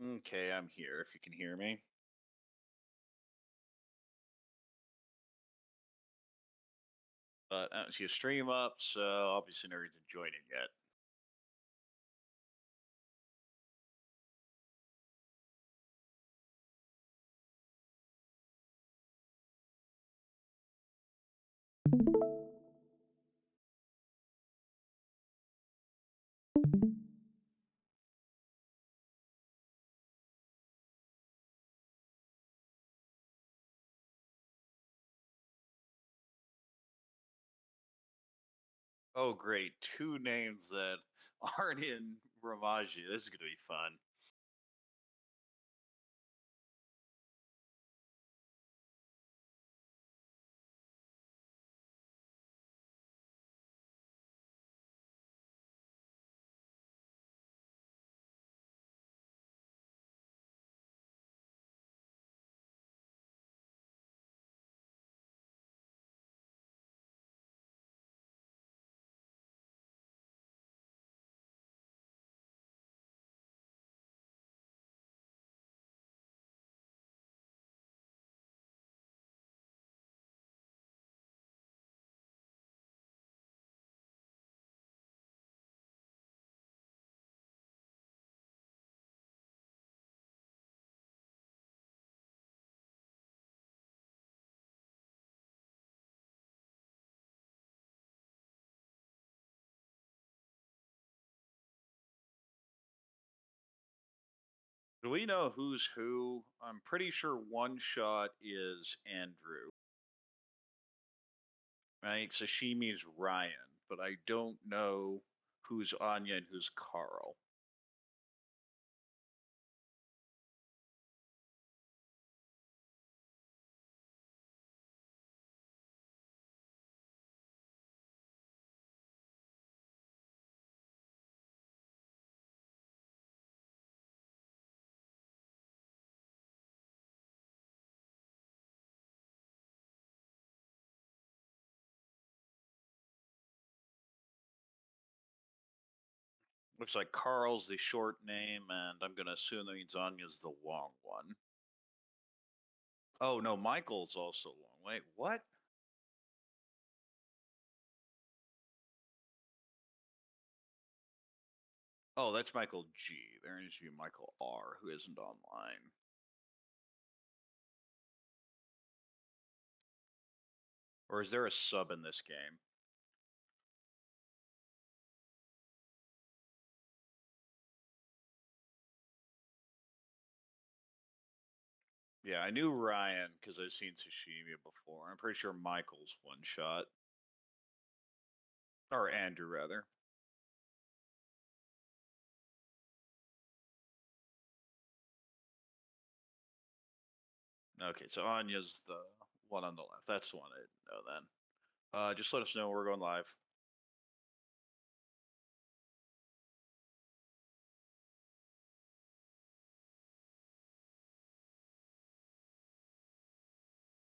Okay, I'm here if you can hear me. But I don't see a stream up, so obviously no reason to join it yet. Oh, great. Two names that aren't in Ramaji. This is going to be fun. Do we know who's who? I'm pretty sure one shot is Andrew, right? Sashimi is Ryan, but I don't know who's Anya and who's Carl. Looks like Carl's the short name, and I'm going to assume that means Anya's the long one. Oh, no, Michael's also long. Wait, what? Oh, that's Michael G. There needs to be Michael R. who isn't online. Or is there a sub in this game? Yeah, I knew Ryan because I've seen Sashimi before. I'm pretty sure Michael's one shot. Or Andrew, rather. Okay, so Anya's the one on the left. That's the one I didn't know then. Just let us know we're going live.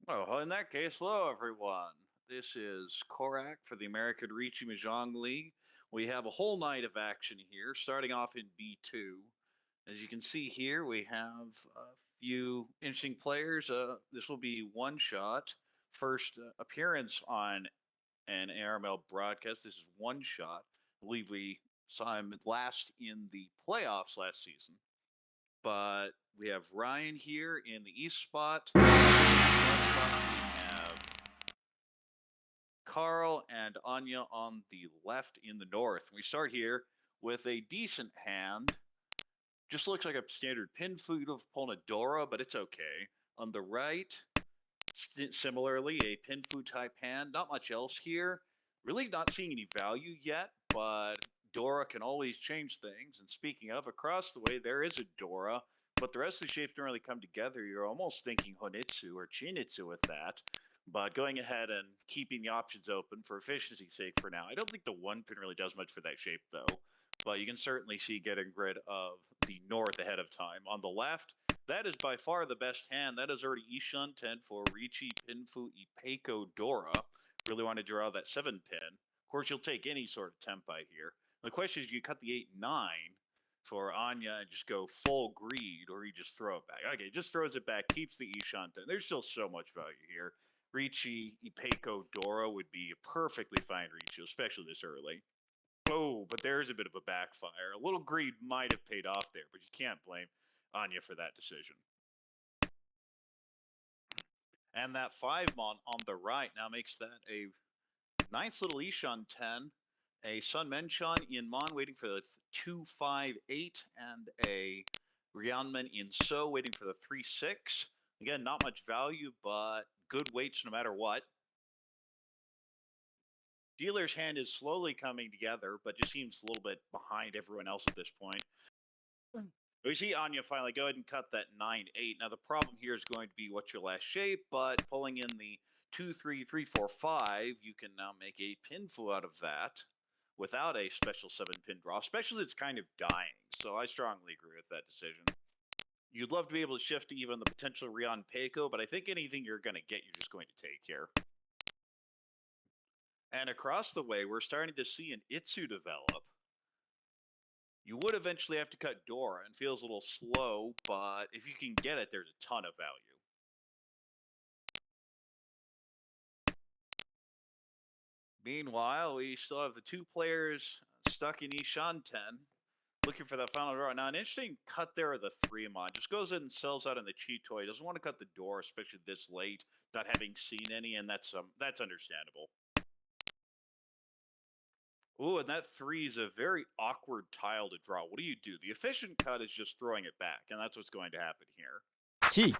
Oh, well, in that case, hello everyone. This is Korak for the American Ricci Mahjong League. We have a whole night of action here, starting off in B2. As you can see here, we have a few interesting players. This will be one shot. First appearance on an ARML broadcast. This is one shot. I believe we saw him last in the playoffs last season. But we have Ryan here in the East spot. We have Carl and Anya on the left in the north. We start here with a decent hand. Just looks like a standard pin food of Polnadora, but it's okay. On the right, similarly, a pin food type hand. Not much else here. Really not seeing any value yet, but Dora can always change things. And speaking of, across the way, there is a Dora, but the rest of the shapes don't really come together. You're almost thinking Honitsu or Chinitsu with that. But going ahead and keeping the options open for efficiency's sake for now. I don't think the one pin really does much for that shape, though. But you can certainly see getting rid of the north ahead of time. On the left, that is by far the best hand. That is already Ishan 10 for Ricci, Pinfu, Ipeco, Dora. Really want to draw that 7 pin. Of course, you'll take any sort of tempai here. The question is, do you cut the 8 9? for Anya and just go full greed, or you just throw it back. Okay, just throws it back, keeps the Ishanta. There's still so much value here. Ricci, Ipeco, Dora would be a perfectly fine Ricci, especially this early. Oh, but there's a bit of a backfire. A little greed might have paid off there, but you can't blame Anya for that decision. And that 5-mon on the right now makes that a nice little Ishan 10. A Sun Menchon in Mon waiting for the 2-5-8, and a Ryanman in So waiting for the 3-6. Again, not much value, but good weights no matter what. Dealer's hand is slowly coming together, but just seems a little bit behind everyone else at this point. We see Anya finally go ahead and cut that 9-8. Now the problem here is going to be what's your last shape, but pulling in the 2-3-3-4-5, you can now make a pinfu out of that without a special 7-pin draw, especially it's kind of dying. So I strongly agree with that decision. You'd love to be able to shift to even the potential Rion Peiko, but I think anything you're going to get, you're just going to take here. And across the way, we're starting to see an Itsu develop. You would eventually have to cut Dora, and feels a little slow, but if you can get it, there's a ton of value. Meanwhile, we still have the 2 players stuck in Ishan 10, looking for that final draw. Now, an interesting cut there of the 3-mon. Just goes in and sells out on the cheat toy. Doesn't want to cut the Dora, especially this late, not having seen any, and that's understandable. Ooh, and that 3 is a very awkward tile to draw. What do you do? The efficient cut is just throwing it back, and that's what's going to happen here. Gee.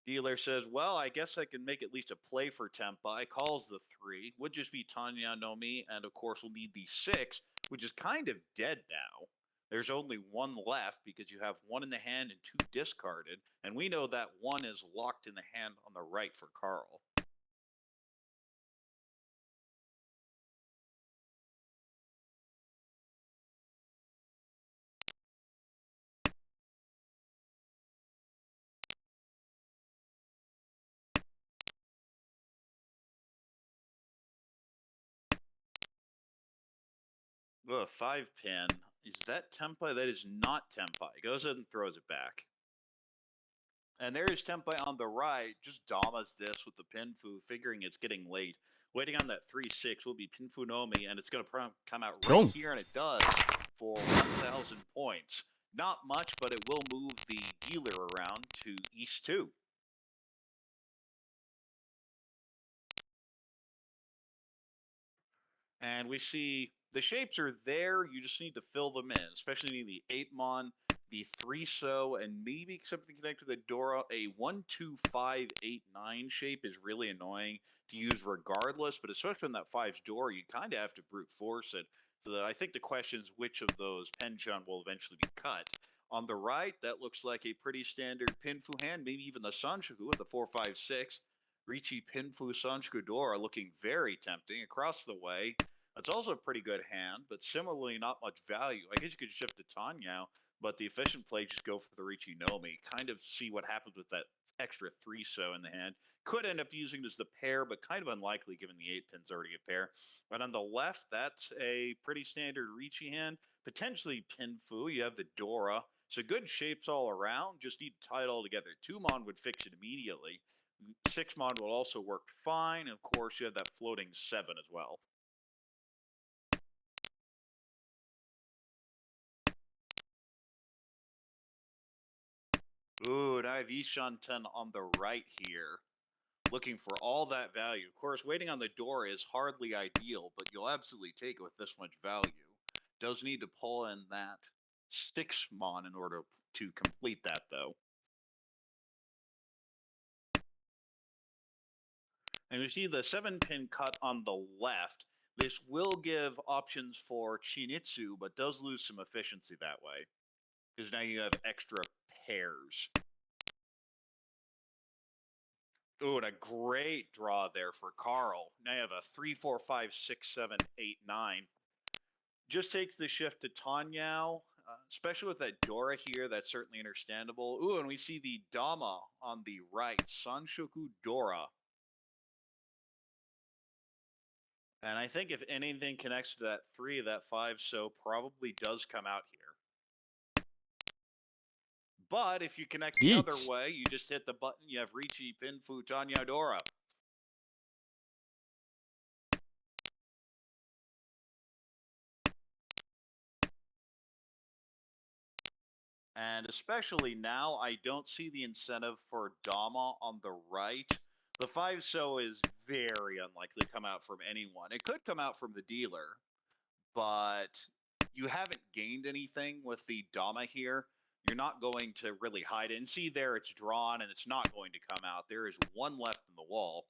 Dealer says, well, I guess I can make at least a play for Tempai. Calls the 3. Would just be Tanya Nomi, and of course we'll need the 6, which is kind of dead now. There's only 1 left because you have 1 in the hand and 2 discarded, and we know that 1 is locked in the hand on the right for Carl. Ugh, 5-pin. Is that Tempai? That is not Tempai. Goes ahead and throws it back. And there is Tempai on the right, just Damas this with the Pinfu, figuring it's getting late. Waiting on that 3-6 will be Pinfu Nomi, and it's going to come out right here, and it does, for 1,000 points. Not much, but it will move the dealer around to East 2. And we see the shapes are there, you just need to fill them in, especially the 8-mon, the 3-so, and maybe something connected to the Dora. A 1-2-5-8-9 shape is really annoying to use regardless, but especially when that 5's Dora, you kind of have to brute force it. So I think the question is which of those Penchun will eventually be cut. On the right, that looks like a pretty standard Pinfu hand, maybe even the Sanshoku with the 4-5-6. Ricci, Pinfu, Sanshoku, Dora looking very tempting. Across the way, that's also a pretty good hand, but similarly not much value. I guess you could shift to Tanyao, but the efficient play just go for the Ricci Nomi. Kind of see what happens with that extra 3-so in the hand. Could end up using it as the pair, but kind of unlikely given the 8-pin's already a pair. But on the left, that's a pretty standard Ricci hand. Potentially Pinfu. You have the Dora. So good shapes all around. Just need to tie it all together. 2-mon would fix it immediately. 6-mon will also work fine. And of course, you have that floating 7 as well. Ooh, and I have Ishan 10 on the right here, looking for all that value. Of course, waiting on the door is hardly ideal, but you'll absolutely take it with this much value. Does need to pull in that 6-mon in order to complete that, though. And you see the 7-pin cut on the left. This will give options for Chinitsu, but does lose some efficiency that way, because now you have extra pairs. Ooh, and a great draw there for Carl. Now you have a 3, 4, 5, 6, 7, 8, 9. Just takes the shift to Tanyao, especially with that Dora here. That's certainly understandable. Ooh, and we see the Dama on the right, Sanshoku Dora. And I think if anything connects to that 3, that 5 so probably does come out here. But if you connect the other 1. way, you just hit the button, you have Ricci, Pin, Fu, Tanya, Dora. And especially now, I don't see the incentive for Dama on the right. The 5 so is very unlikely to come out from anyone. It could come out from the dealer, but you haven't gained anything with the Dama here. You're not going to really hide it. And see there, it's drawn and it's not going to come out. There is one left in the wall.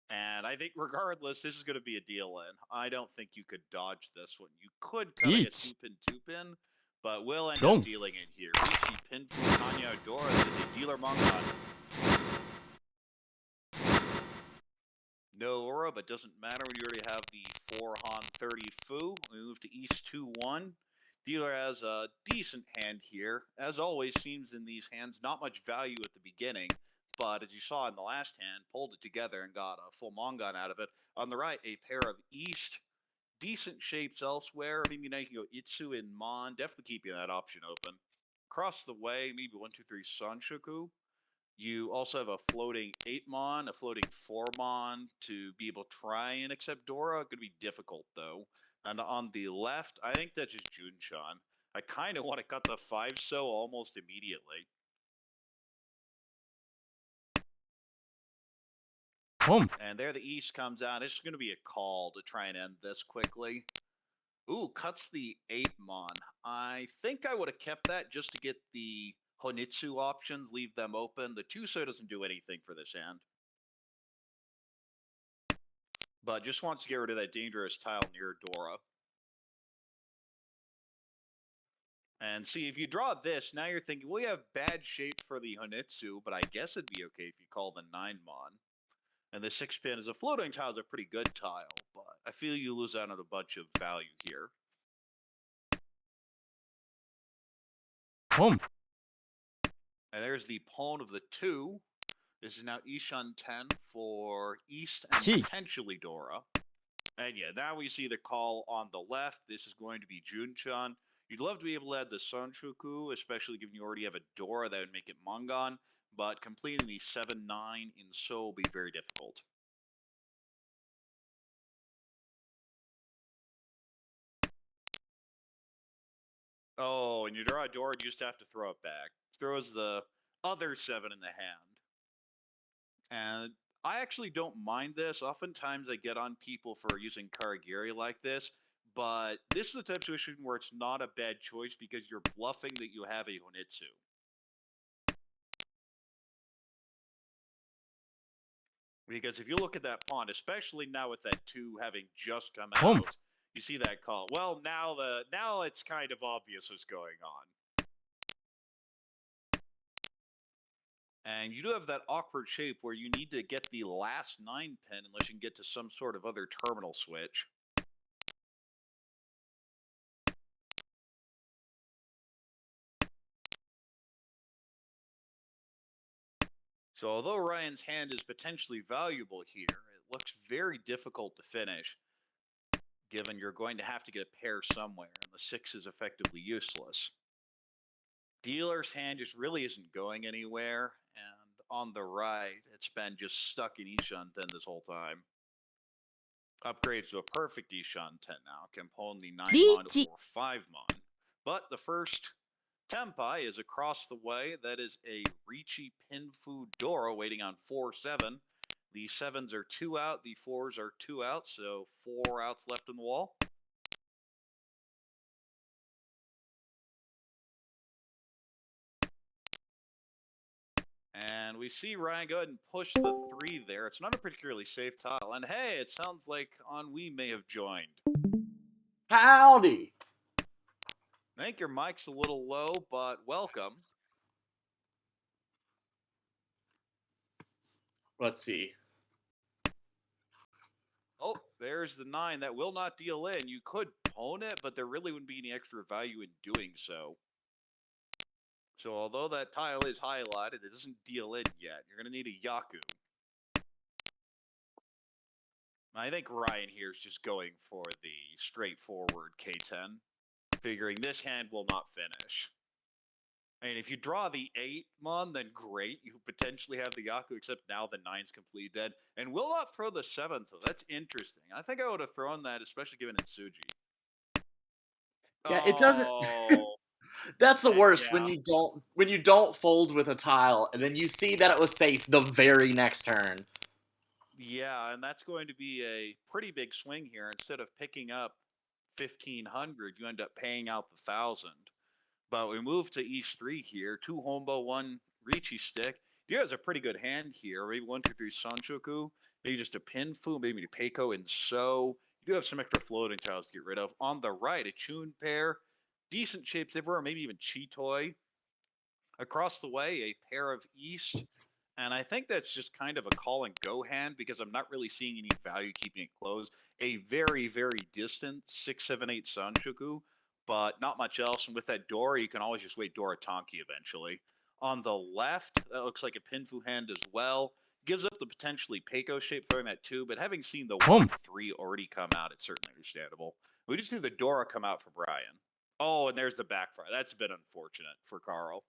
And I think regardless, this is going to be a deal in. I don't think you could dodge this one. You could cut like a 1. 2-pin, but we'll end up 4. dealing it here. Ricci, Pin, Fu, Tanya, Dora. That is a dealer Mongon. No aura, but doesn't matter. We already have the 4 Han 30 Fu. We move to East 2-1. Dealer has a decent hand here. As always, seems in these hands not much value at the beginning, but as you saw in the last hand, pulled it together and got a full Mongon out of it. On the right, a pair of East. Decent shapes elsewhere. Maybe now you can go Itsu and Mon. Definitely keeping that option open. Across the way, maybe 1, 2, 3 Sanshoku. You also have a floating 8 Mon, a floating 4 Mon to be able to try and accept Dora. Going to be difficult, though. And on the left, I think that's just Junshan. I kind of want to cut the 5 so almost immediately. 4. And there the East comes out. It's going to be a call to try and end this quickly. Ooh, cuts the 8 Mon. I think I would have kept that just to get the Honitsu options, leave them open. The 2 so doesn't do anything for this hand. But just wants to get rid of that dangerous tile near Dora. And see, if you draw this, now you're thinking, well, you have bad shape for the Honitsu, but I guess it'd be okay if you call the 9 Mon. And the 6 pin is a floating tile, is a pretty good tile, but I feel you lose out on a bunch of value here. 4. And there's the pawn of the 2. This is now Ishan 10 for East and 4. potentially Dora. And yeah, now we see the call on the left. This is going to be Junchan. You'd love to be able to add the Sanshoku, especially given you already have a Dora that would make it Mongon, but completing the 7-9 in So will be very difficult. Oh, and you draw a Dora, you just have to throw it back. Throws the other 7 in the hand. And I actually don't mind this. Oftentimes I get on people for using Karagiri like this, but this is the type of situation where it's not a bad choice because you're bluffing that you have a Honitsu. Because if you look at that pawn, especially now with that 2 having just come out, you see that call. Well, now it's kind of obvious what's going on. And you do have that awkward shape where you need to get the last 9 pin unless you can get to some sort of other terminal switch. So although Ryan's hand is potentially valuable here, it looks very difficult to finish, given you're going to have to get a pair somewhere, and the 6 is effectively useless. Dealer's hand just really isn't going anywhere, and on the right, it's been just stuck in Ishan 10 this whole time. Upgrades to a perfect Ishan 10 now, can pull in the 9 Mon or 5 Mon. But the first Tempai is across the way. That is a Ricci Pinfu Dora waiting on 4-7. The 7s are 2 out, the 4s are 2 out, so 4 outs left in the wall. And we see Ryan go ahead and push the 3 there. It's not a particularly safe tile. And hey, it sounds like Ennui may have joined. Howdy. I think your mic's a little low, but welcome. Let's see. Oh, there's the 9. That will not deal in. You could pawn it, but there really wouldn't be any extra value in doing so. So although that tile is highlighted, it doesn't deal in yet. You're going to need a Yaku. I think Ryan here is just going for the straightforward K10, figuring this hand will not finish. I mean, if you draw the 8 mon, then great. You potentially have the Yaku, except now the 9's completely dead. And will not throw the 7th, so that's interesting. I think I would have thrown that, especially given it's Suji. Yeah, it doesn't. Oh, That's the worst yeah. when you don't fold with a tile and then you see that it was safe the very next turn. Yeah, and that's going to be a pretty big swing here. Instead of picking up 1,500, you end up paying out the 1,000. But we move to East 3 here. 2 Hombo, 1 Ricci stick. You has a pretty good hand here. Maybe 1, 2, 3 Sanchoku. Maybe just a Pinfu. Maybe a Peiko and So. You do have some extra floating tiles to get rid of. On the right, a Chun pair. Decent shapes everywhere. Maybe even Chitoi. Across the way, a pair of East. And I think that's just kind of a call and go hand because I'm not really seeing any value keeping it closed. A very, very distant 6, 7, 8 Sanshoku, but not much else. And with that Dora, you can always just wait Dora Tonki eventually. On the left, that looks like a Pinfu hand as well. Gives up the potentially Peiko shape throwing that too, but having seen the Boom. 1-3 already come out, it's certainly understandable. We just knew the Dora come out for Brian. Oh, and there's the backfire. That's been unfortunate for Carl.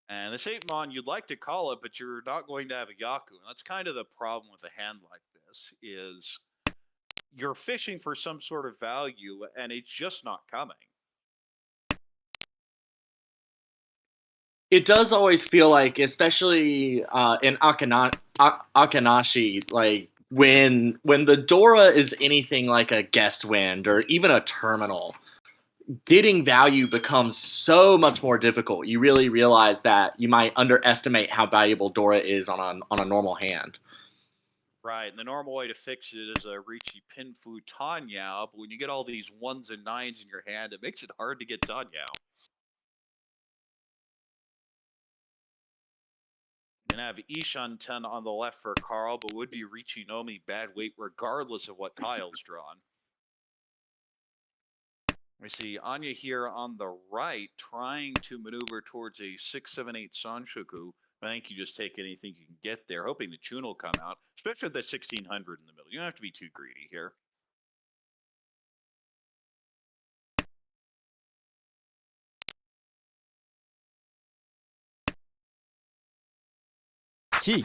And this 8 mon, you'd like to call it, but you're not going to have a Yaku. And that's kind of the problem with a hand like this, is you're fishing for some sort of value, and it's just not coming. It does always feel like, especially in Akanashi, like when the Dora is anything like a guest wind or even a terminal, getting value becomes so much more difficult. You really realize that you might underestimate how valuable Dora is on a normal hand. Right, and the normal way to fix it is a Ricci Pinfu Tanyao, but when you get all these 1s and 9s in your hand, it makes it hard to get Tanyao. And I have Ishan 10 on the left for Carl, but would be Ricci Nomi bad weight regardless of what tile's drawn. We see Anya here on the right trying to maneuver towards a 6, 7, 8 Sanshoku. I think you just take anything you can get there, hoping the Chun will come out, especially with that 1,600 in the middle. You don't have to be too greedy here. Chi.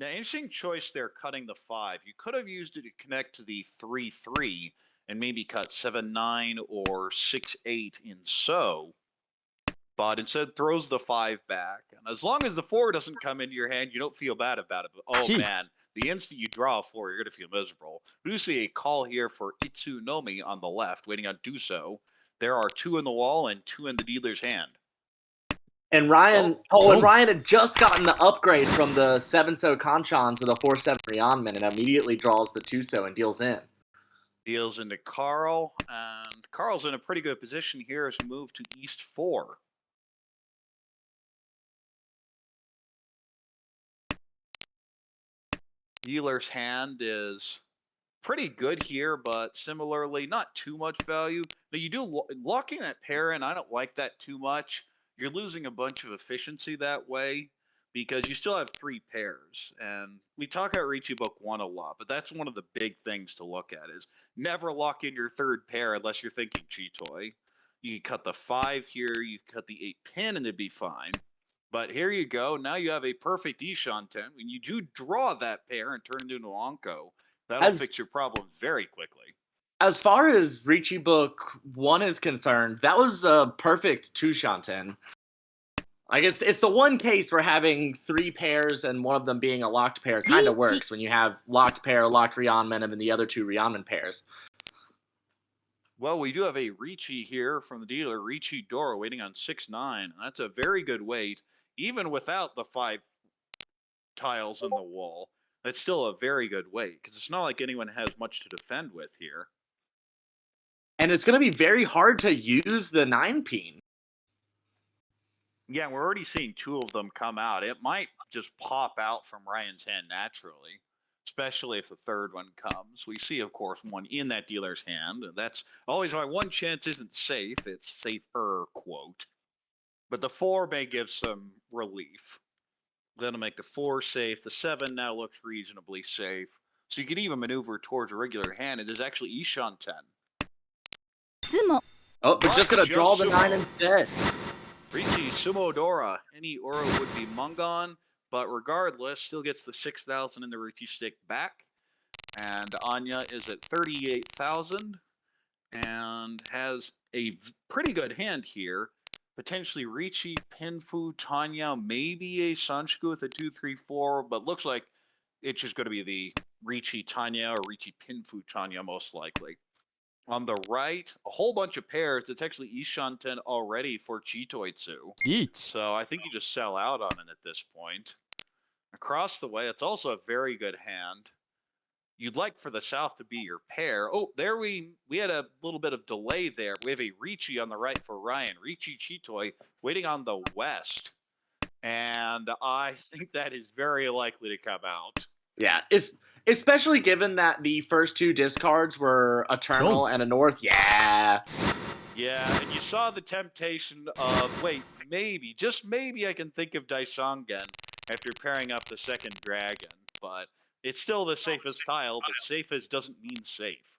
Now, interesting choice there, cutting the 5. You could have used it to connect to the 3, 3 and maybe cut 7, 9 or 6, 8 in So. But instead throws the 5 back. And as long as the 4 doesn't come into your hand, you don't feel bad about it. But, oh Chi. man, the instant you draw a 4, you're going to feel miserable. We do see a call here for Itsunomi on the left, waiting on Do-So. There are 2 in the wall and 2 in the dealer's hand. And Ryan, Oh. and Ryan had just gotten the upgrade from the 7-so Kanchan to the 4-7 Ryanman and immediately draws the 2-so and deals in. Deals into Carl, and Carl's in a pretty good position here as we move to East 4. Dealer's hand is pretty good here, but similarly, not too much value. Now, you do locking that pair in. I don't like that too much. You're losing a bunch of efficiency that way because you still have 3 pairs. And we talk about Ricci Book 1 a lot, but that's one of the big things to look at is never lock in your 3rd pair unless you're thinking Chitoi. You can cut the 5 here, you cut the 8 pin, and it'd be fine. But here you go. Now you have a perfect Ishan 10. When you do draw that pair and turn it into an Onko, that'll fix your problem very quickly. As far as Ricci Book 1 is concerned, that was a perfect 2 Shanten. I guess it's the one case where having 3 pairs and one of them being a locked pair kind of works when you have locked pair, locked Ryanman, and then the other 2 Ryanman pairs. Well, we do have a Ricci here from the dealer, Ricci Dora, waiting on 6-9. That's a very good weight, even without the 5 tiles in the wall. That's still a very good weight because it's not like anyone has much to defend with here. And it's going to be very hard to use the 9-pin. Yeah, we're already seeing 2 of them come out. It might just pop out from Ryan's hand naturally, especially if the third one comes. We see, of course, one in that dealer's hand. And that's always why one chance isn't safe. It's safer, quote. But the 4 may give some relief. That'll make the 4 safe. The 7 now looks reasonably safe. So you can even maneuver towards a regular hand. It is actually Ishan 10. Oh, but just gonna draw the 9 instead. Ricci, Sumo Dora. Any Ura would be Mungon, but regardless, still gets the 6,000 in the Ricci stick back. And Anya is at 38,000 and has a pretty good hand here. Potentially Ricci, Pinfu, Tanya, maybe a Sanshku with a 2-3-4, but looks like it's just going to be the Ricci, Tanya, or Ricci, Pinfu, Tanya most likely. On the right, a whole bunch of pairs. It's actually Ishanten already for Chitoitsu. Each. So I think you just sell out on it at this point. Across the way, it's also a very good hand. You'd like for the south to be your pair. Oh, there we had a little bit of delay there. We have a Ricci on the right for Ryan. Ricci Chitoi waiting on the west. And I think that is very likely to come out. Yeah, especially given that the first 2 discards were a terminal and a north. Yeah. Yeah, and you saw the temptation of, wait, maybe, just maybe I can think of Daisongen after pairing up the second dragon. But it's still the safest tile, but safest doesn't mean safe.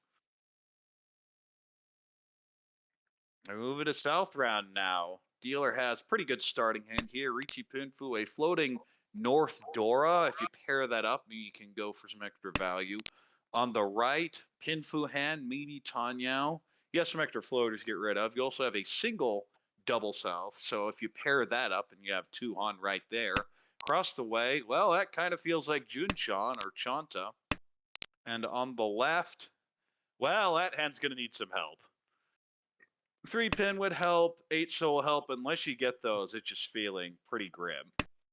I move it to south round now. Dealer has pretty good starting hand here. Ricci Pinfu, a floating North Dora. If you pair that up, maybe you can go for some extra value. On the right, Pinfu hand, maybe Tanyao. You have some extra floaters to get rid of. You also have a single double south. So if you pair that up, then you have 2 on right there. Across the way, well, that kind of feels like Junchan or Chanta. And on the left, well, that hand's going to need some help. 3 pin would help, 8 so will help. Unless you get those, it's just feeling pretty grim.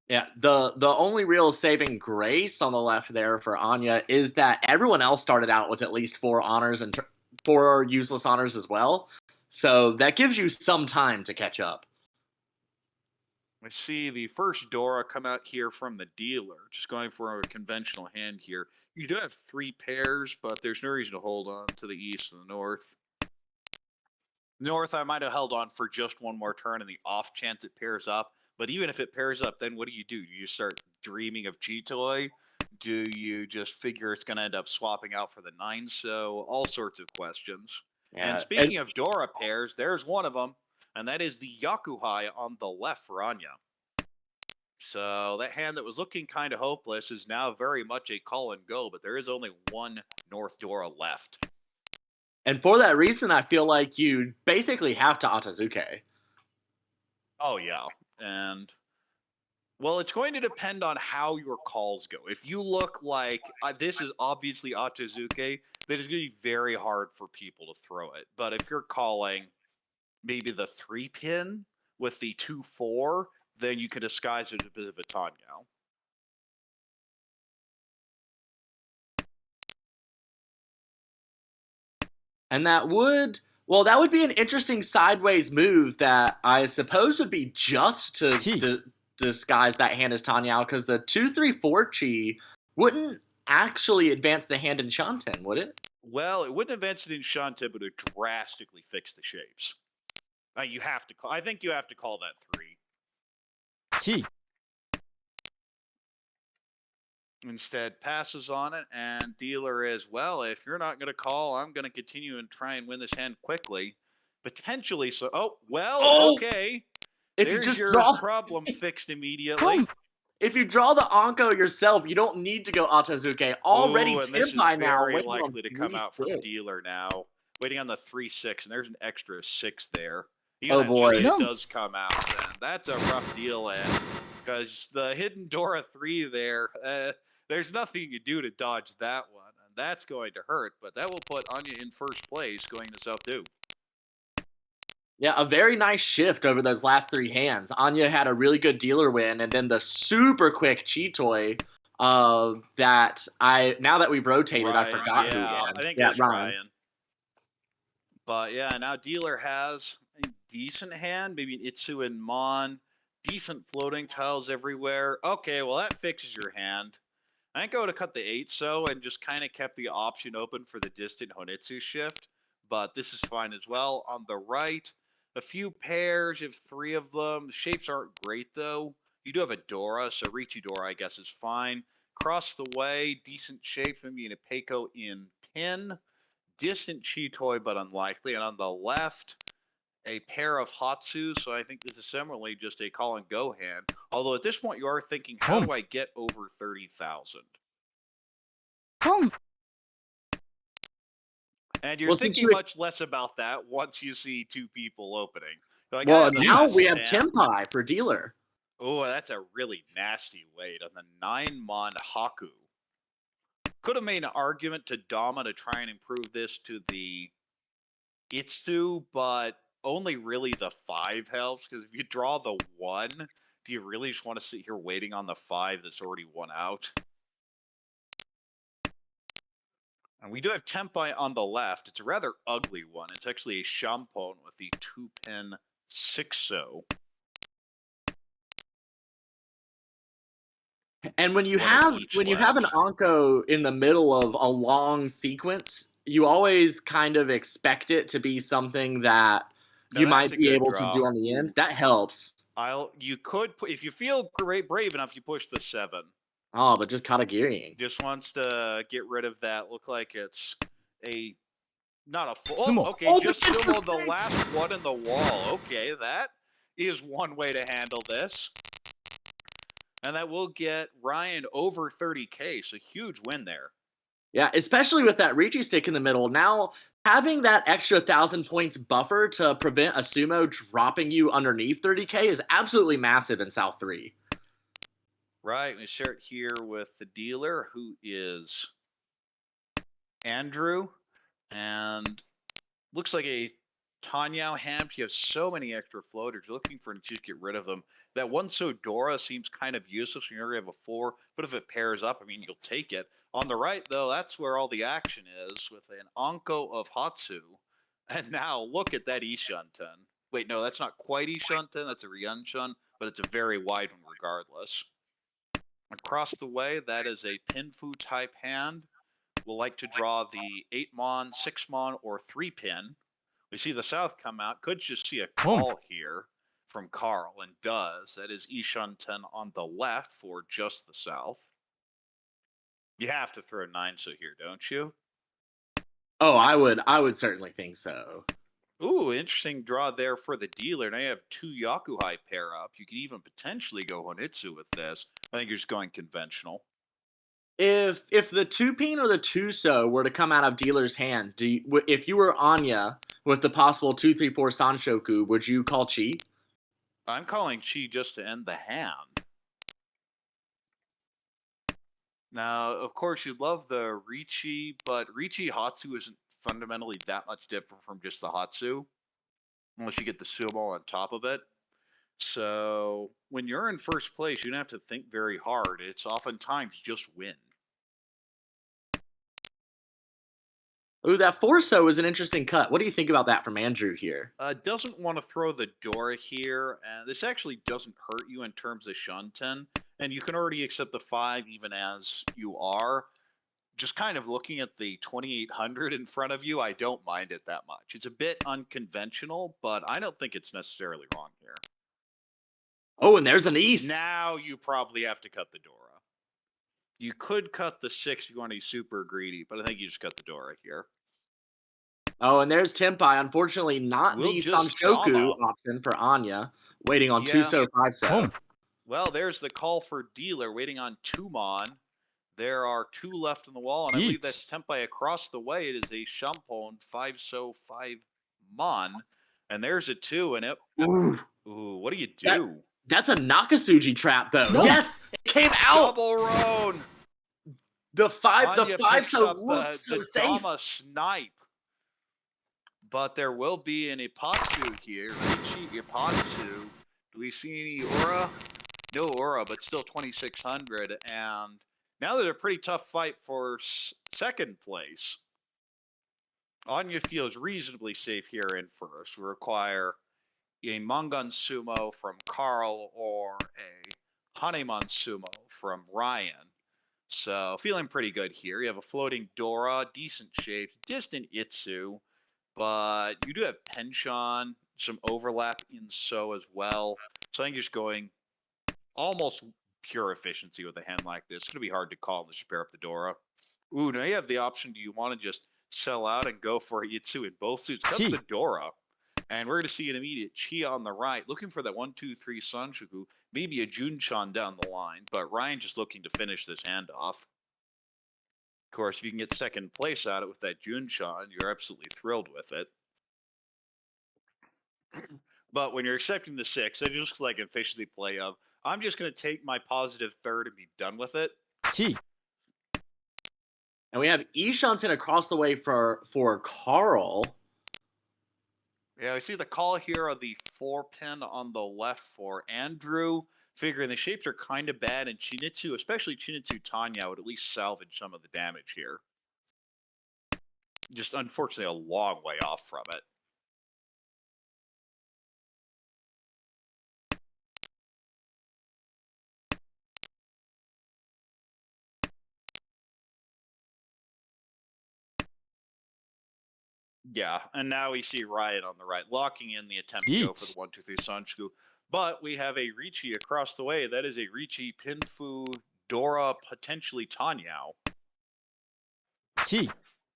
Yeah, the only real saving grace on the left there for Anya is that everyone else started out with at least 4 honors and 4 useless honors as well. So that gives you some time to catch up. We see the first Dora come out here from the dealer, just going for a conventional hand here. You do have 3 pairs, but there's no reason to hold on to the east and the north. North, I might have held on for just one more turn in the off chance it pairs up. But even if it pairs up, then what do? Do you start dreaming of Chitoi? Do you just figure it's going to end up swapping out for the 9? So all sorts of questions. Yeah. And speaking of Dora pairs, there's one of them. And that is the Yakuhai on the left for Anya. So that hand that was looking kind of hopeless is now very much a call and go. But there is only one North Dora left. And for that reason, I feel like you basically have to Atazuke. Oh, yeah. And, well, it's going to depend on how your calls go. If you look like this is obviously Atazuke, that is going to be very hard for people to throw it. But if you're calling maybe the 3 pin with the 2-4, then you can disguise it as a bit of a Tanyao. And that would be an interesting sideways move that I suppose would be just to disguise that hand as Tanyao, because the 2-3-4 chi wouldn't actually advance the hand in Shanten, would it? Well, it wouldn't advance it in Shanten, but it would drastically fix the shapes. You have to call. I think you have to call that 3. Chi. Instead, passes on it, and dealer is, well, if you're not going to call, I'm going to continue and try and win this hand quickly. Potentially, so, okay. If There's you just your draw problem fixed immediately. If you draw the Anko yourself, you don't need to go Atazuke. Already and this is by now. very likely to come out from dealer now. Waiting on the 3-6, and there's an extra 6 there. Even boy. It does come out, and that's a rough deal, and because the hidden Dora 3 there, there's nothing you can do to dodge that one, and that's going to hurt, but that will put Anya in first place going to South 2. Yeah, a very nice shift over those last 3 hands. Anya had a really good dealer win, and then the super quick Chitoi that now that we've rotated, Ryan, I forgot who I think it's Ryan. But yeah, now dealer has a decent hand, maybe an Itsu and Mon, decent floating tiles everywhere. Okay, well that fixes your hand. I think I would have cut the 8 so and just kind of kept the option open for the distant Honitsu shift, but this is fine as well. On the right, a few pairs, you have 3 of them. The shapes aren't great though. You do have a Dora, so Ricci Dora I guess is fine. Across the way, decent shapes, maybe an Apeco in pin. Distant Chitoi, but unlikely. And on the left, a pair of Hatsu, so I think this is similarly just a call and go hand. Although at this point you are thinking, how do I get over 30,000? Home. And you're Well, since thinking you much less about that once you see 2 people opening. You're like, I well have the now best we have hand. Tempai for dealer. Oh, that's a really nasty weight on the 9-mon Haku. Could have made an argument to Dama to try and improve this to the Itsu, but only really the 5 helps, because if you draw the 1, do you really just want to sit here waiting on the 5 that's already 1 out? And we do have Tempai on the left. It's a rather ugly one. It's actually a Shampon with the 2-pin 6-so. And when you One of have each when you have an left. Anko in the middle of a long sequence, you always kind of expect it to be something that Now you that's might a be good able to draw. do on the end. That helps. You could, if you feel brave enough, you push the 7. Oh, but just Katagirying. Just wants to get rid of that. Look like it's a not a full. Sumo. Oh, okay, Oh, just but it's the sumo the 6! last one in the wall. Okay, that is one way to handle this. And that will get Ryan over 30K, so huge win there. Yeah, especially with that Ricci stick in the middle. Now, having that extra 1,000 points buffer to prevent a sumo dropping you underneath 30K is absolutely massive in South 3. Right, we start here with the dealer, who is Andrew, and looks like a Tanyao Hamp. You have so many extra floaters. You're looking for to just get rid of them. That one Sodora seems kind of useless when you already have a 4, but if it pairs up, I mean, you'll take it. On the right, though, that's where all the action is, with an Anko of Hatsu. And now, look at that Ishunten. Wait, no, that's not quite Ishunten. That's a Ryunchun, but it's a very wide one regardless. Across the way, that is a Pinfu type hand. We'll like to draw the 8-mon, 6-mon, or 3-pin. We see the South come out. Could just see a call here from Carl, and does. That is Ishunten on the left for just the South. You have to throw 9-so here, don't you? Oh, I would certainly think so. Ooh, interesting draw there for the dealer. Now you have 2 Yakuhai pair up. You could even potentially go Honitsu with this. I think you're just going conventional. If the 2-pin or the 2-so were to come out of dealer's hand, if you were Anya with the possible 2-3-4 Sanshoku, would you call Chi? I'm calling Chi just to end the hand. Now, of course, you love the Ricci, but Ricci Hatsu isn't fundamentally that much different from just the Hatsu, unless you get the Sumo on top of it. So when you're in first place, you don't have to think very hard. It's oftentimes just win. Ooh, that 4-so is an interesting cut. What do you think about that from Andrew here? Doesn't want to throw the Dora here, and this actually doesn't hurt you in terms of Shunten, and you can already accept the 5 even as you are. Just kind of looking at the 2,800 in front of you, I don't mind it that much. It's a bit unconventional, but I don't think it's necessarily wrong here. Oh, and there's an East. Now you probably have to cut the Dora. You could cut the 6 if you want to be super greedy, but I think you just cut the Dora here. Oh, and there's Tempai. Unfortunately, not We'll the just Sanshoku Dama. option for Anya. Waiting on Yeah. 2-so, 5-so. Home. Well, there's the call for dealer, waiting on 2-mon. There are 2 left in the wall, and I believe that's Tempai across the way. It is a Shampon 5-so, 5-mon. And there's a 2, and it... Ooh, Ooh, what do you do? that's a Nakasuji trap, though. No. Yes, it came out. Double roan! The 5, Anya the 5 picks so up looks so the safe. Dama snipe. But there will be an Ipatsu here. Ichi Ipatsu. Do we see any Aura? No Aura, but still 2,600. And now there's a pretty tough fight for second place. Anya feels reasonably safe here in first. We require a Mangan Sumo from Carl or a Haneman Sumo from Ryan. So feeling pretty good here. You have a floating Dora, decent shapes, distant Itsu, but you do have Penchon, some overlap in So as well. So I think you're just going almost pure efficiency with a hand like this. It's going to be hard to call unless you pair up the Dora. Ooh, now you have the option. Do you want to just sell out and go for Itsu in both suits? Cut Chi. the Dora. And we're going to see an immediate Chi on the right, looking for that 1, 2, 3 Sanshoku, maybe a Junchan down the line, but Ryan just looking to finish this hand off. Of course, if you can get second place at it with that Junchan, you're absolutely thrilled with it. But when you're accepting the 6, that just looks like an efficiency play of, I'm just going to take my positive third and be done with it. Chi. And we have Ishanten across the way for Carl. Yeah, I see the call here of the 4-pin on the left for Andrew, figuring the shapes are kind of bad, and Chinitsu, especially Chinitsu Tanya, would at least salvage some of the damage here. Just unfortunately a long way off from it. Yeah, and now we see Riot on the right, locking in the attempt to go for the 1, 2, 3 Sanchuku. But we have a Ricci across the way. That is a Ricci, Pinfu, Dora, potentially Tanyao. Chi.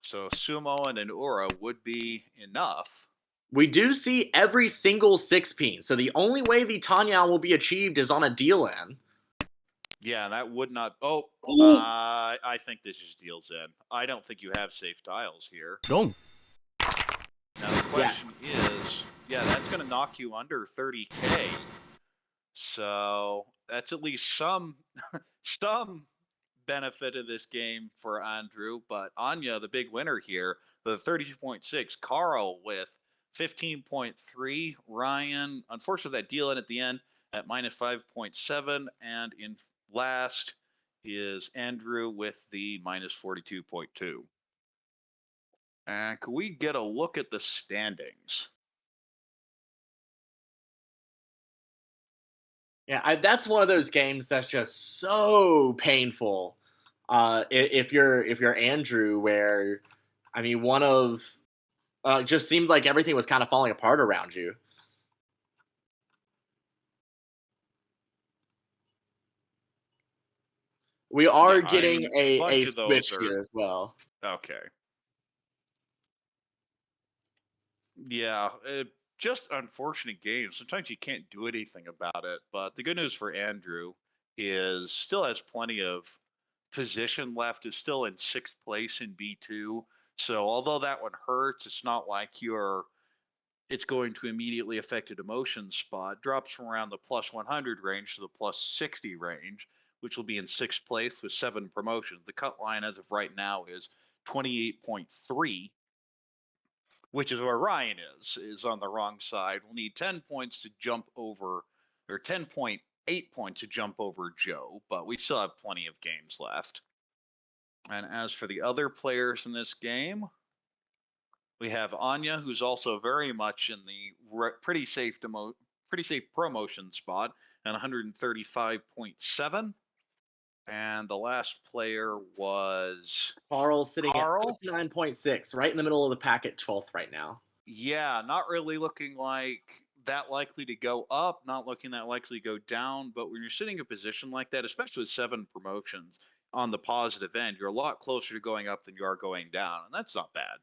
So Sumo and an Ura would be enough. We do see every single 6-pin, so the only way the Tanya will be achieved is on a deal-in. Yeah, that would not. Oh, I think this just deals in. I don't think you have safe tiles here. Gong. Now the question is, yeah, that's going to knock you under 30K. So that's at least some benefit of this game for Andrew. But Anya, the big winner here, the 32.6. Carl with 15.3. Ryan, unfortunately, that deal in at the end at minus 5.7. And in last is Andrew with the minus 42.2. And can we get a look at the standings? Yeah, that's one of those games that's just so painful. If you're Andrew, where I mean, one of just seemed like everything was kind of falling apart around you. We are getting a bunch of those switch are here as well. okay. Yeah, just unfortunate games. Sometimes you can't do anything about it. But the good news for Andrew is still has plenty of position left. Is still in 6th place in B2. So although that one hurts, it's not like it's going to immediately affect an emotion spot. Drops from around the plus 100 range to the plus 60 range, which will be in 6th place with 7 promotions. The cut line as of right now is 28.3, which is where Ryan is on the wrong side. We'll need 10 points to jump over, or 10.8 points to jump over Joe, but we still have plenty of games left. And as for the other players in this game, we have Anya, who's also very much in the pretty safe promotion spot at 135.7. And the last player was Carl sitting Carl? at plus 9.6, right in the middle of the pack at 12th right now. Yeah, not really looking like that likely to go up, not looking that likely to go down. But when you're sitting in a position like that, especially with 7 promotions on the positive end, you're a lot closer to going up than you are going down. And that's not bad.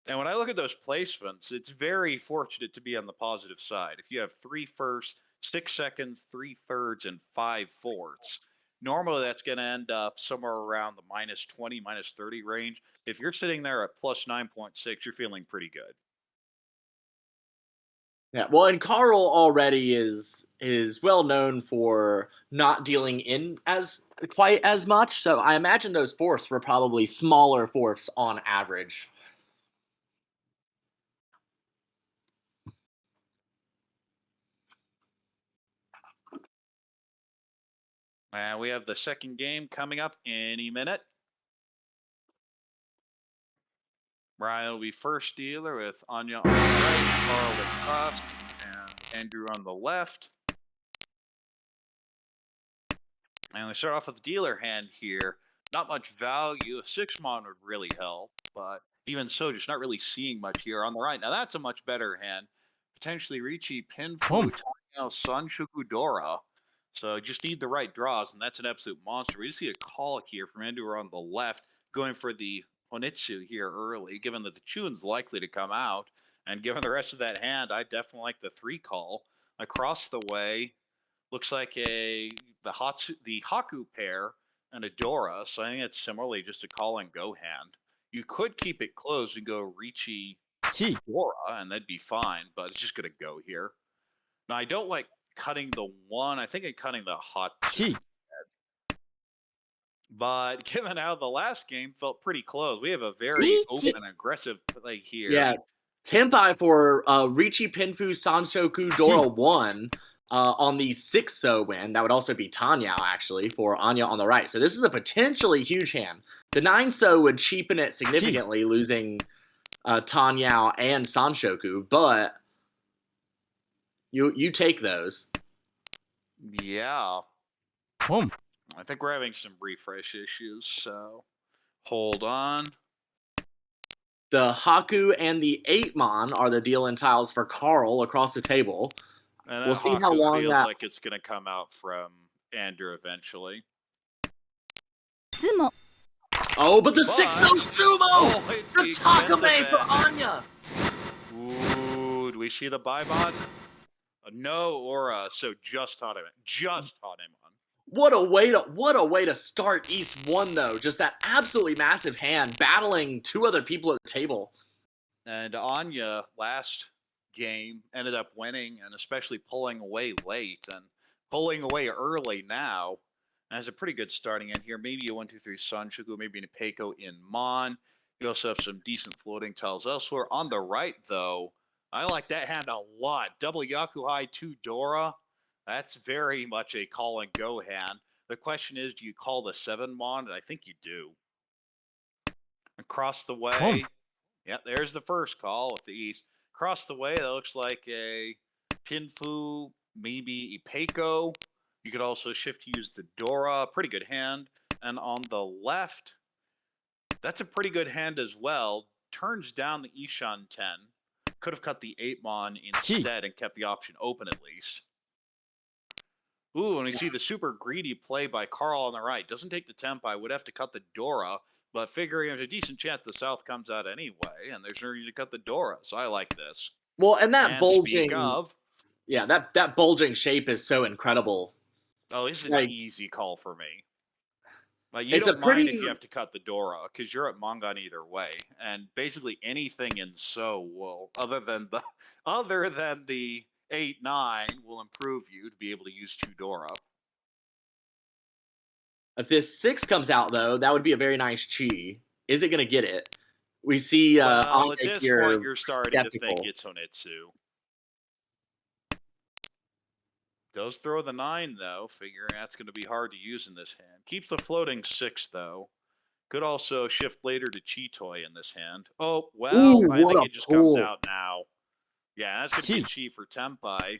And when I look at those placements, it's very fortunate to be on the positive side. If you have 3 firsts, 6 seconds, 3 thirds, and 5 fourths, normally that's going to end up somewhere around the minus 20, minus 30 range. If you're sitting there at plus 9.6, you're feeling pretty good. Yeah, well, and Carl already is well known for not dealing in as quite as much. So I imagine those fourths were probably smaller fourths on average. And we have the second game coming up any minute. Brian will be first dealer with Anya on the right, Carl across, and Andrew on the left. And we start off with the dealer hand here. Not much value. A 6-mon would really help, but even so, just not really seeing much here on the right. Now that's a much better hand. Potentially Ricci, Pinfu, Boom. Tanya, Sun, Shukudora. So just need the right draws, and that's an absolute monster. We just see a call here from Endura on the left, going for the Honitsu here early, given that the Chun's likely to come out. And given the rest of that hand, I definitely like the 3 call. Across the way, looks like the Haku pair and a Dora, so I think it's similarly just a call and go hand. You could keep it closed and go Ricci 7、Dora, and that'd be fine, but it's just gonna go here. Now I don't like cutting the 1. I think I'm cutting the Hatsu. 7、But given how the last game felt pretty close, we have a very open and aggressive play here. Yeah, Tenpai for Ricci, Pinfu, Sanshoku, Dora 1 on the 6-so win. That would also be Tanya, actually, for Anya on the right. So this is a potentially huge hand. The 9-so would cheapen it significantly, losing Tanya and Sanshoku, but you take those. Yeah, ポン、I think we're having some refresh issues, so hold on. The Haku and the 8-mon are the deal-in tiles for Carl across the table. And We'll that see how Haku long feels that... like it's going to come out from Andrew eventually. つも Oh, but the But- 6-so sumo! Oh, it's The expensive Takame for end. Anya! Ooh, do we see the Baibon? No aura, so just taught him. Just taught him on. What a way to start East 1, though. Just that absolutely massive hand battling 2 other people at the table. And Anya last game ended up winning and especially pulling away late and pulling away early now. And has a pretty good starting end here. Maybe a 1-2-3 Sanshoku, maybe an Peiko in Mon. You also have some decent floating tiles elsewhere. On the right, though, I like that hand a lot. Double Yakuhai 2 Dora. That's very much a call and go hand. The question is, do you call the 7 Mon? And I think you do. Across the way. Yeah, there's the first call with the East. Across the way, that looks like a Pinfu, maybe a Peiko. You could also shift to use the Dora. Pretty good hand. And on the left, that's a pretty good hand as well. Turns down the Ishan 10. Could have cut the 8-mon instead and kept the option open at least. Ooh, and we see the super greedy play by Carl on the right. Doesn't take the Tenpai, would have to cut the Dora, but figuring there's a decent chance the South comes out anyway, and there's no reason to cut the Dora, so I like this. Well, and that And bulging... speak of, Yeah, that bulging shape is so incredible. oh, this is Like- an easy call for me. Like, you It's a don't mind pretty- if you have to cut the Dora, because you're at Mongon either way, and basically anything in So will, other than the 8-9, will improve you to be able to use 2 Dora. If this 6 comes out, though, that would be a very nice chi. Is it going to get it? We see Well, Anya at this here point, you're starting skeptical. to think it's Honitsu. Does throw the 9, though, figuring that's going to be hard to use in this hand. Keeps the floating 6, though. Could also shift later to Chi-Toy in this hand. Oh, well, Ooh, I what think a it just pull. comes out now. Yeah, that's going to be a Chi for Tenpai.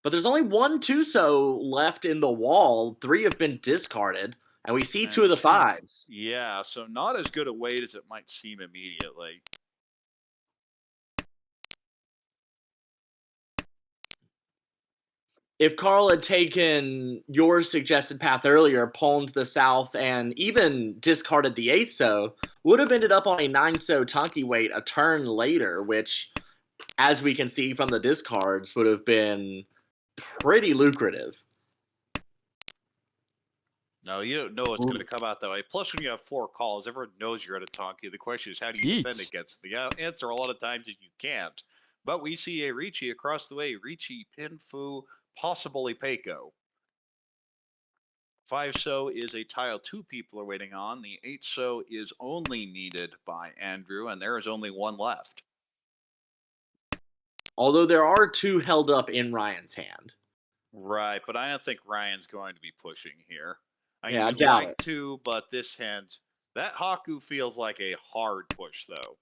But there's only 1 2-so left in the wall. 3 have been discarded. And we see And 2 of the 2 5s. Yeah, so not as good a weight as it might seem immediately. If Carl had taken your suggested path earlier, pawned the South, and even discarded the 8-so, would have ended up on a 9-so Tunky weight a turn later, which, as we can see from the discards, would have been pretty lucrative. No, you don't know it's going to come out that way. Plus, when you have 4 calls, everyone knows you're at a Tonki. The question is, how do you defend Yeet. against it? The answer a lot of times is you can't. But we see a Ricci across the way. Ricci, Pinfu, possibly Peiko. 5-so is a tile 2 people are waiting on. The 8-so is only needed by Andrew, and there is only 1 left. Although there are 2 held up in Ryan's hand. Right, but I don't think Ryan's going to be pushing here. Yeah, I would doubt like it. to, but this hand, that Haku feels like a hard push, though.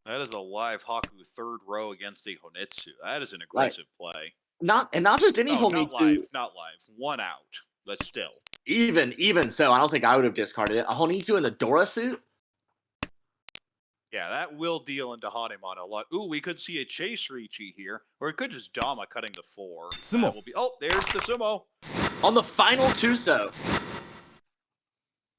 That is a live Haku 3rd row against a Honitsu. That is an aggressive play. Not just any Oh, Honitsu. not live. 1 out. but still. Even so, I don't think I would have discarded it. A Honitsu in the Dora suit? Yeah, that will deal into Hanemon a lot. Ooh, we could see a chase Ricci here, or it could just Dama cutting the 4. Sumo. That will be. Oh, there's the sumo. On the final Tuso.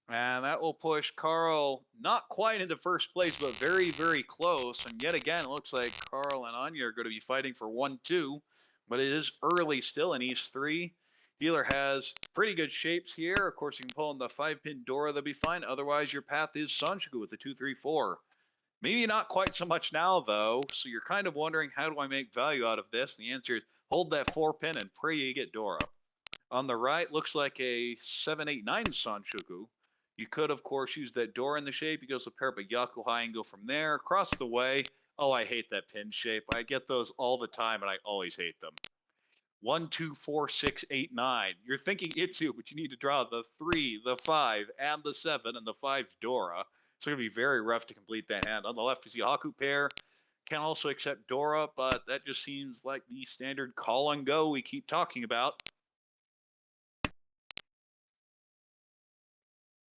And that will push Carl not quite into first place, but very, very close. And yet again, it looks like Carl and Anya are going to be fighting for 1-2, but it is early still in East 3. Dealer has pretty good shapes here. Of course, you can pull in the 5-pin Dora, that'll be fine. Otherwise, your path is Sanchiku with the 2-3-4. Maybe not quite so much now, though. So you're kind of wondering, how do I make value out of this? And the answer is hold that 4-pin and pray you get Dora. On the right, looks like a 7-8-9 Sanchoku. You could, of course, use that Dora in the shape. You go to pair up a Yakuhai and go from there. Across the way. Oh, I hate that pin shape. I get those all the time, and I always hate them. 1, 2, 4, 6, 8, 9. You're thinking Itsu, but you need to draw the 3, the 5, and the 7, and the 5 Dora. It's going to be very rough to complete that hand. On the left, we see Haku pair. Can also accept Dora, but that just seems like the standard call and go we keep talking about.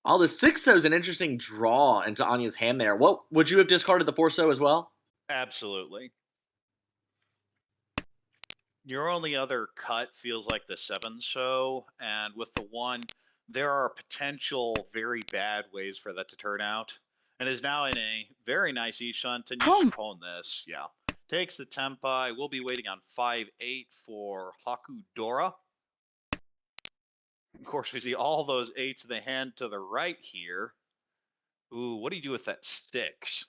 Oh, the 6-0 is an interesting draw into Anya's hand there. What would you have discarded the 4-0 as well? Absolutely. Your only other cut feels like the 7-so, and with the 1, there are potential very bad ways for that to turn out. And is now in a very nice Ishan to needs to pawn this. Yeah. Takes the Tempai. We'll be waiting on 5-8 for Haku Dora. Of course, we see all those 8s in the hand to the right here. Ooh, what do you do with that 6?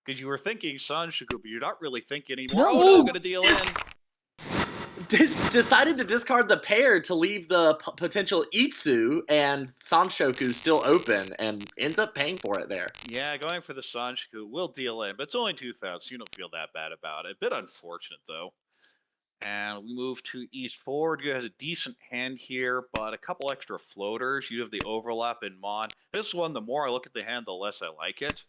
Because you were thinking Sanshuku, but you're not really thinking anymore. No. Oh, no, going to deal in. Decided to discard the pair to leave the potential Itsu and Sanshoku still open and ends up paying for it there. Yeah, going for the Sanshuku will deal in, but it's only 2,000, so you don't feel that bad about it. Bit unfortunate, though. And we move to East Forward. You has a decent hand here, but a couple extra floaters. You have the overlap in Mon. This one, the more I look at the hand, the less I like it.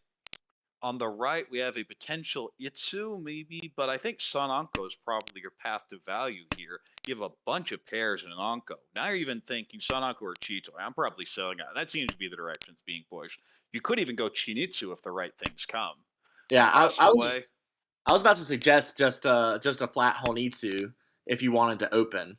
On the right, we have a potential Itsu, maybe, but I think Sun Anko is probably your path to value here. You have a bunch of pairs in an Anko. Now you're even thinking Sun Anko or Chito. I'm probably selling out. That seems to be the direction it's being pushed. You could even go Chinitsu if the right things come. Yeah, Across I the was way, I was about to suggest just a flat Honitsu if you wanted to open.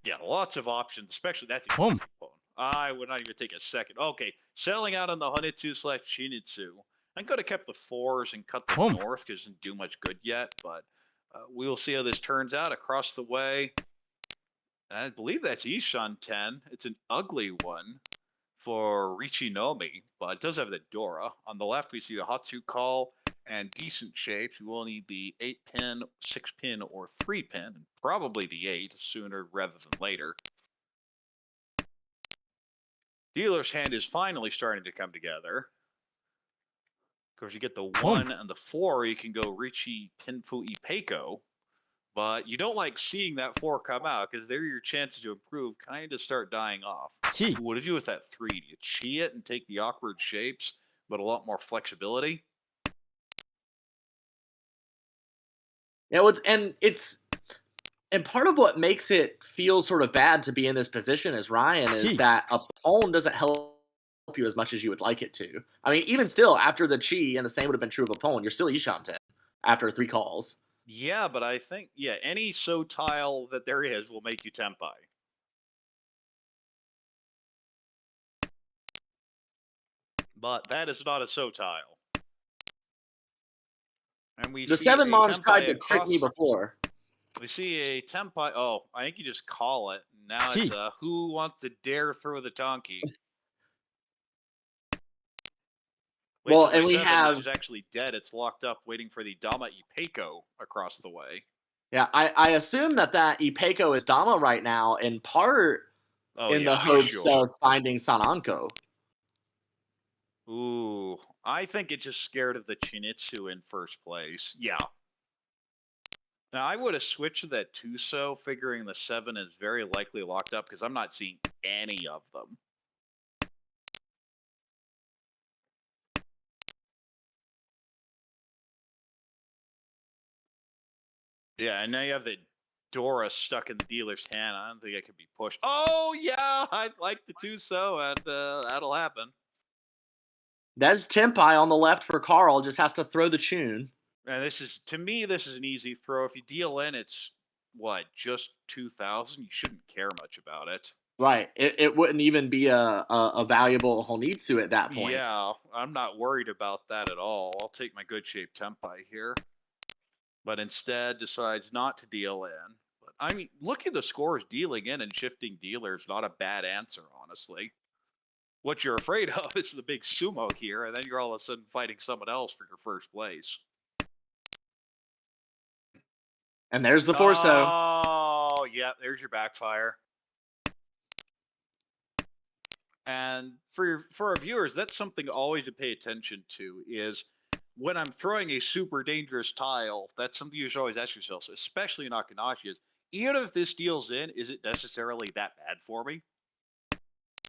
yeah, lots of options, especially that's a Boom. easy phone. I would not even take a second. Okay, selling out on the Honitsu / Chinitsu. I could have kept the 4s and cut the Boom. north because it didn't do much good yet, but we will see how this turns out. Across the way, I believe that's Ishan 10. It's an ugly one for Richinomi, but it does have the Dora. On the left, we see the Hatsu call and decent shapes. We will need the 8-pin, 6-pin, or 3-pin, and probably the 8 sooner rather than later. Dealer's hand is finally starting to come together. Of course, you get the 1 and the 4, you can go Richie, Pinfu, Ipeiko. But you don't like seeing that 4 come out because there your chances to improve kind of start dying off. Chi. What do you do with that 3? Do you chi it and take the awkward shapes, but a lot more flexibility? Yeah, and part of what makes it feel sort of bad to be in this position as Ryan is Gee. that a pawn doesn't help you as much as you would like it to. I mean, even still, after the chi, and the same would have been true of a pawn, you're still Ishanten after 3 calls. Yeah, but I think, yeah, any so tile that there is will make you Tempai. But that is not a so tile. And we The see 7 a mons tried to Tempai trick me across. before. We see a Tempai. Oh, I think you just call it. Now Gee. it's who wants to dare throw the donkey? Waits Well, for the and we 7, which have is actually dead. It's locked up, waiting for the Dama Ipeiko across the way. yeah, I assume that Ipeiko is Dama right now, in part Oh, in yeah, the for hopes sure. of finding Sananko. Ooh, I think it's just scared of the Chinitsu in first place. Yeah. Now, I would have switched to that Tuso, figuring the 7 is very likely locked up because I'm not seeing any of them. Yeah, and now you have the Dora stuck in the dealer's hand. I don't think it could be pushed. Oh, yeah, I like the two-so, and that'll happen. There's Tempai on the left for Carl. Just has to throw the tune. And to me, this is an easy throw. If you deal in, it's, what, just 2,000? You shouldn't care much about it. Right. It wouldn't even be a valuable Honitsu at that point. Yeah, I'm not worried about that at all. I'll take my good shape Tempai here. But instead decides not to deal in. But I mean, look at the scores dealing in and shifting dealers. Not a bad answer, honestly. What you're afraid of is the big sumo here, and then you're all of a sudden fighting someone else for your first place. And there's the Forso. Oh, yeah, there's your backfire. And for our viewers, that's something always to pay attention to is when I'm throwing a super dangerous tile, that's something you should always ask yourselves, especially in Akinashi, is even if this deals in, is it necessarily that bad for me?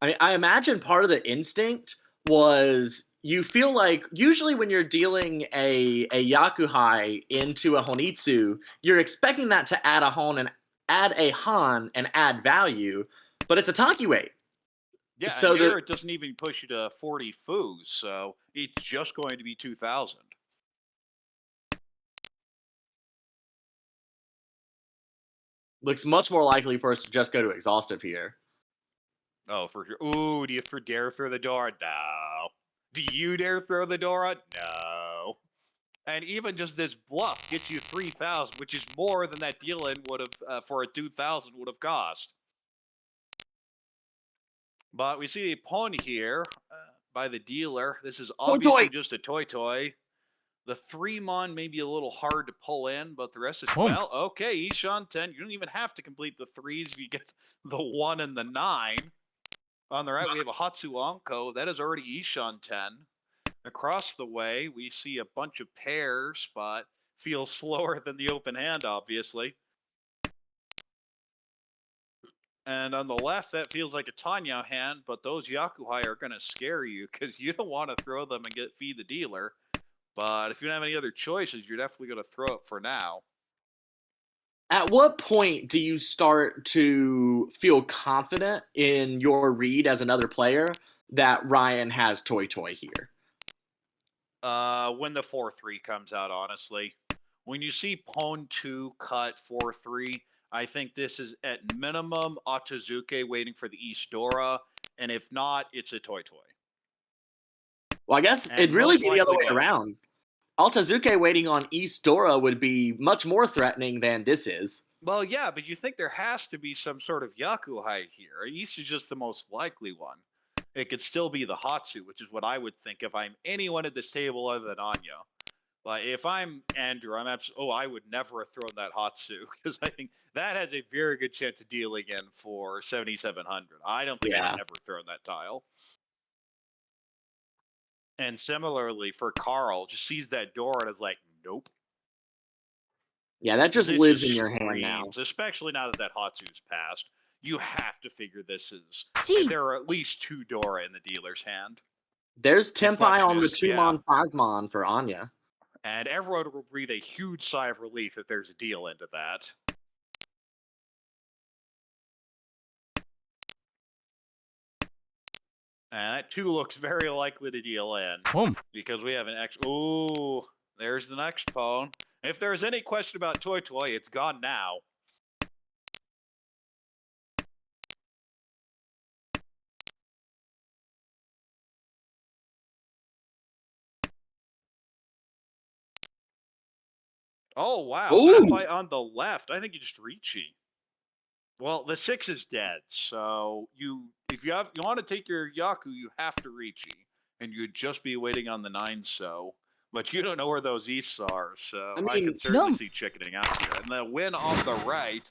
I mean, I imagine part of the instinct was you feel like usually when you're dealing a Yakuhai into a Honitsu, you're expecting that to add a Han and add value, but it's a Tanki weight. Yeah, So and here it doesn't even push you to 40 foos, so it's just going to be 2,000. looks much more likely for us to just go to exhaustive here. Oh, for sure. Ooh, do you dare throw the door? No. Do you dare throw the door? No. And even just this bluff gets you 3,000, which is more than that deal-in would have, for a 2,000 would have cost. But we see a pawn here by the dealer. This is obviously just a toy. The 3-mon may be a little hard to pull in, but the rest is, well, okay, Ishan 10. You don't even have to complete the 3s if you get the 1 and the 9. On the right, we have a Hatsu Anko. That is already Ishan 10. Across the way, we see a bunch of pairs, but feels slower than the open hand, obviously. And on the left, that feels like a Tanya hand, but those Yakuhai are going to scare you because you don't want to throw them and feed the dealer. But if you don't have any other choices, you're definitely going to throw it for now. At what point do you start to feel confident in your read as another player that Ryan has Toy here? When the 4-3 comes out, honestly. When you see Pawn 2 cut 4-3, I think this is at minimum Otozuke waiting for the East Dora, and if not, it's a Toy. Well, I guess it'd really be the other way around. Altazuke waiting on East Dora would be much more threatening than this is. Well, yeah, but you think there has to be some sort of Yakuhai here. East is just the most likely one. It could still be the Hatsu, which is what I would think if I'm anyone at this table other than Anya. But if I'm Andrew, I would never have thrown that Hatsu because I think that has a very good chance of dealing in for 7,700. I don't think I'd have ever thrown that tile. And similarly for Carl, just sees that door and is like, nope. Yeah, that just lives in your hand now. Especially now that Hatsu's passed. You have to figure this is. Gee. There are at least 2 Dora in the dealer's hand. There's Tempai on the 2-mon, 5-mon for Anya. And everyone will breathe a huge sigh of relief if there's a deal into that. And that 2 looks very likely to deal in. Because we have an X. Ooh, there's the next pawn. If there's any question about Toy, it's gone now. Oh, wow. Senpai on the left. I think you just Ricci. Well, the 6 is dead, so if you want to take your Yaku, you have to Ricci. And you'd just be waiting on the 9 so. But you don't know where those Easts are, so I can certainly see chickening out here. And the win on the right,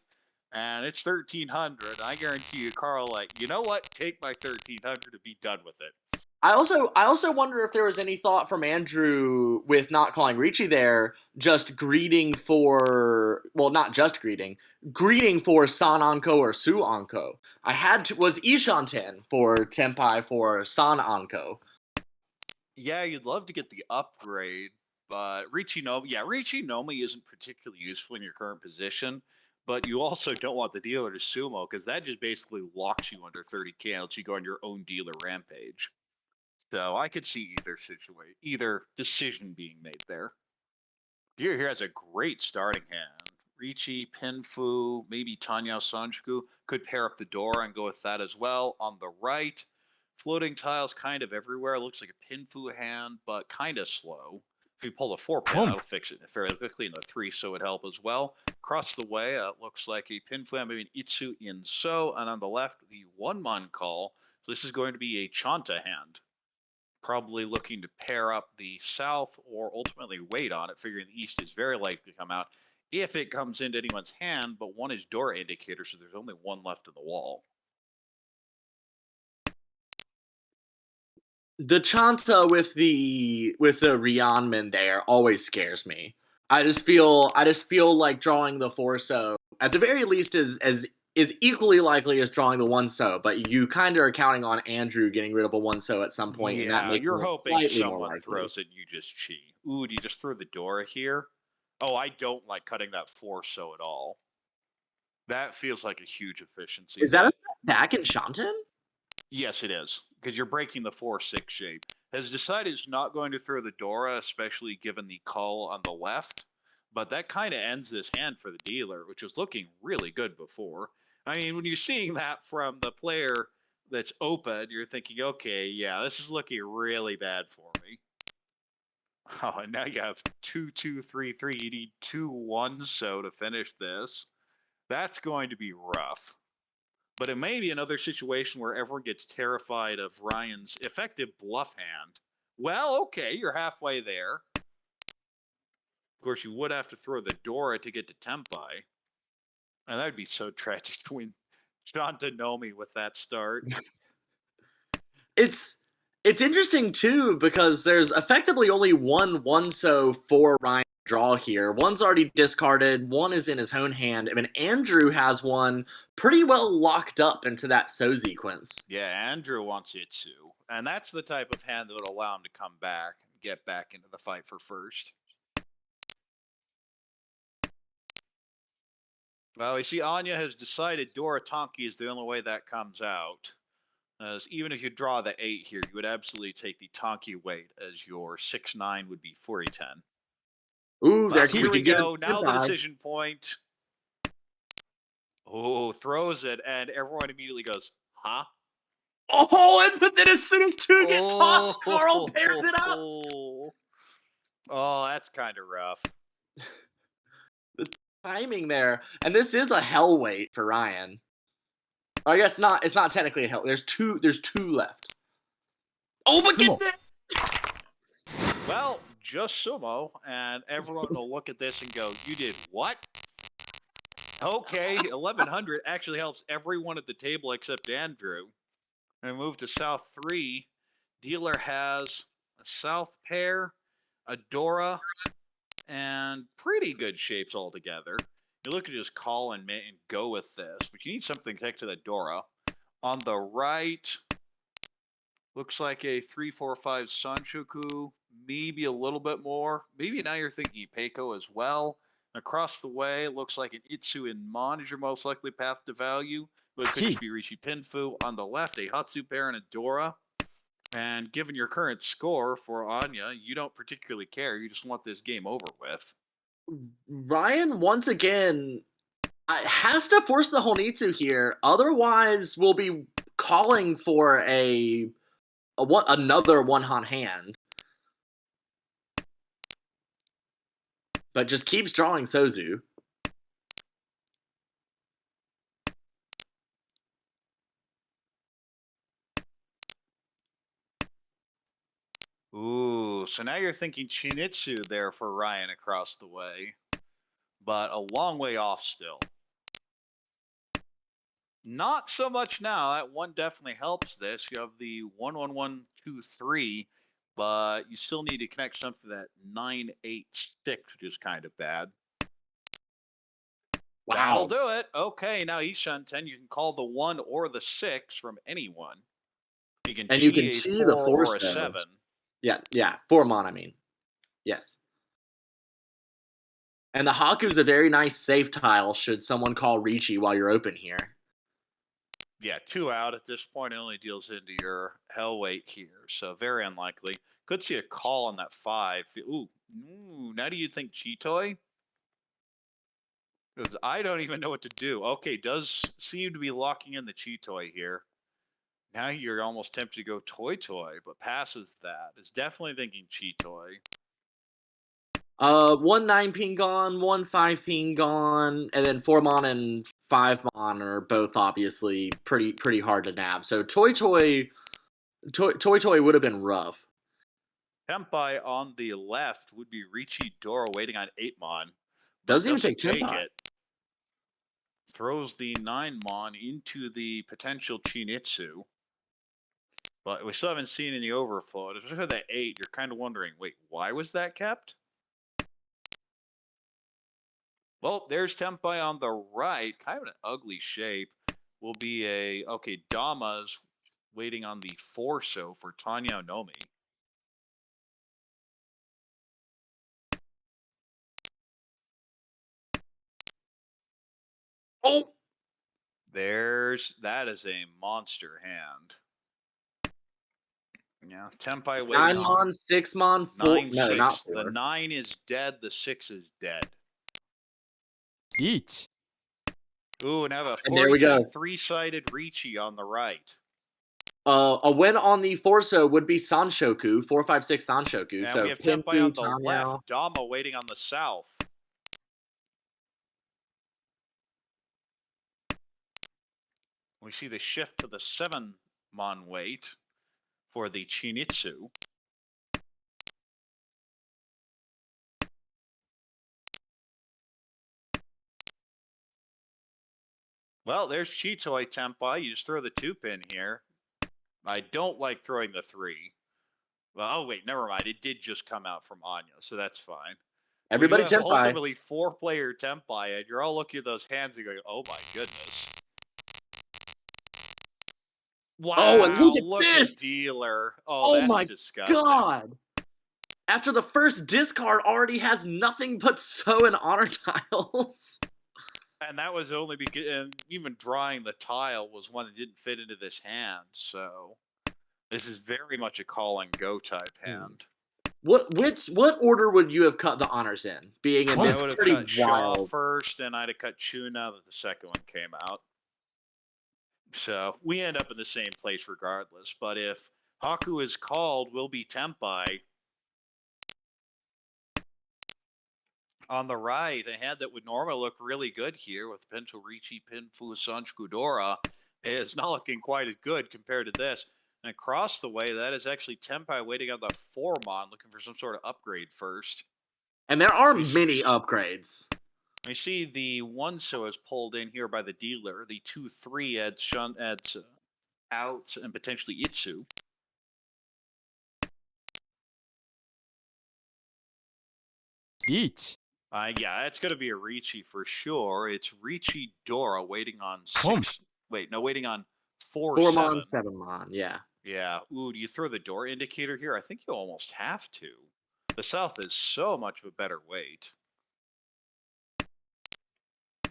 and it's 1,300. I guarantee you, Carl, you know what? Take my 1,300 to be done with it. I also wonder if there was any thought from Andrew with not calling Ricci there, just greeting for, well, not just greeting for San Anko or Su Anko. Was Ishan 10 for Tempai for San Anko. Yeah, you'd love to get the upgrade, but Ricci Nomi isn't particularly useful in your current position. but you also don't want the dealer to sumo because that just basically locks you under 30k and lets you go on your own dealer rampage. So I could see either decision being made there. Dealer here has a great starting hand. Ricci, Pinfu, maybe Tanya Sanjuku could pair up the door and go with that as well. On the right, floating tiles kind of everywhere. Looks like a Pinfu hand, but kind of slow. If you pull the 4-pin, Boom. that'll fix it fairly quickly, and the 3 so would help as well. Across the way, it looks like a Pinfu hand, maybe an Itsu in so, and on the left, the 1-mon call. So this is going to be a Chanta hand. Probably looking to pair up the south or ultimately wait on it, figuring the east is very likely to come out if it comes into anyone's hand, but one is door indicator, so there's only one left in the wall. The Chanta with the Rionman there always scares me. I just feel like drawing the 4-so at the very least is equally likely as drawing the 1-so, but you kind of are counting on Andrew getting rid of a 1-so at some point, and that Yeah, makes you're it hoping slightly more someone likely. throws it and you just cheat. Ooh, do you just throw the door here? Oh, I don't like cutting that 4-so at all. That feels like a huge efficiency. Is that a back in Shanten? Yes, it is, because you're breaking the 4-6 shape. Has decided it's not going to throw the Dora, especially given the call on the left. But that kind of ends this hand for the dealer, which was looking really good before. I mean, when you're seeing that from the player that's open, you're thinking, okay, yeah, this is looking really bad for me. Oh, and now you have 2-2-3-3. You need 2-1-so to finish this. That's going to be rough. But it may be another situation where everyone gets terrified of Ryan's effective bluff hand. Well, okay, you're halfway there. Of course, you would have to throw the Dora to get to Tempai. And that would be so tragic to win Shanta Nomi with that start. It's interesting too because there's effectively only one 1-so for Ryan to draw here. One's already discarded, one is in his own hand. I mean, Andrew has one pretty well locked up into that so sequence. Yeah, Andrew wants it too. And that's the type of hand that would allow him to come back and get back into the fight for first. Well, you see, Anya has decided Dora Tonki is the only way that comes out. As even if you draw the 8 here, you would absolutely take the Tonki weight as your 6-9 would be 40-10. Ooh, there Here we go. Now the decision point. Oh, throws it, and everyone immediately goes, huh? Oh, and then as soon as 2 get tossed, Carl pairs it up. Oh, that's kind of rough. The timing there, and this is a hell weight for Ryan. I guess not. It's not technically a hell. There's two left. Oh, but gets it. Well, just sumo, and everyone will look at this and go, "You did what?" Okay, 1100 actually helps everyone at the table except Andrew. And move to South 3. Dealer has a South pair, a Dora, and pretty good shapes altogether. You look at just call and go with this, but you need something to connect to the Dora. On the right, looks like a 3-4-5 Sanchoku, maybe a little bit more. Maybe now you're thinking Peiko as well. Across the way, looks like an Itsu in Mon is your most likely path to value. But it could just be Rishi Pinfu. On the left, a Hatsu pair and a Dora. And given your current score for Anya, you don't particularly care. You just want this game over with. Ryan, once again, has to force the Honitsu here. Otherwise, we'll be calling for another one-hon hand. But just keeps drawing Sozu. Ooh, so now you're thinking Chinitsu there for Ryan across the way. But a long way off still. Not so much now. That one definitely helps this. You have the 1-1-1-2-3, but you still need to connect something to that 9-8-6, which is kind of bad. Wow. That'll do it. Okay, now Ishan 10, you can call the 1 or the 6 from anyone. You can and you can a chi 4 the or a Force 7. Yeah, 4 mon, I mean. Yes. And the Haku's a very nice safe tile should someone call Ricci while you're open here. Yeah, 2 out at this point. It only deals into your hell weight here, so very unlikely. Could see a call on that 5. Ooh, now do you think Chitoy? Because I don't even know what to do. Okay, does seem to be locking in the Chitoy here. Now you're almost tempted to go Toy, but passes that. Is definitely thinking Chitoy. 1 9 gone, 1 5 gone, and then 4 mon and 5 mon are both obviously pretty hard to nab. So Toy would have been rough. Tempai on the left would be Ricci Dora waiting on 8 mon. Doesn't even take Tempai. it. Throws the 9 mon into the potential Chinitsu. But we still haven't seen any overflow. Especially for that 8, you're kind of wondering, wait, why was that kept? Well, there's Tempai on the right. Kind of an ugly shape. Will be a... Okay, Dama's waiting on the Forso for Tanya Nomi. Oh! That is a monster hand. Yeah, Tempai waiting 9 on mon, 6 mon, 4. 9, No, 6. not The 4. 9 is dead. The 6 is dead. 1 Ooh, and have a And there we 40 go. 3-sided Ricci on the right. A win on the Forso would be Sanshoku, 456 Sanshoku. And So we have Tempai Pinfu, on the Tanyao. left. Dama waiting on the south. We see the shift to the 7 mon weight for the Chinitsu. Well, there's Chitoy Tempai. You just throw the 2-pin here. I don't like throwing the 3. Well, oh wait, never mind. It did just come out from Anya, so that's fine. Everybody we do have Tempai. ultimately 4-player Tempai, and you're all looking at those hands and going, oh my goodness. Wow, Oh, and look at this! At dealer. Oh, Oh that's my disgusting. god! After the first discard already has nothing but So and Honor tiles. And that was only because, and even drawing the tile was one that didn't fit into this hand, so this is very much a call and go type hand. What order would you have cut the honors in? Being in I this would have pretty cut Shaw wild. first, and I'd have cut Chu now that the second one came out. So we end up in the same place regardless. But if Haku is called, will be Tempai. On the right, a hand that would normally look really good here with potential Ricci, Pinfu, Sanchiku Dora is not looking quite as good compared to this. And across the way, that is actually Tempai waiting on the 4 mon, looking for some sort of upgrade first. And there are many upgrades. We see the 1-so is pulled in here by the dealer. The 2-3 adds out and potentially Itsu. Yeah, it's going to be a Ricci for sure. It's Ricci Dora waiting on 6. Wait, no, waiting on 4 4 7. mon, 7 mon, yeah. Yeah. Ooh, do you throw the door indicator here? I think you almost have to. The south is so much of a better weight.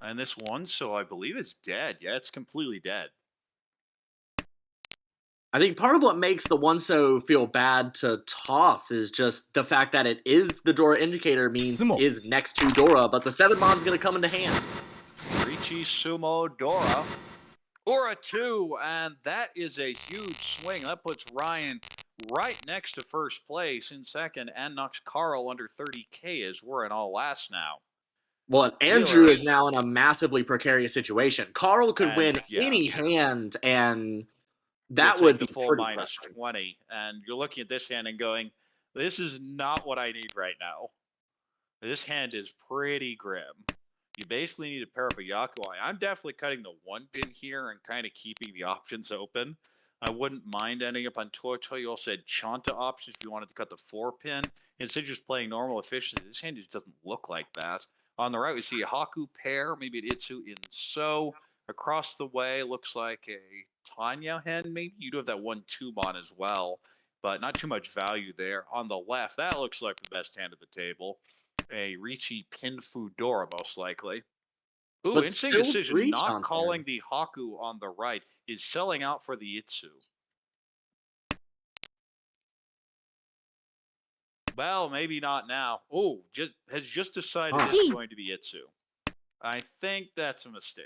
And this 1-so I believe it's dead. Yeah, it's completely dead. I think part of what makes the 1-so feel bad to toss is just the fact that it is the Dora indicator means is next to Dora, but the 7 mon's going to come into hand. Ricci Sumo Dora. Or a 2, and that is a huge swing. That puts Ryan right next to first place in second and knocks Carl under 30K as we're in all last now. Well, Andrew is now in a massively precarious situation. Carl could win any hand, and that would be the full minus 20. And you're looking at this hand and going, this is not what I need right now. This hand is pretty grim. You basically need to pair up a Yakuai. I'm definitely cutting the 1-pin here and kind of keeping the options open. I wouldn't mind ending up on Toto. You also had Chanta options if you wanted to cut the 4-pin. Instead of just playing normal efficiency, this hand just doesn't look like that. On the right, we see a Haku pair, maybe an Itsu in So. Across the way, looks like a Tanya hand, maybe. You do have that 1-2 mon as well, but not too much value there. On the left, that looks like the best hand at the table. a Ricci Pin Fudora, most likely. Ooh, But interesting still decision. 3 Not calling Shanten. the Haku on the right is selling out for the Itsu. Well, maybe not now. Oh, has just decided Huh. it's going to be Itsu. I think that's a mistake.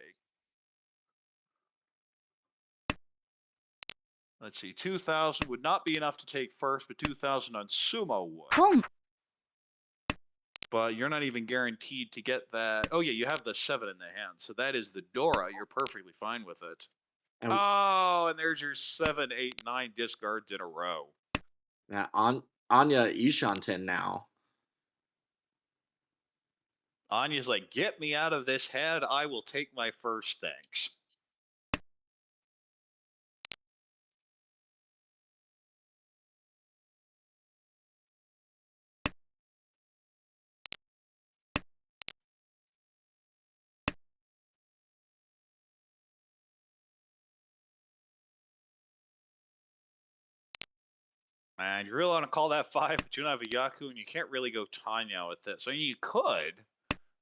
Let's see. 2,000 would not be enough to take first, but 2,000 on Sumo would. 本 But you're not even guaranteed to get that. Oh, yeah, you have the 7 in the hand. So that is the Dora. You're perfectly fine with it. And Oh, and there's your 7, 8, 9 discards in a row. Anya Ishanten now. Anya's like, get me out of this head. I will take my first, thanks. And you really want to call that 5, but you don't have a Yaku, and you can't really go Tanya with this. I mean, you could.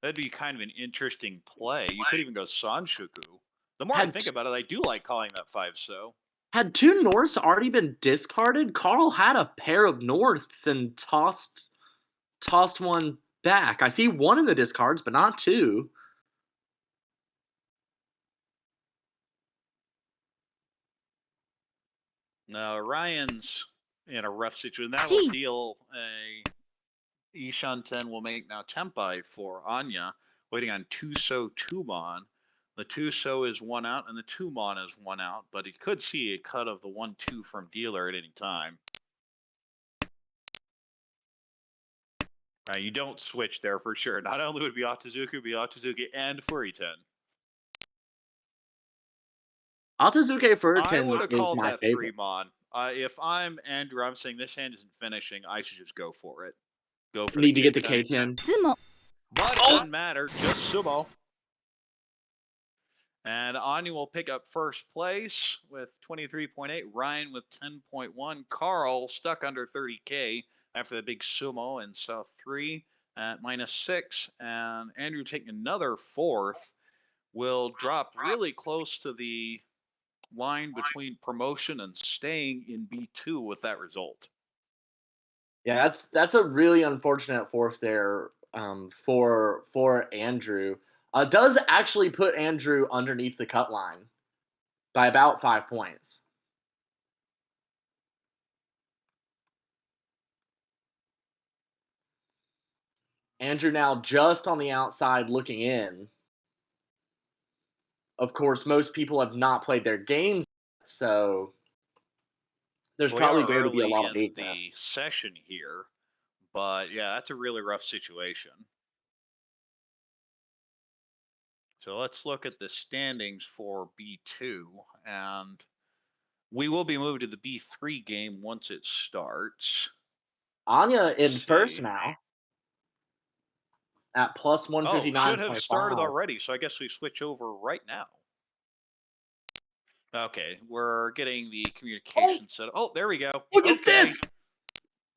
That'd be kind of an interesting play. You could even go Sanshuku. The more I think about it, I do like calling that 5 so. Had 2 Norths already been discarded? Carl had a pair of Norths and tossed one back. I see 1 in the discards, but not 2. No, Ryan's in a rough situation. That will Gee. deal a Ishanten will make now Tempai for Anya, waiting on Tuso Tumon. The Tuso is 1 out, and the Tumon is 1 out, but he could see a cut of the 1-2 from dealer at any time. You don't switch there for sure. Not only would it be Otozuki, it would be Otozuki and Furiten. Otozuki I Furiten would have is called my that favorite. 3 mon. If I'm Andrew, I'm saying this hand isn't finishing. I should just go for it. Go for Need the to get the K10. K10. つも But it doesn't matter. Just Sumo. And Anya will pick up first place with 23.8. Ryan with 10.1. Carl stuck under 30K after the big Sumo in South 3 at -6. And Andrew taking another 4th will drop really close to the line between promotion and staying in B2 with that result. Yeah, that's a really unfortunate 4th there for Andrew. Does actually put Andrew underneath the cut line by about 5 points. Andrew now just on the outside looking in. Of course, most people have not played their games, so there's We probably are going to be a early lot of in data. the session here, but yeah, that's a really rough situation. So let's look at the standings for B2, and we will be moved to the B3 game once it starts. Anya in Let's first see. now at plus Oh, should have started 159.5. already, so I guess we switch over right now. Okay, we're getting the communication set up. Oh, there we go. Look Okay. at this!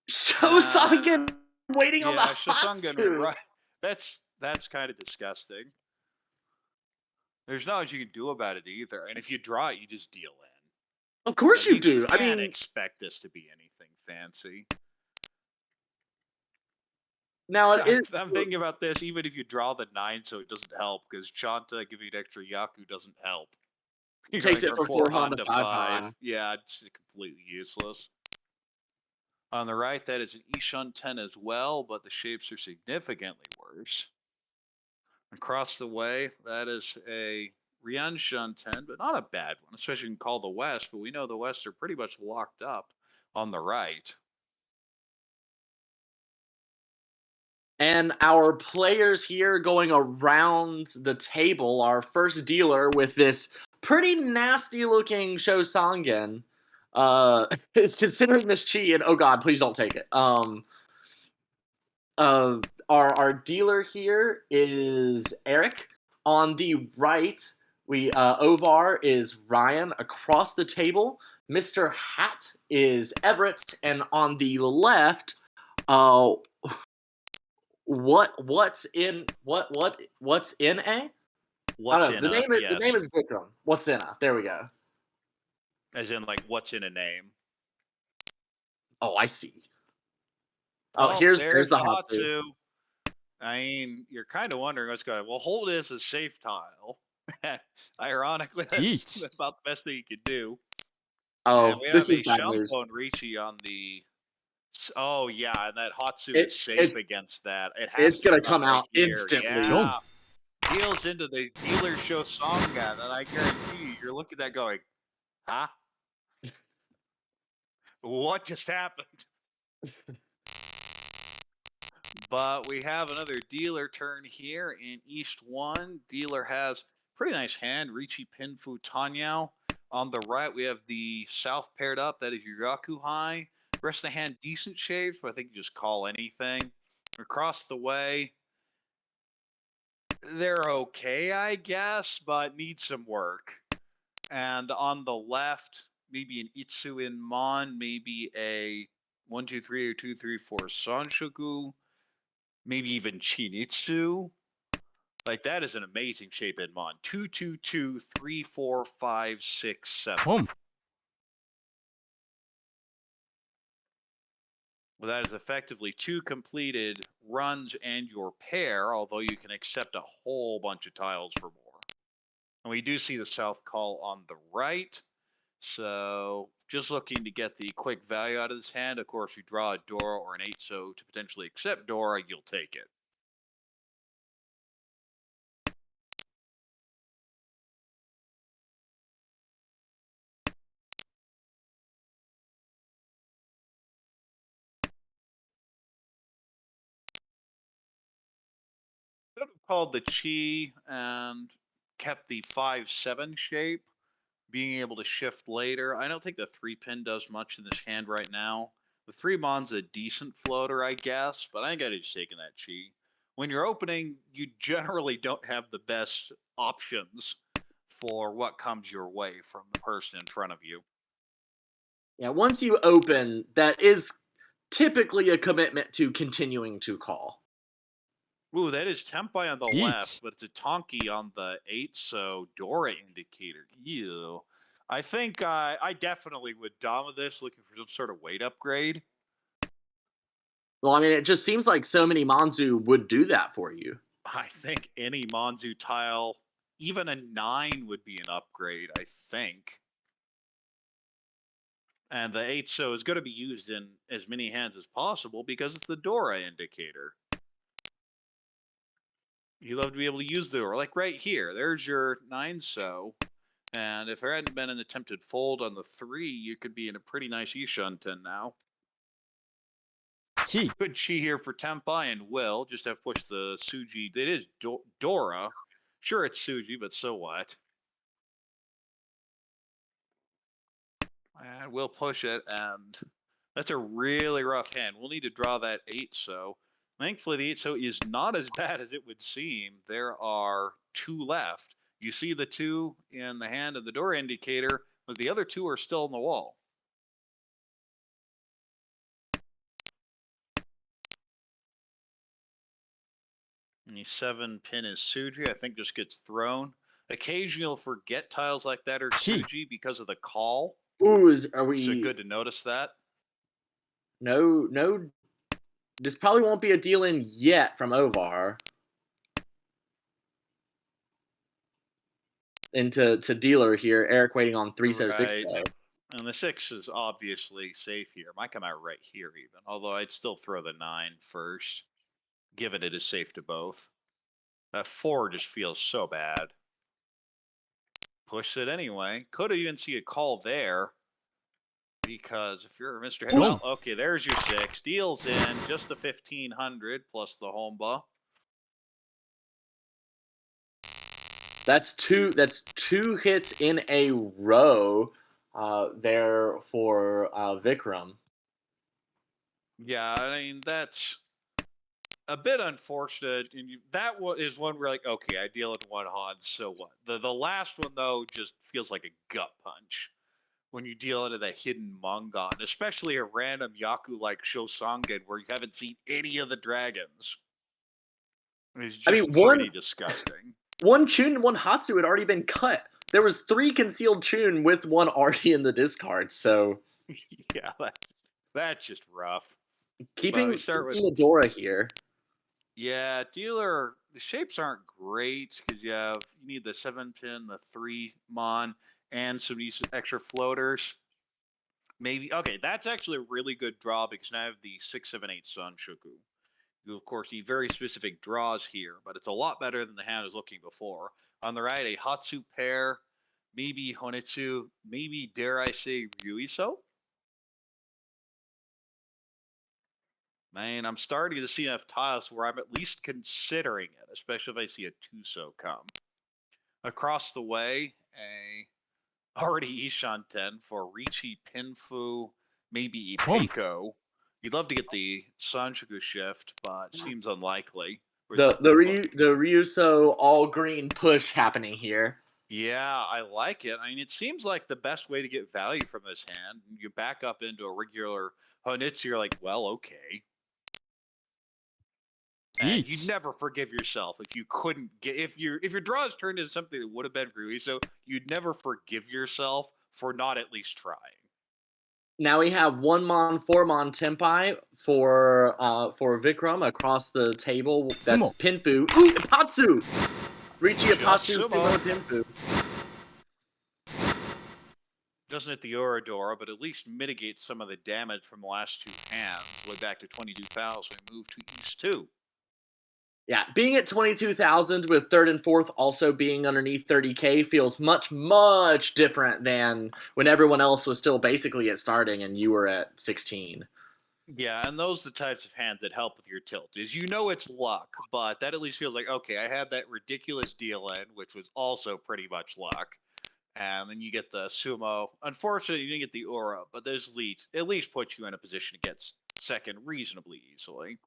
Shosangen waiting on the Yeah, Hatsu. Shosangen, right. That's kind of disgusting. There's not much you can do about it either. And if you draw it, you just deal in. Of course you do. I Can't mean, expect this to be anything fancy. now it is. I'm thinking about this, even if you draw the 9, so it doesn't help, because Chanta giving an extra Yaku doesn't help. You're Takes going it from from 4 Han to 5 5. Han. Yeah, it's completely useless. On the right, that is an Ishanten as well, but the shapes are significantly worse. Across the way, that is a Rianshanten, but not a bad one, especially you can call the West, but we know the West are pretty much locked up on the right. And our players here going around the table, our first dealer with this pretty nasty looking Shosangen is considering this chi, and oh god, please don't take it. Our dealer here is Eric. On the right, Ovar is Ryan. Across the table, Mr. Hat is Everett, and on the left, What's in what's in A? I What's don't know. in a The name yes, is Vikram. What's in A? There we go. as in like what's in a name. Oh, I see. Oh, Oh, there's there's the the Hatsu. Hatsu. I mean, you're kind of wondering what's going. Well, hold it as a safe tile. Ironically,1. that's about the best thing you could do. And Oh, we have this a is bad news. Shampo and Ricci on the. Oh yeah, and that Hatsu It is safe it against that. It has it's to gonna come out come right out here. instantly. Mahjong. Yeah, deals into the dealer show Songa, and I guarantee you, you're looking at that going, huh? What just happened? But we have another dealer turn here in East 1. Dealer has pretty nice hand, Ricci Pinfu Tanyao. On the right, we have the south paired up. That is Yuraku High. Rest of the hand, decent shape, so I think you just call anything. Across the way, they're okay, I guess, but need some work. And on the left, maybe an Itsu in Mon, maybe a 1-2-3 or 2-3-4 Sanshoku, maybe even Chinitsu. Like that is an amazing shape in Mon. 2-2-2, 3-4-5-6-7. Pom. Well, that is effectively 2 completed runs and your pair, although you can accept a whole bunch of tiles for more. And we do see the south call on the right. So just looking to get the quick value out of this hand. Of course, you draw a Dora or an 8, so to potentially accept Dora, you'll take it. Could have called the Chi and kept the 5-7 shape, being able to shift later. I don't think the 3-pin does much in this hand right now. The 3-mon's a decent floater, I guess, but I think I'd just taken that Chi. When you're opening, you generally don't have the best options for what comes your way from the person in front of you. Yeah, once you open, that is typically a commitment to continuing to call. Ooh, that is Tempai on the left, 1. but it's a Tonki on the 8, so Dora indicator. Ew. I think I definitely would Dama this looking for some sort of weight upgrade. Well, I mean, it just seems like so many Manzu would do that for you. I think any Monzu tile, even a 9 would be an upgrade, I think. And the 8 so is going to be used in as many hands as possible because it's the Dora indicator. You love to be able to use the Dora, like right here. There's your 9 so. And if there hadn't been an attempted fold on the 3, you could be in a pretty nice Ishunten now. Chi. Good Chi here for Tempai and Will. Just have pushed the Suji. It is Dora. Sure, it's Suji, but so what? And we'll push it, and that's a really rough hand. We'll need to draw that 8 so. Thankfully, the 8 so is not as bad as it would seem. There are 2 left. You see the 2 in the hand of the door indicator, but the other 2 are still in the wall. And the 7-pin is Suji. I think just gets thrown. Occasionally, you'll forget tiles like that are Chi. Suji because of the call. Ooh, are So we? good to notice that. No, no. This probably won't be a deal in yet from Ovar into dealer here. Eric waiting on 3 so 6 Right. so. And the 6 is obviously safe here. Might come out right here even. Although I'd still throw the 9 first, given it is safe to both. That 4 just feels so bad. Push it anyway. Could even see a call there. Because if you're Mr. Head, well, okay, there's your 6. Deals in just the 1500 plus the Homba. That's two hits in a row there for Vikram. Yeah, I mean, that's a bit unfortunate. And that one is one where, like, okay, I deal in 1 HOD, so what? The last one, though, just feels like a gut punch when you deal into the hidden Mongon, especially a random Yaku like Shosangen where you haven't seen any of the dragons. It's I just mean, pretty disgusting. one Chun and one Hatsu had already been cut. There was 3 concealed Chun with one already in the discard, so Yeah, that's just rough. But we keeping start with Medora here. yeah, dealer. The shapes aren't great because you need the 7 pin, the 3 mon, and some extra floaters. Maybe okay, that's actually a really good draw because now I have the 6, 7, 8 Sun Shuku. You of course need very specific draws here, but it's a lot better than the hand was looking before. On the right, a Hatsu pair, maybe Honetsu, maybe dare I say Ryuiso. Man, I'm starting to see enough tiles where I'm at least considering it, especially if I see a Tuso come. Across the way, a already Ishanten for Richi Pinfu, maybe Boom. Ipeko. You'd love to get the Sanchoku shift, but seems unlikely. The Ryuso all green push happening here. Yeah, I like it. I mean, it seems like the best way to get value from this hand. You back up into a regular Honitsu, you're like, well, okay. And you'd Eat. never forgive yourself if you couldn't get if your draws turned into something that would have been Rui. So you'd never forgive yourself for not at least trying. Now we have 1 mon, 4 mon Tempai for Vikram across the table. That's Sumo. Pinfu. Ooh, Ipatsu! Richi Just Ipatsu, sumo. Sumo Pinfu. Doesn't hit the Oradora, but at least mitigates some of the damage from the last 2 hands. Way back to 22,000, we move to East 2. Yeah, being at 22,000 with 3rd and 4th also being underneath 30K feels much, much different than when everyone else was still basically at starting and you were at 16. Yeah, and those are the types of hands that help with your tilt. Is it's luck, but that at least feels like okay, I had that ridiculous deal in, which was also pretty much luck. And then you get the sumo. Unfortunately, you didn't get the aura, but those leads at least put you in a position to get second reasonably easily.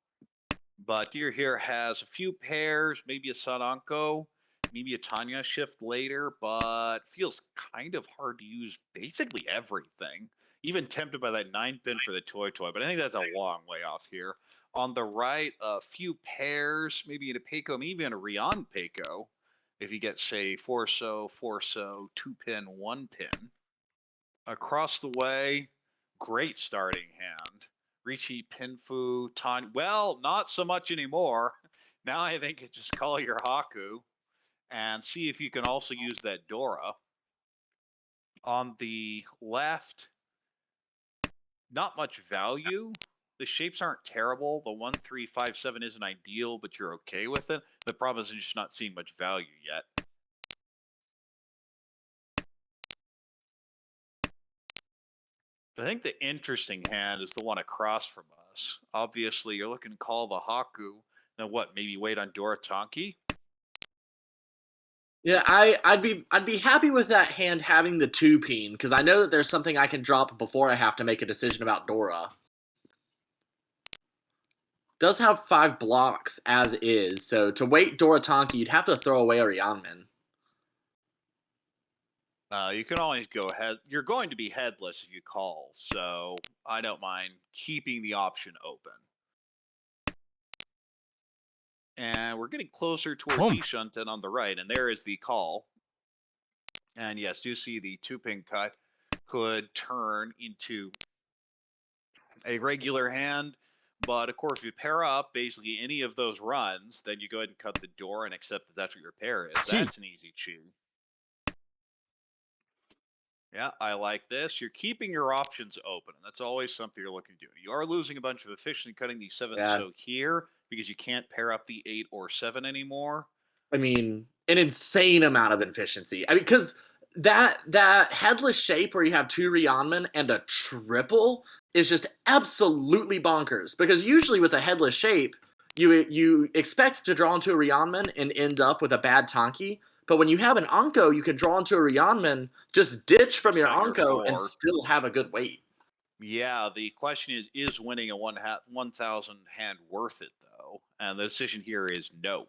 But Deer here has a few pairs, maybe a Sadanko, maybe a Tanya shift later, but feels kind of hard to use basically everything. Even tempted by that 9 pin for the toy, but I think that's a long way off here. On the right, a few pairs, maybe a Peiko, maybe even a Rion Peiko. If you get, say, 4-so, 4-so, 2 pin, 1 pin. Across the way, great starting hand. Richi, Pinfu, Tan. Well, not so much anymore. Now I think it's just call your Haku and see if you can also use that Dora. On the left, not much value. The shapes aren't terrible. The 1, 3, 5, 7 isn't ideal, but you're okay with it. The problem is you're just not seeing much value yet. I think the interesting hand is the one across from us. Obviously, you're looking to call the Haku. Now what? Maybe wait on Dorotanki? Yeah, I'd be happy with that hand having the 2 pin because I know that there's something I can drop before I have to make a decision about Dora. Does have 5 blocks as is, so to wait Dorotanki, you'd have to throw away a Ryanman. You can always go ahead. You're going to be headless if you call, so I don't mind keeping the option open. And we're getting closer towards Boom. Ishunten on the right, and there is the call. And yes, do see the 2 pin cut could turn into a regular hand. But of course, if you pair up basically any of those runs, then you go ahead and cut the door and accept that that's what your pair is. Gee. That's an easy chew. Yeah, I like this. You're keeping your options open, and that's always something you're looking to do. You are losing a bunch of efficiency cutting the 7 Yeah. so here because you can't pair up the 8 or 7 anymore. I mean, an insane amount of efficiency. I mean, because that headless shape where you have 2 Ryanman and a triple is just absolutely bonkers. Because usually with a headless shape, you expect to draw into a Ryanman and end up with a bad Tonki. But when you have an Anko, you can draw into a Ryanman, just ditch from Just your cut your Anko, and 4. still have a good weight. Yeah, the question is winning a 1,000 hand worth it, though? And the decision here is no.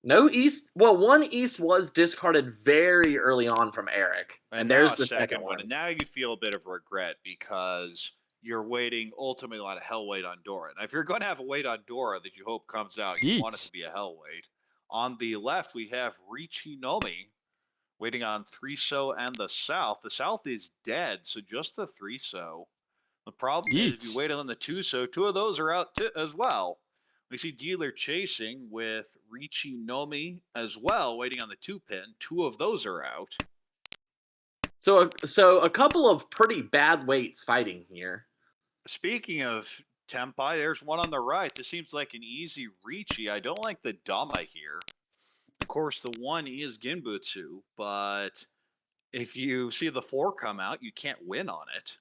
No East. Well, 1 East was discarded very early on from Eric, and now there's a the second one. one. And now you feel a bit of regret because you're waiting ultimately on a hell weight on Dora. Now, if you're going to have a weight on Dora that you hope comes out, you want it to Each. be a hell weight. On the left, we have Richinomi waiting on 3-so and the South. The South is dead, so just the 3-so. The problem is if you Each. wait on the 2-so, two of those are out as well. We see Dealer chasing with Richinomi as well, waiting on the 2-pin. Two of those are out. So a couple of pretty bad weights fighting here. Speaking of Tempai, there's one on the right. This seems like an easy Ricci. I don't like the Dama here. Of course, the one is Genbutsu, but if you see the 4 come out, you can't win on it.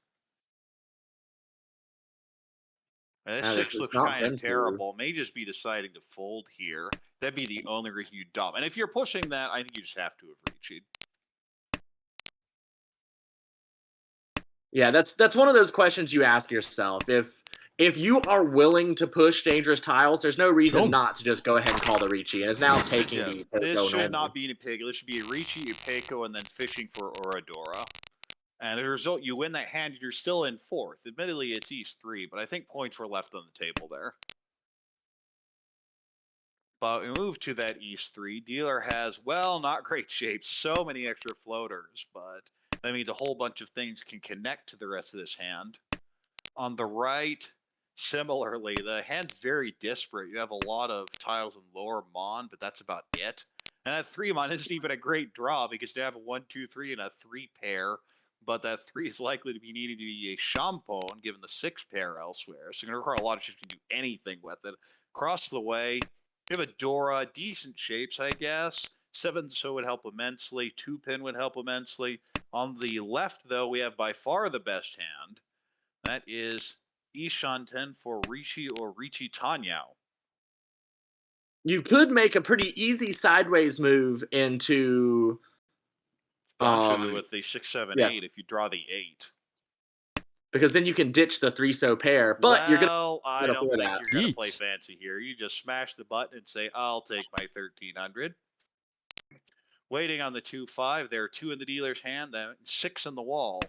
And this And 6 it's looks not kind of been through. terrible. May just be deciding to fold here. That'd be the only reason you dump. And if you're pushing that, I think you just have to have Ricci'd. Yeah, that's one of those questions you ask yourself. If you are willing to push dangerous tiles, there's no reason Don't. not to just go ahead and call the Ricci. And it's now taking Yeah, the this go should normal. not be a pig. This should be a Ricci, a Peiko, and then fishing for Oradora. And as a result, you win that hand, you're still in 4th. Admittedly, it's East 3, but I think points were left on the table there. But we move to that East 3. Dealer has, well, not great shape. So many extra floaters, but that means a whole bunch of things can connect to the rest of this hand. On the right, similarly, the hand's very disparate. You have a lot of tiles in lower Mon, but that's about it. And that 3 Mon isn't even a great draw because you have a 1, 2, 3 and a 3 pair. But that 3 is likely to be needing to be a Champon given the 6 pair elsewhere. So you're going to require a lot of ships to do anything with it. Across the way, you have a Dora, decent shapes, I guess. 7-so would help immensely. 2-pin would help immensely. On the left, though, we have by far the best hand. That is Ishanten for Ricci or Ricci Tanyao. You could make a pretty easy sideways move into Especially with the 6, 7, yes. 8 if you draw the 8. Because then you can ditch the 3-so pair, but you're Well, I gonna don't afford think that. you're going to play Each. fancy here. You just smash the button and say, I'll take my 1300. Waiting on the 2, 5. There are 2 in the dealer's hand, then 6 in the wall.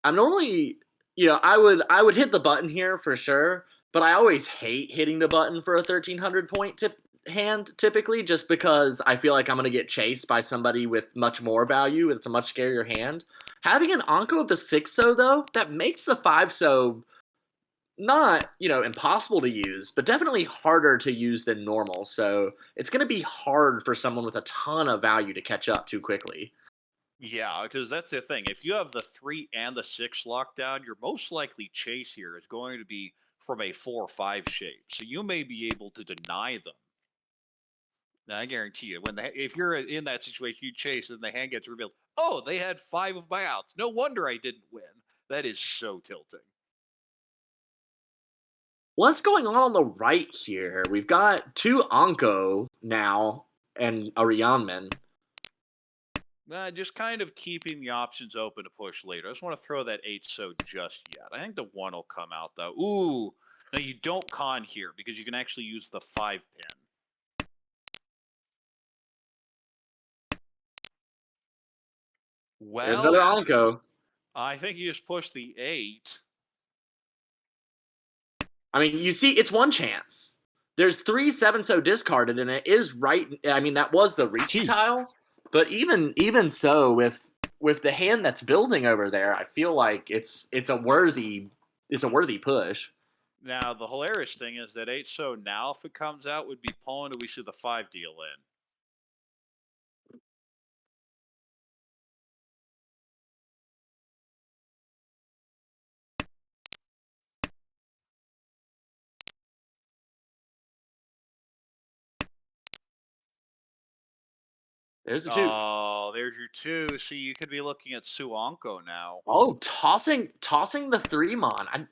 I'm normally, I would hit the button here for sure, but I always hate hitting the button for a 1300 point hand typically, just because I feel like I'm gonna get chased by somebody with much more value. It's a much scarier hand. Having an Anko of the 6-so though, that makes the 5-so not impossible to use, but definitely harder to use than normal. So it's gonna be hard for someone with a ton of value to catch up too quickly. Yeah, because that's the thing. If you have the 3 and the 6 locked down, your most likely chase here is going to be from a 4 or 5 shape. So you may be able to deny them. Now, I guarantee you, if you're in that situation, you chase and the hand gets revealed. Oh, they had 5 of my outs. No wonder I didn't win. That is so tilting. What's going on the right here? We've got two Anko now and a Ryanman. Just kind of keeping the options open to push later. I just want to throw that 8-so just yet. I think the 1 will come out, though. Ooh. No, you don't con here because you can actually use the 5-pin. There's another Well, Anko. I think you just push the 8. I mean, you see, it's one chance. There's 3 7-so discarded, and it is right. I mean, that was the Ricci Gee. tile, but even so, with the hand that's building over there, I feel like it's a worthy push. Now, the hilarious thing is that 8-so now, if it comes out, would be pulling to we see the 5 deal in. There's a 2. Oh, there's your 2. See, you could be looking at Suanko now. Oh, tossing the 3-mon.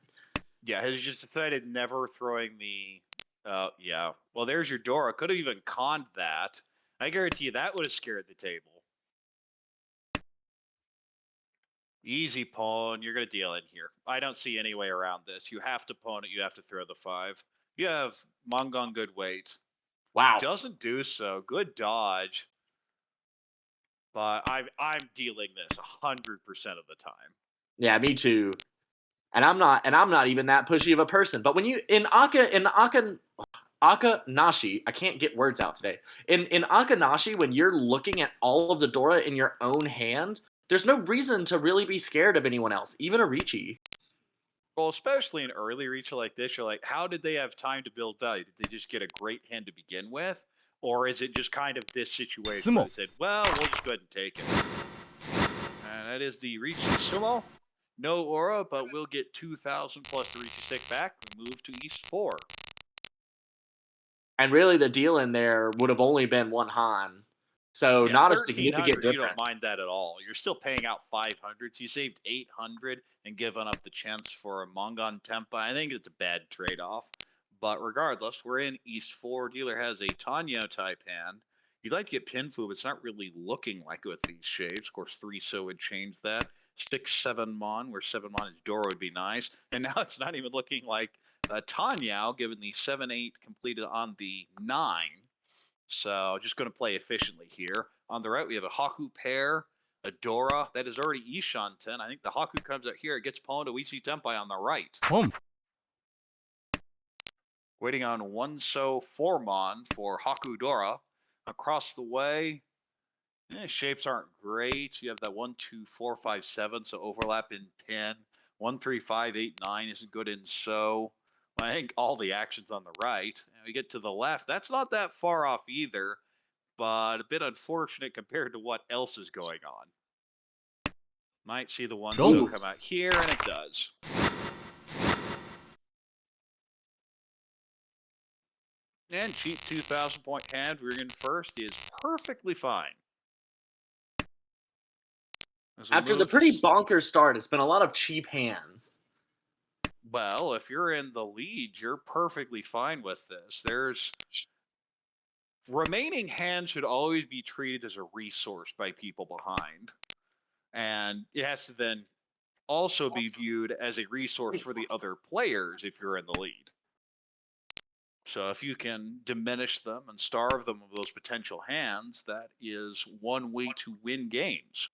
Yeah, has just decided never throwing the. Yeah. Well, there's your Dora. Could have even conned that. I guarantee you that would have scared the table. Easy pawn. You're going to deal in here. I don't see any way around this. You have to pawn it. You have to throw the 5. You have Mahjong good weight. Wow. Doesn't do so. Good dodge. but I'm dealing this 100% of the time. Yeah, me too. And I'm not even that pushy of a person. But when you in Akanashi, I can't get words out today. In Akanashi, when you're looking at all of the Dora in your own hand, there's no reason to really be scared of anyone else, even a Ricci. Well, especially in early reach like this, you're like, how did they have time to build value? Did they just get a great hand to begin with? Or is it just kind of this situation where they said, well, we'll just go ahead and take it? And that is the Ricci Sumo. No aura, but we'll get 2,000 plus the Ricci stick back. We move to East 4. And really, the deal in there would have only been one Han. So Yeah, not a 1,300, significant you difference. don't mind that at all. You're still paying out 500, so you saved 800 and given up the chance for a Mongon Tempa. I think it's a bad trade-off. But regardless, we're in East 4. Dealer has a Tanyo type hand. You'd like to get Pinfu, but it's not really looking like it with these shapes. Of course, 3 so would change that. 6, 7 Mon, where 7 Mon is Dora would be nice. And now it's not even looking like Tanyao, given the 7, 8 completed on the 9. So just going to play efficiently here. On the right, we have a Haku pair, a Dora. That is already Ishanten. I think the Haku comes out here. It gets pawned to Wisi Tenpai on the right. Boom. Waiting on 1 so 4 Mon for Haku Dora. Across the way, shapes aren't great. You have that 1, 2, 4, 5, 7, so overlap in pin. 1, 3, 5, 8, 9 isn't good in so. I think all the action's on the right. And we get to the left. That's not that far off either, but a bit unfortunate compared to what else is going on. Might see the 1 so come out here, and it does. And cheap 2,000 point hand, Regan first, is perfectly fine. After the pretty bonkers start, it's been a lot of cheap hands. Well, if you're in the lead, you're perfectly fine with this. There's remaining hands should always be treated as a resource by people behind. And it has to then also be viewed as a resource for the other players if you're in the lead. So if you can diminish them and starve them of those potential hands, that is one way to win games.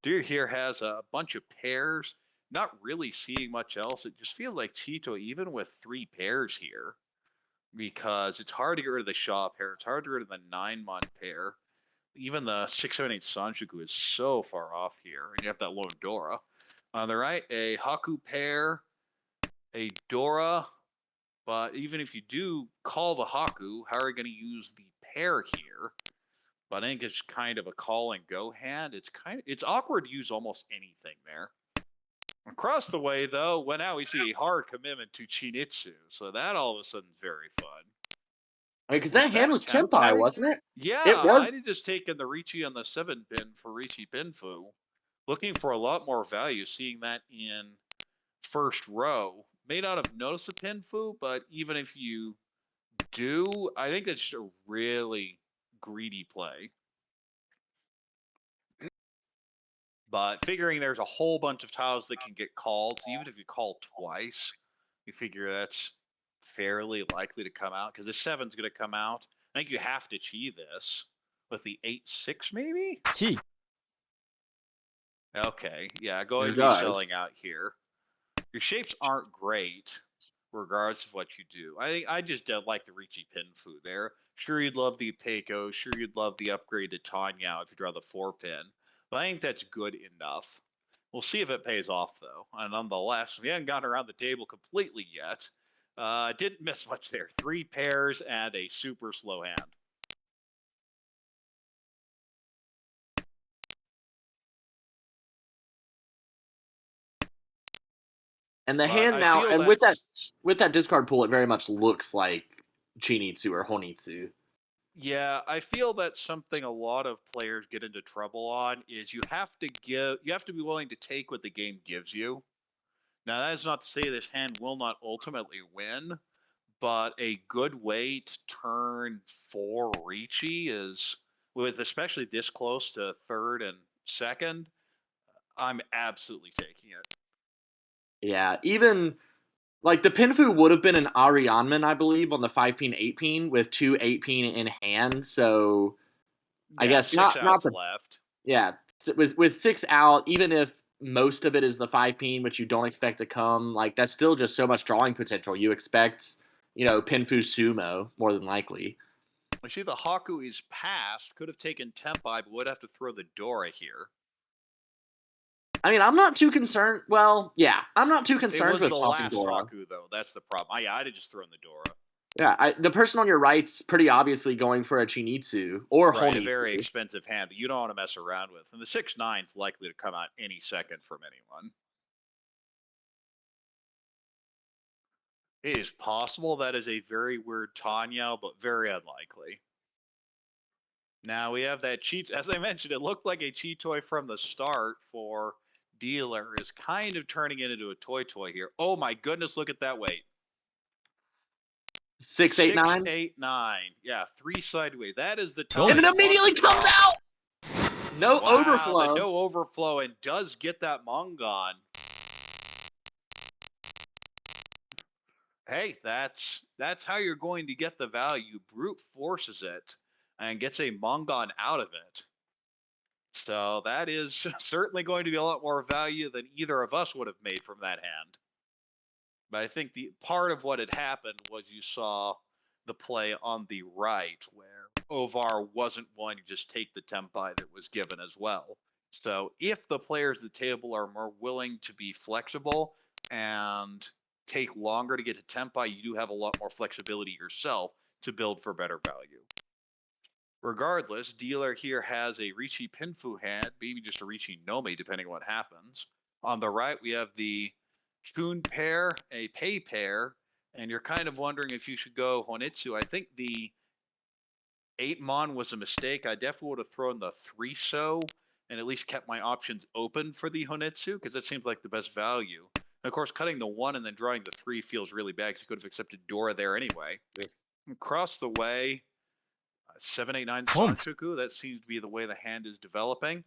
Dude here has a bunch of pairs, not really seeing much else. It just feels like Cheeto, even with 3 pairs here, because it's hard to get rid of the Shaw pair. It's hard to get rid of the 9-Mon pair. Even the 6, 7, 8 Sanjuku is so far off here. And you have that lone Dora. On the right, a Haku pair, a Dora. But even if you do call the Haku, how are you going to use the pair here? But I think it's kind of a call and go hand. It's awkward to use almost anything there. Across the way, though, well, now we see a hard commitment to Chinitsu. So that all of a sudden is very fun. Because that hand was Tenpai, wasn't it? Yeah, it was. I'd have just taken the Ricci on the 7 pin for Ricci Pinfu. Looking for a lot more value, seeing that in first row. May not have noticed the Pinfu, but even if you do, I think that's just a really greedy play. But figuring there's a whole bunch of tiles that can get called, so even if you call twice, you figure that's fairly likely to come out, because the 7's going to come out. I think you have to chi this with the 8-6 maybe? Chi. Okay, yeah, going to be selling out here. Your shapes aren't great, regardless of what you do. I think I just don't like the Ricci Pinfu there. Sure, you'd love the Peiko. Sure, you'd love the upgrade to Tanyao if you draw the 4-pin. But I think that's good enough. We'll see if it pays off, though. And nonetheless, we haven't gotten around the table completely yet. Didn't miss much there. 3 pairs and a super slow hand. And the hand now, and with that discard pool, it very much looks like Chinitsu or Honitsu. Yeah, I feel that's something a lot of players get into trouble on is you have to be willing to take what the game gives you. Now, that is not to say this hand will not ultimately win, but a good way to turn 4 Ricci is, with especially this close to 3rd and 2nd, I'm absolutely taking it. Yeah, even like the Pinfu would have been an Arianman, I believe, on the 5-pin, 8-pin with 2 8-pin in hand. So I guess not the left. Yeah, with 6 out, even if most of it is the 5 peen, which you don't expect to come, like that's still just so much drawing potential. You expect, Pinfu Sumo more than likely. I see the Haku is passed. Could have taken Tempai, but would have to throw the Dora here. I mean, I'm not too concerned. Well, yeah, I'm not too It concerned was with the tossing last Dora. Haku, though. That's the problem. I'd have just thrown the Dora. Yeah, the person on your right's pretty obviously going for a Chinitsu or Right, a Honitsu. very expensive hand that you don't want to mess around with. And the 6-9 is likely to come out any second from anyone. It is possible that is a very weird Tanya, but very unlikely. Now we have that cheat. As I mentioned, it looked like a cheat toy from the start for Dealer is kind of turning it into a toy here. Oh my goodness, look at that weight. 6, 8, 9? 8, 9. Yeah, 3 sideways. That is the Don't- time. And it immediately comes out! No Wow, overflow. no overflow, and does get that Mongon. Hey, that's how you're going to get the value. Brute forces it and gets a Mongon out of it. So that is certainly going to be a lot more value than either of us would have made from that hand. But I think the part of what had happened was you saw the play on the right where Ovar wasn't going to just take the Tempai that was given as well. So if the players at the table are more willing to be flexible and take longer to get to Tempai, you do have a lot more flexibility yourself to build for better value. Regardless, Dealer here has a Richi Pinfu hand, maybe just a Richi Nomi, depending on what happens. On the right, we have the Chun pair, a Pei pair, and you're kind of wondering if you should go Honitsu. I think the 8 Mon was a mistake. I definitely would have thrown the 3 So and at least kept my options open for the Honitsu, because that seems like the best value. And of course, cutting the 1 and then drawing the 3 feels really bad, because you could have accepted Dora there anyway. Yeah. Across the way, 7, 8, 9 Pump. Sanshoku. That seems to be the way the hand is developing.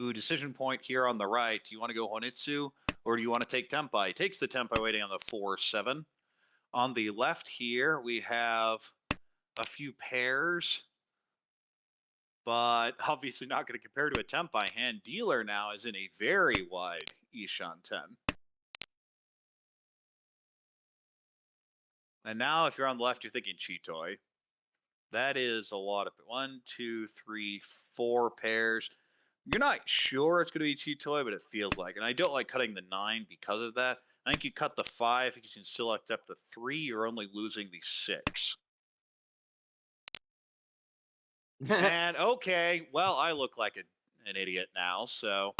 Ooh, decision point here on the right. Do you want to go Honitsu or do you want to take Tempai? He takes the Tempai waiting on the 4-7. On the left here, we have a few pairs, but obviously not going to compare to a Tempai hand. Dealer now is in a very wide Ishan 10. And now if you're on the left, you're thinking Chitoi. That is a lot of 1, 2, 3, 4 pairs. You're not sure it's going to be Chitoi, but it feels like. And I don't like cutting the 9 because of that. I think you cut the 5, you can still accept the 3. You're only losing the 6. And okay, well, I look like an idiot now, so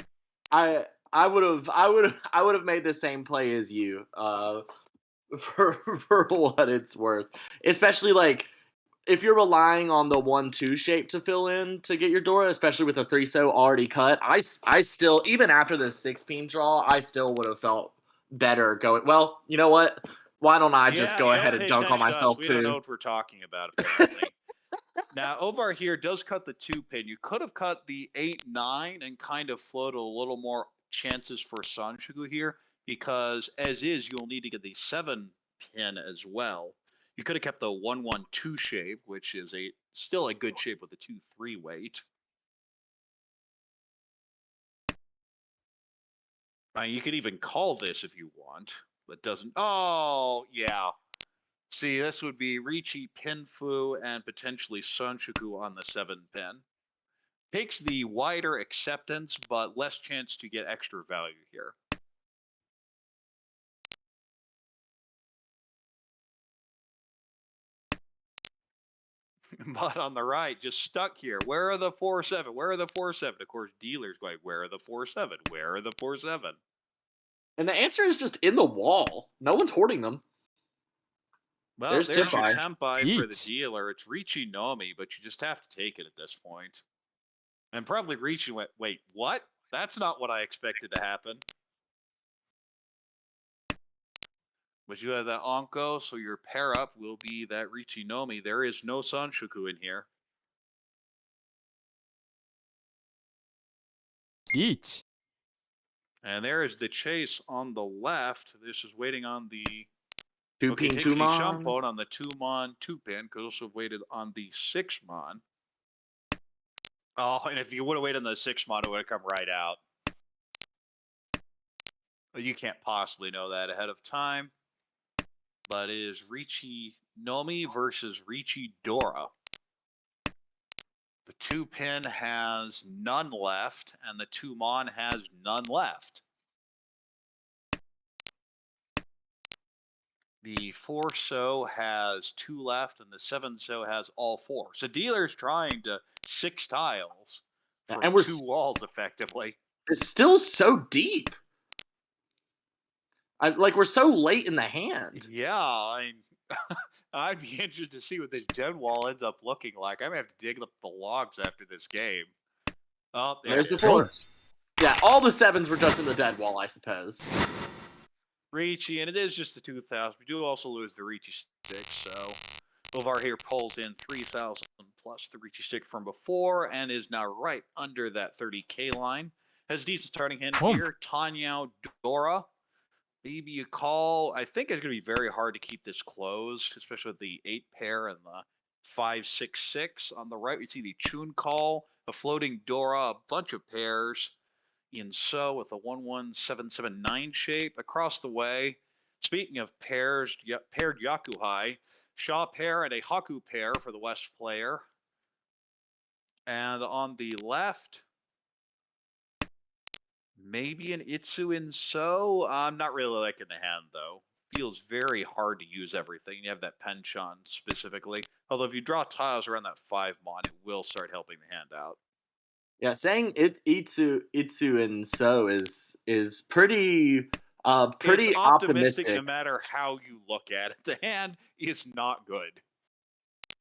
I would have made the same play as you. For what it's worth, especially like if you're relying on the 1-2 shape to fill in to get your Dora, especially with a 3 So already cut. I still, even after the 6 peen draw, I still would have felt better going. Well, you know what? Why don't I just go ahead and pay dunk on attention to us. myself We don't know too? what we're talking about, apparently. Now, Ovar here does cut the 2 pin. You could have cut the 8, 9 and kind of float a little more chances for Sanshoku here, because as is, you'll need to get the 7 pin as well. You could have kept the 1-1-2 shape, which is still a good shape with a 2-3 weight. You could even call this if you want, but doesn't. Oh, yeah. See, this would be Richi, Pinfu, and potentially Sanshoku on the 7 pin. Takes the wider acceptance, but less chance to get extra value here. But on the right, just stuck here. Where are the 4-7? Where are the 4-7? Of course, Dealer's going, where are the 4-7? Where are the 4-7? And the answer is just in the wall. No one's hoarding them. Well, There's there's your Tempai. Tempai for the Yeet. Dealer. It's Richi Nomi, but you just have to take it at this point. And probably Richi went, wait, what? That's not what I expected to happen. But you have that Onko, so your pair up will be that Richi Nomi. There is no Sanshoku in here. Each. And there is the chase on the left. This is waiting on the 2 okay, peen, takes 2 the mon. Shampon on the 2 Mon 2 pin. Could also have waited on the 6 Mon. Oh, and if you would have waited on the 6 mon, it would have come right out. Well, you can't possibly know that ahead of time. But it is Ricci Nomi versus Ricci Dora. The 2 pin has none left, and the 2 mon has none left. The 4-so has 2 left, and the 7-so has all 4. So dealer's trying to 6 tiles for And we're 2 walls effectively. it's still so deep. Like we're so late in the hand. Yeah, I'd be interested to see what this den wall ends up looking like. I'm gonna have to dig up the logs after this game. Oh, There's the it is. 4. Yeah, all the 7s were just in the dead wall, I suppose. Ricci, and it is just the 2,000. We do also lose the Ricci stick, so Ovar here pulls in 3,000 plus the Ricci stick from before and is now right under that 30K line. Has a decent starting hand here. Tanya Dora. Maybe you call. I think it's going to be very hard to keep this closed, especially with the 8 pair and the 5-6-6. On the right, we see the Chun call, a floating Dora, a bunch of pairs. In so with a 1-1-7-7-9 shape across the way. Speaking of pairs, paired Yakuhai, Shaw pair and a Haku pair for the West player. And on the left, maybe an Itsu in so. I'm not really liking the hand though. Feels very hard to use everything. You have that penchant specifically. Although if you draw tiles around that 5-mon, it will start helping the hand out. Yeah, saying Itsu and so is pretty It's optimistic optimistic. no matter how you look at it. The hand is not good.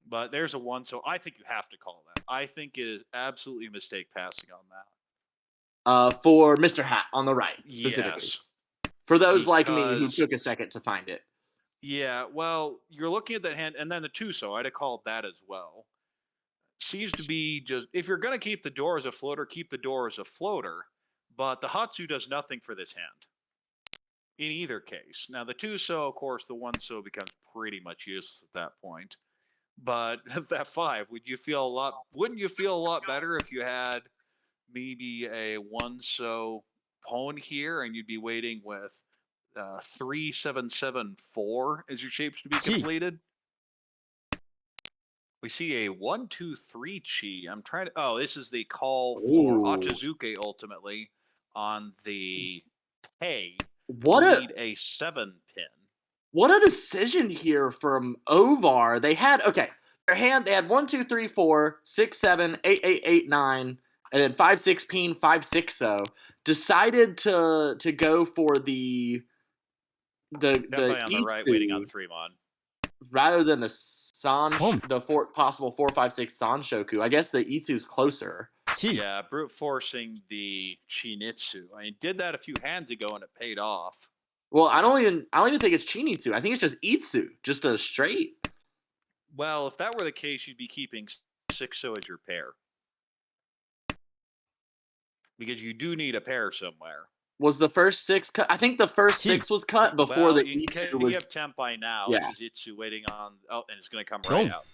But there's a 1, so I think you have to call that. I think it is absolutely a mistake passing on that. For Mr. Hat on the right, specifically. Yes. For those like me who Because- took a second to find it. Yeah, well, you're looking at that hand, and then the 2, so I'd have called that as well. Seems to be just, if you're going to keep the door as a floater, keep the door as a floater. But the Hatsu does nothing for this hand. In either case. Now, the 2-so, of course, the 1-so becomes pretty much useless at that point. But that 5, wouldn't you feel a lot better if you had maybe a 1-so pawn here and you'd be waiting with 3-7-7-4 as your shapes to be completed? We see a 1-2-3 chi. I'm trying to. Oh, this is the call for Ooh. Achizuke ultimately on the pay. What You a need a 7 pin. what a decision here from Ovar. They had their hand. They had 1, 2, 3, 4, 6, 7, 8, 8, 8, 9, and then 5, 6 peen, 5, 6. So decided to go for the Definitely on the right, waiting on Itsu 3-mon. rather than the possible 4, 5, 6 Sanshoku. I guess the Itsu's closer. Yeah, brute forcing the Chinitsu. I mean, did that a few hands ago and it paid off. Well, I don't even think it's Chinitsu. I think it's just Itsu, just a straight. Well, if that were the case, you'd be keeping 6-so as your pair. Because you do need a pair somewhere. Was the first 6 cut? I think the first 6 was cut before the Itsu was. You have temp by now. Yeah. This is Itsu waiting on. Oh, and it's going to come right out.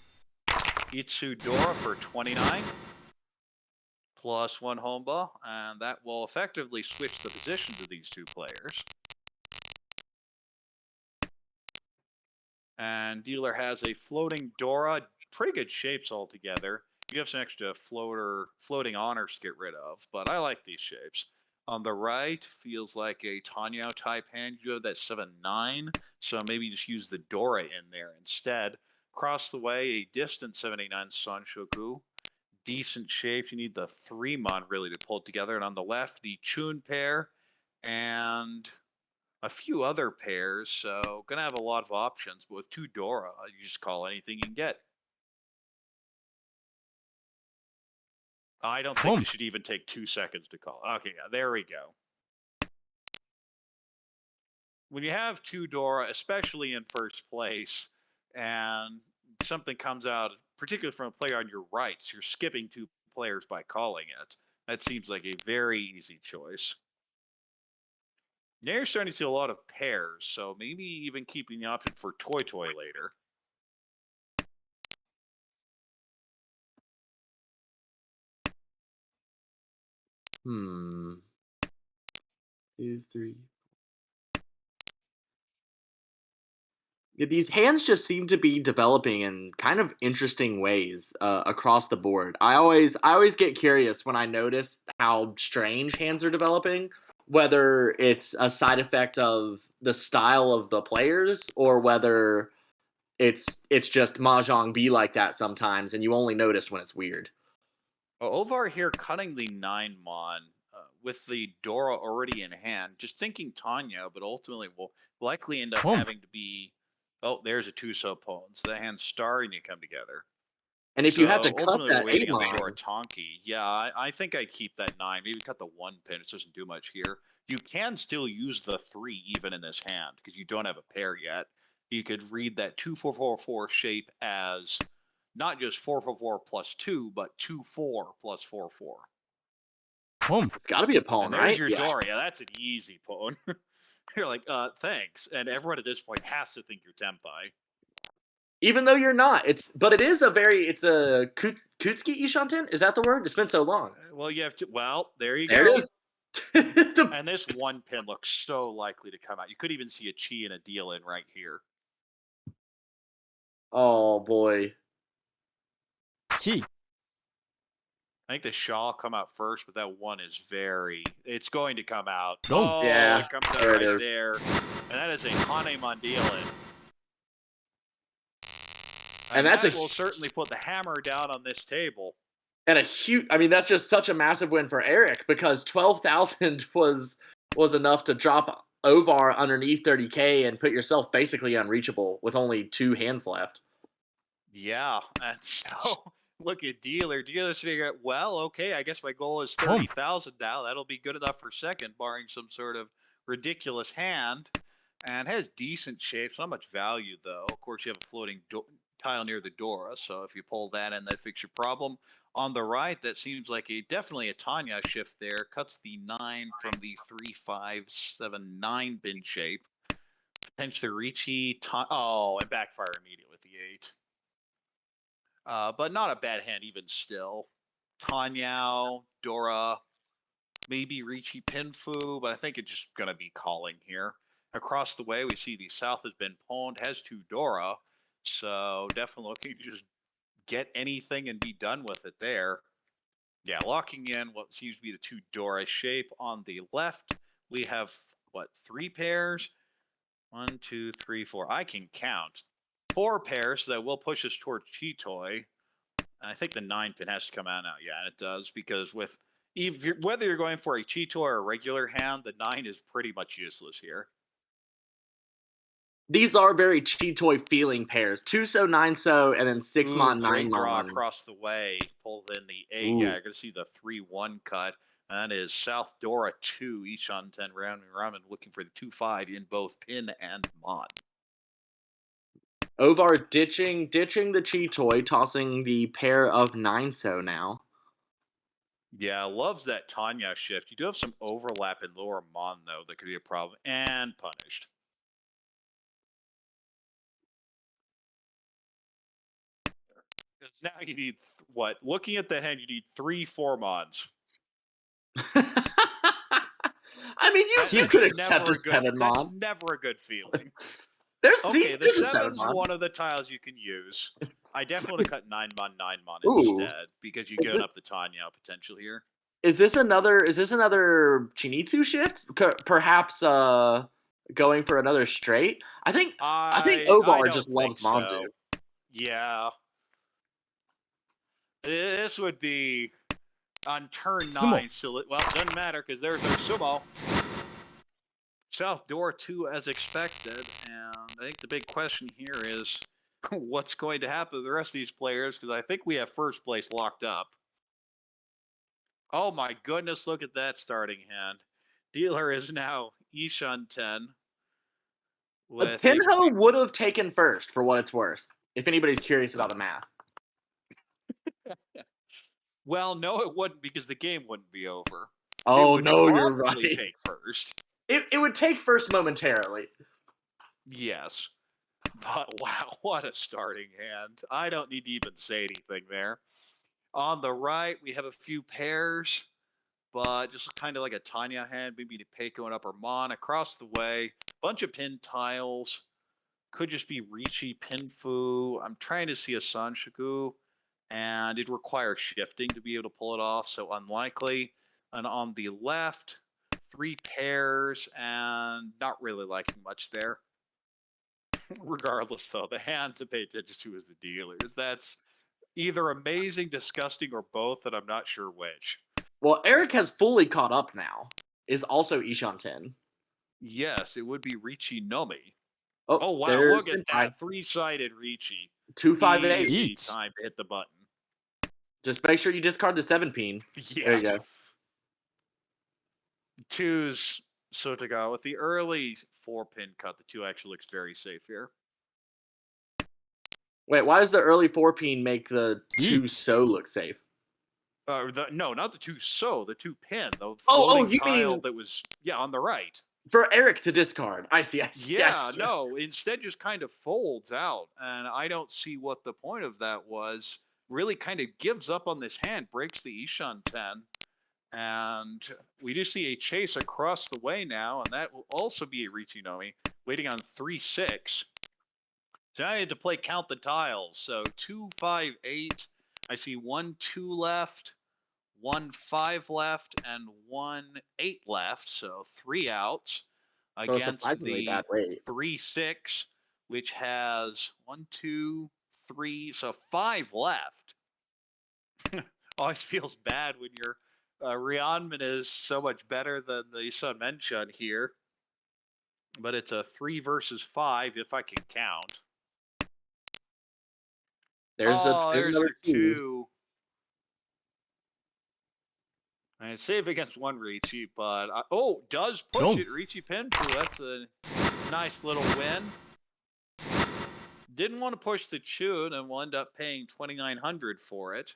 Itsu Dora for 29. Plus 1 Homba. And that will effectively switch the positions of these 2 players. And dealer has a floating Dora. Pretty good shapes altogether. You have some extra floating honors to get rid of. But I like these shapes. On the right, feels like a Tanyo type hand. You have that 7-9, so maybe just use the Dora in there instead. Across the way, a distant 79 Sanshoku. Decent shapes. You need the 3-mon really to pull it together. And on the left, the Chun pair and a few other pairs. So gonna have a lot of options. But with 2 Dora, you just call anything you can get. I don't think this should even take 2 seconds to call. Okay, yeah, there we go. When you have 2 Dora, especially in first place, and something comes out, particularly from a player on your right, so you're skipping 2 players by calling it. That seems like a very easy choice. Now you're starting to see a lot of pairs, so maybe even keeping the option for Toy later. Hmm. 2, 3. Yeah, these hands just seem to be developing in kind of interesting ways across the board. I always get curious when I notice how strange hands are developing, whether it's a side effect of the style of the players or whether it's just mahjong be like that sometimes, and you only notice when it's weird. Ovar here cutting the 9 mon with the Dora already in hand, just thinking Tanya, but ultimately will likely end up Boom. having to be. Oh, there's a two-so pawn. So the hand's starting to come together. And if you have to So cut ultimately, we're that waiting on the Amon, Dora-Tonki. Yeah, I think I'd keep that 9. Maybe cut the 1 pin. It doesn't do much here. You can still use the 3 even in this hand because you don't have a pair yet. You could read that 2-4-4-4 shape as not just 4-4-4 plus 2, but 2-4 plus 4-4. Boom. it's got to be a pawn, And there's right? your Yeah. Dora. Yeah, that's an easy pawn. You're like, thanks. And everyone at this point has to think you're Tempai. Even though you're not, it's a Kutsuki Ishanten. Is that the word? It's been so long. Well, you have to. Well, there you There go. it is. The- And this 1 pin looks so likely to come out. You could even see a chi and a deal in right here. oh boy. Chi. I think the Shaw come out first, but that 1 is very. It's going to come out. Boom. Oh, Yeah, it comes out there it right is. there. And that is a Hane Mondialin. And And that's that will certainly put the hammer down on this table. a huge. I mean, that's just such a massive win for Eric because 12,000 was enough to drop Ovar underneath 30K and put yourself basically unreachable with only 2 hands left. Yeah, and so look at Dealer. Dealer's sitting at, well, okay, I guess my goal is Boom. 30,000 now. That'll be good enough for second, barring some sort of ridiculous hand. And has decent shapes, not much value though. Of course, you have a floating tile near the Dora, so if you pull that in, that fixes your problem. On the right, that seems like definitely a Tanya shift there. Cuts the 9 from the 3-5-7-9 bin shape. Potentially Ricci. Oh, and backfire immediately with the 8. But not a bad hand even still. Tanyao, Dora, maybe Ricci Pinfu, but I think it's just going to be calling here. Across the way, we see the South has been pawned, has 2 Dora, so definitely looking to just get anything and be done with it there. Yeah, locking in what seems to be the 2 Dora shape. On the left, we have, what, 3 pairs? 1, 2, 3, 4. I can count. 4 pairs, so that will push us towards Chitoy. I think the 9 pin has to come out now. Yeah, it does, because with whether you're going for a Cheeto or a regular hand, the 9 is pretty much useless here. These are very Chitoy feeling pairs. 2-so, 9-so, and then 6 Ooh, mon, 9 great draw mon. across the way. Pulled in the 8. Ooh. Yeah, you're going to see the 3-1 cut. And that is South Dora 2, each on 10 round and ramen, looking for the 2-5 in both pin and mod. Ovar ditching the Chitoy, tossing the pair of 9-so now. Yeah, loves that Tanya shift. You do have some overlap in lower mon, though, that could be a problem. And punished. Because now you need what? Looking at the hand, you need 3 4 mods. I mean, you could accept a 7 That's mon. never a good feeling. There's Okay, the there's a 7 7's mon. one of the tiles you can use. I definitely would have cut 9 mon Ooh. instead because you Is given it- up the Tanya potential here. Is this another Chinitsu shift? Perhaps going for another straight? I think I Ovar don't just think loves Manzu. so. Yeah. This would be on turn Sumo. 9. So, well, it doesn't matter because there's our sumo. South Door 2 as expected. And I think the big question here is what's going to happen to the rest of these players? Because I think we have first place locked up. Oh my goodness, look at that starting hand. Dealer is now Ishan 10 with a. Pinho would have taken first for what it's worth, if anybody's curious about the math. Well, no, it wouldn't because the game wouldn't be over. It Oh, would no, you're probably right. take first. It would take first momentarily. Yes. But wow, what a starting hand. I don't need to even say anything there. On the right, we have a few pairs, but just kind of like a Tanya hand, maybe to Peiko and Upper Mon across the way. Bunch of pin tiles. Could just be Ricci, Pinfu. I'm trying to see a Sanshoku, and it requires shifting to be able to pull it off, so unlikely. And on the left, 3 pairs, and not really liking much there. Regardless, though, the hand to pay attention to is the dealers. That's either amazing, disgusting, or both, and I'm not sure which. Well, Eric has fully caught up now. Is also Ishan 10. Yes, it would be Ricci Nomi. Oh, Oh, wow, there's look at Senpai. that. 3-sided Ricci. 258. Easy Eat. time to hit the button. Just make sure you discard the 7-pin. Yeah. There you go. 2's Sotogawa. With the early 4-pin cut, the 2 actually looks very safe here. Wait, why does the early 4-pin make the 2 Yeet. so look safe? No, not the 2 the 2-pin. The Oh, floating you tile mean- that was, on the right. For Eric to discard. I see. Yeah, no, instead just kind of folds out, and I don't see what the point of that was. Really kind of gives up on this hand, breaks the Ishan 10, and we do see a chase across the way now, and that will also be a Richinomi, waiting on 3-6. So now I had to play count the tiles. So 2, 5, 8. I see 1, 2 left, 1, 5 left, and 1, 8 left. So 3 outs So a against surprisingly the bad rate. 3-6, which has 1, 2, 3, so 5 left. Always feels bad when your Ryanman is so much better than the Sun Menchun here. But it's a 3 versus 5 if I can count. There's there's another your 2. And save against 1 Ricci, but does push Boom. it. Ricci Pinfu. That's a nice little win. Didn't want to push the Chun and will end up paying 2,900 for it.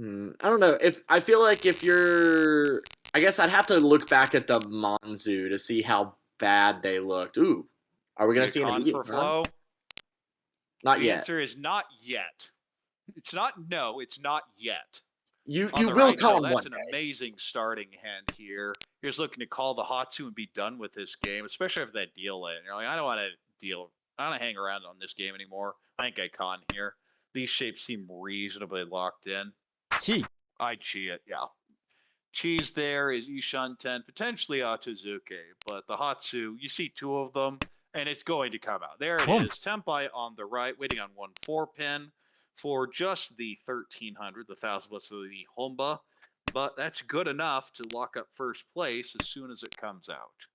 I don't know. I feel like if you're, I guess I'd have to look back at the Monzu to see how bad they looked. Ooh, are we gonna see an Con immediate for con? flow? Not The yet. answer is not yet. It's not no, it's not yet. You On the will right, though, con that's one an day. amazing starting hand here. Here's looking to call the Hatsu and be done with this game, especially after that deal in. You're like, I don't want to deal. I don't want to hang around on this game anymore. I think I con here. These shapes seem reasonably locked in. Chi. I chi it, yeah. Cheese there is Ishan 10, potentially Atozuke, but the Hatsu, you see 2 of them, and it's going to come out. There it Boom. is. Tempai on the right, waiting on 1 4-pin for just the 1,300, the 1,000 bucks of the Honba, but that's good enough to lock up first place as soon as it comes out.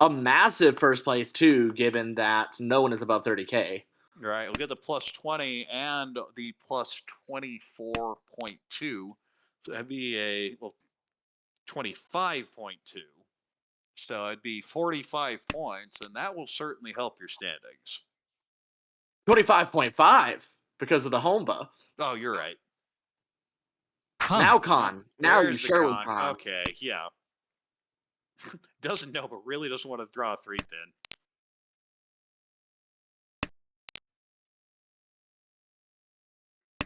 A massive first place too, given that no one is above 30K. All right, we'll get the plus 20 and the plus 24.2. So that'd be a, 25.2. So it'd be 45 points, and that will certainly help your standings. 25.5 because of the Honba. Oh, you're right. Con. Now con. Now you There's the surely con. con. Okay, yeah. Doesn't know, but really doesn't want to draw a 3-pin.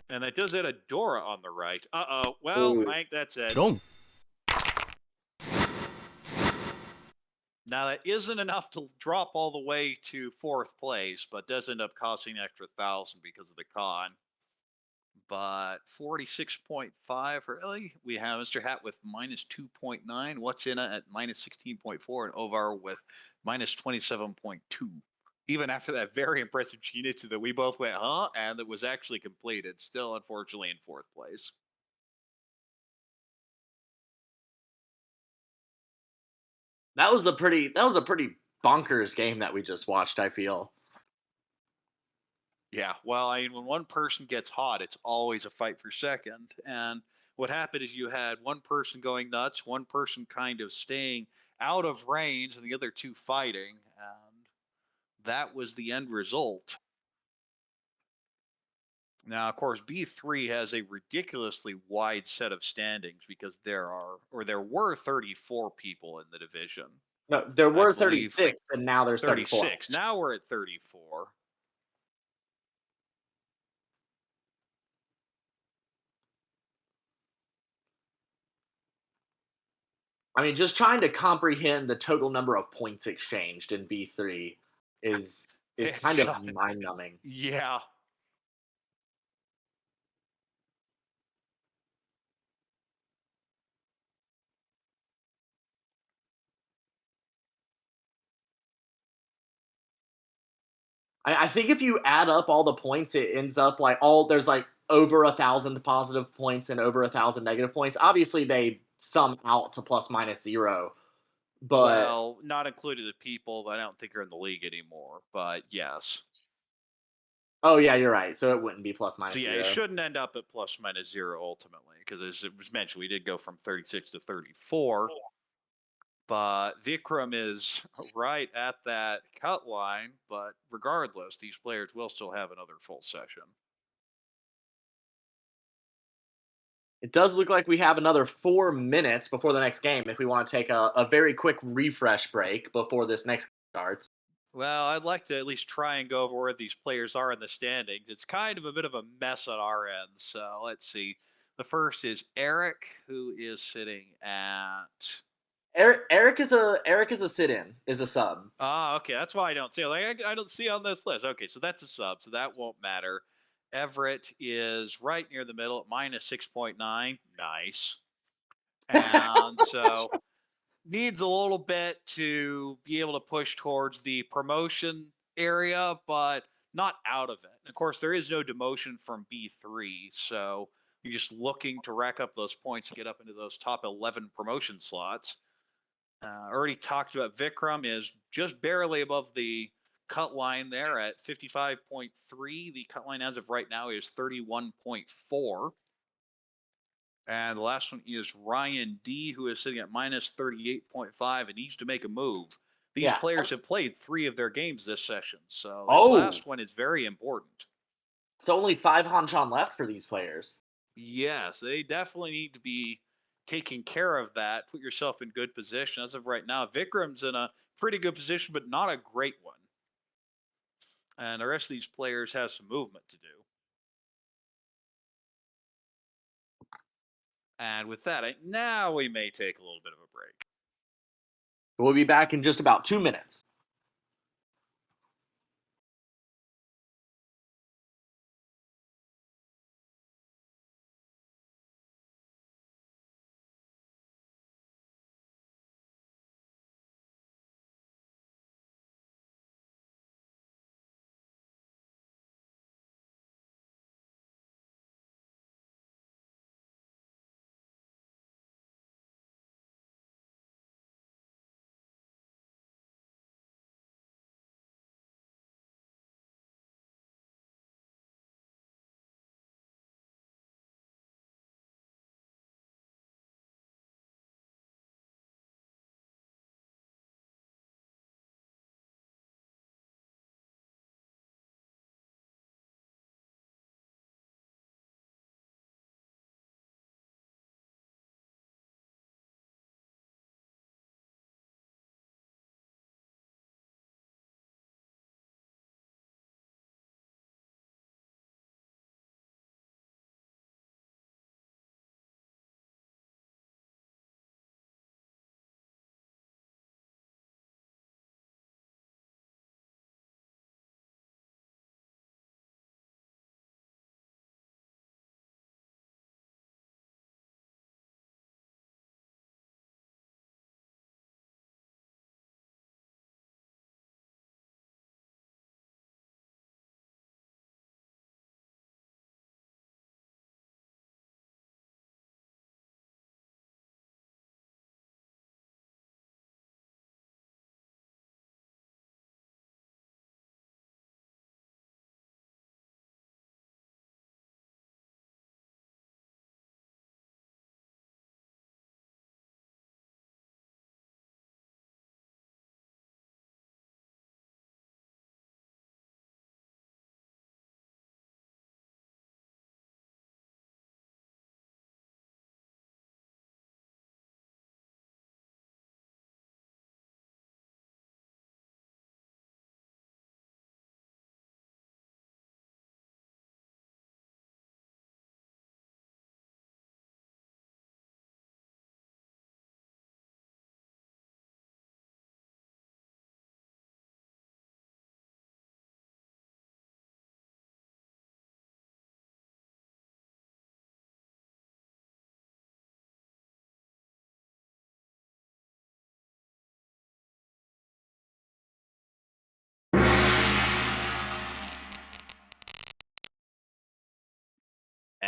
And that does add a Dora on the right. Uh-oh. Well, Ooh. I think that's it. Dong. Now, that isn't enough to drop all the way to 4th place, but does end up costing an extra 1,000 because of the con. But 46.5, really? We have Mr. Hat with minus 2.9. What's in it at minus 16.4, and Ovar with minus 27.2. Even after that very impressive Chinitsu that we both went, huh? And that was actually completed. Still, unfortunately, in 4th place. That was a pretty bonkers game that we just watched, I feel. Yeah, well, I mean, when one person gets hot, it's always a fight for second. And what happened is you had one person going nuts, one person kind of staying out of range, and the other 2 fighting. And that was the end result. Now, of course, B3 has a ridiculously wide set of standings because there were 34 people in the division. No, there were believe 36, and now there's 34. 36. Now we're at 34. I mean, just trying to comprehend the total number of points exchanged in V3 is kind It's of mind numbing. yeah. I think if you add up all the points, it ends up like there's like over 1,000 positive points and over 1,000 negative points. Obviously, they sum out to plus minus zero, but Well, not including the people that I don't think are in the league anymore, but yes. oh yeah, you're right. So it wouldn't be plus So minus yeah, zero. it shouldn't end up at plus minus zero ultimately, because as it was mentioned, we did go from 36 to 34. But Vikram is right at that cut line. But regardless, these players will still have another full session. It does look like we have another 4 minutes before the next game if we want to take a very quick refresh break before this next starts. Well, I'd like to at least try and go over where these players are in the standings. It's kind of a bit of a mess on our end. So let's see. The first is Eric, who is sitting at. Eric is a sit-in, is a sub. Ah, okay. That's why I don't see. Like, I don't see on this list. Okay, so that's a sub, so that won't matter. Everett is right near the middle at minus 6.9. Nice. And so needs a little bit to be able to push towards the promotion area, but not out of it. And of course, there is no demotion from B3, so you're just looking to rack up those points, get up into those top 11 promotion slots. Already talked about Vikram is just barely above the cut line there at 55.3. The cut line as of right now is 31.4. And the last one is Ryan D, who is sitting at minus 38.5 and needs to make a move. These Yeah. players have played 3 of their games this session, so this Oh. last one is very important. So only 5 Hanchan left for these players. Yes, they definitely need to be taking care of that. Put yourself in good position. As of right now, Vikram's in a pretty good position, but not a great one. And the rest of these players have some movement to do. And with that, now we may take a little bit of a break. We'll be back in just about 2 minutes.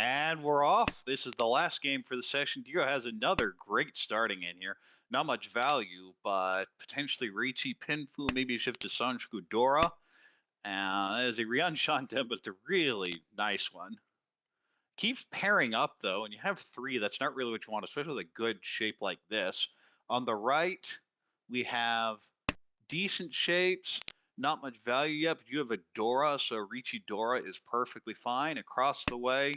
And we're off. This is the last game for the session. Dio has another great starting in here. Not much value, but potentially Ricci, Pinfu, maybe a shift to Sanjuku Dora. And as a Ryan Shanten, but it's a really nice one. Keeps pairing up, though, and you have three. That's not really what you want, especially with a good shape like this. On the right, we have decent shapes, not much value yet, but you have a Dora, so Ricci Dora is perfectly fine. Across the way,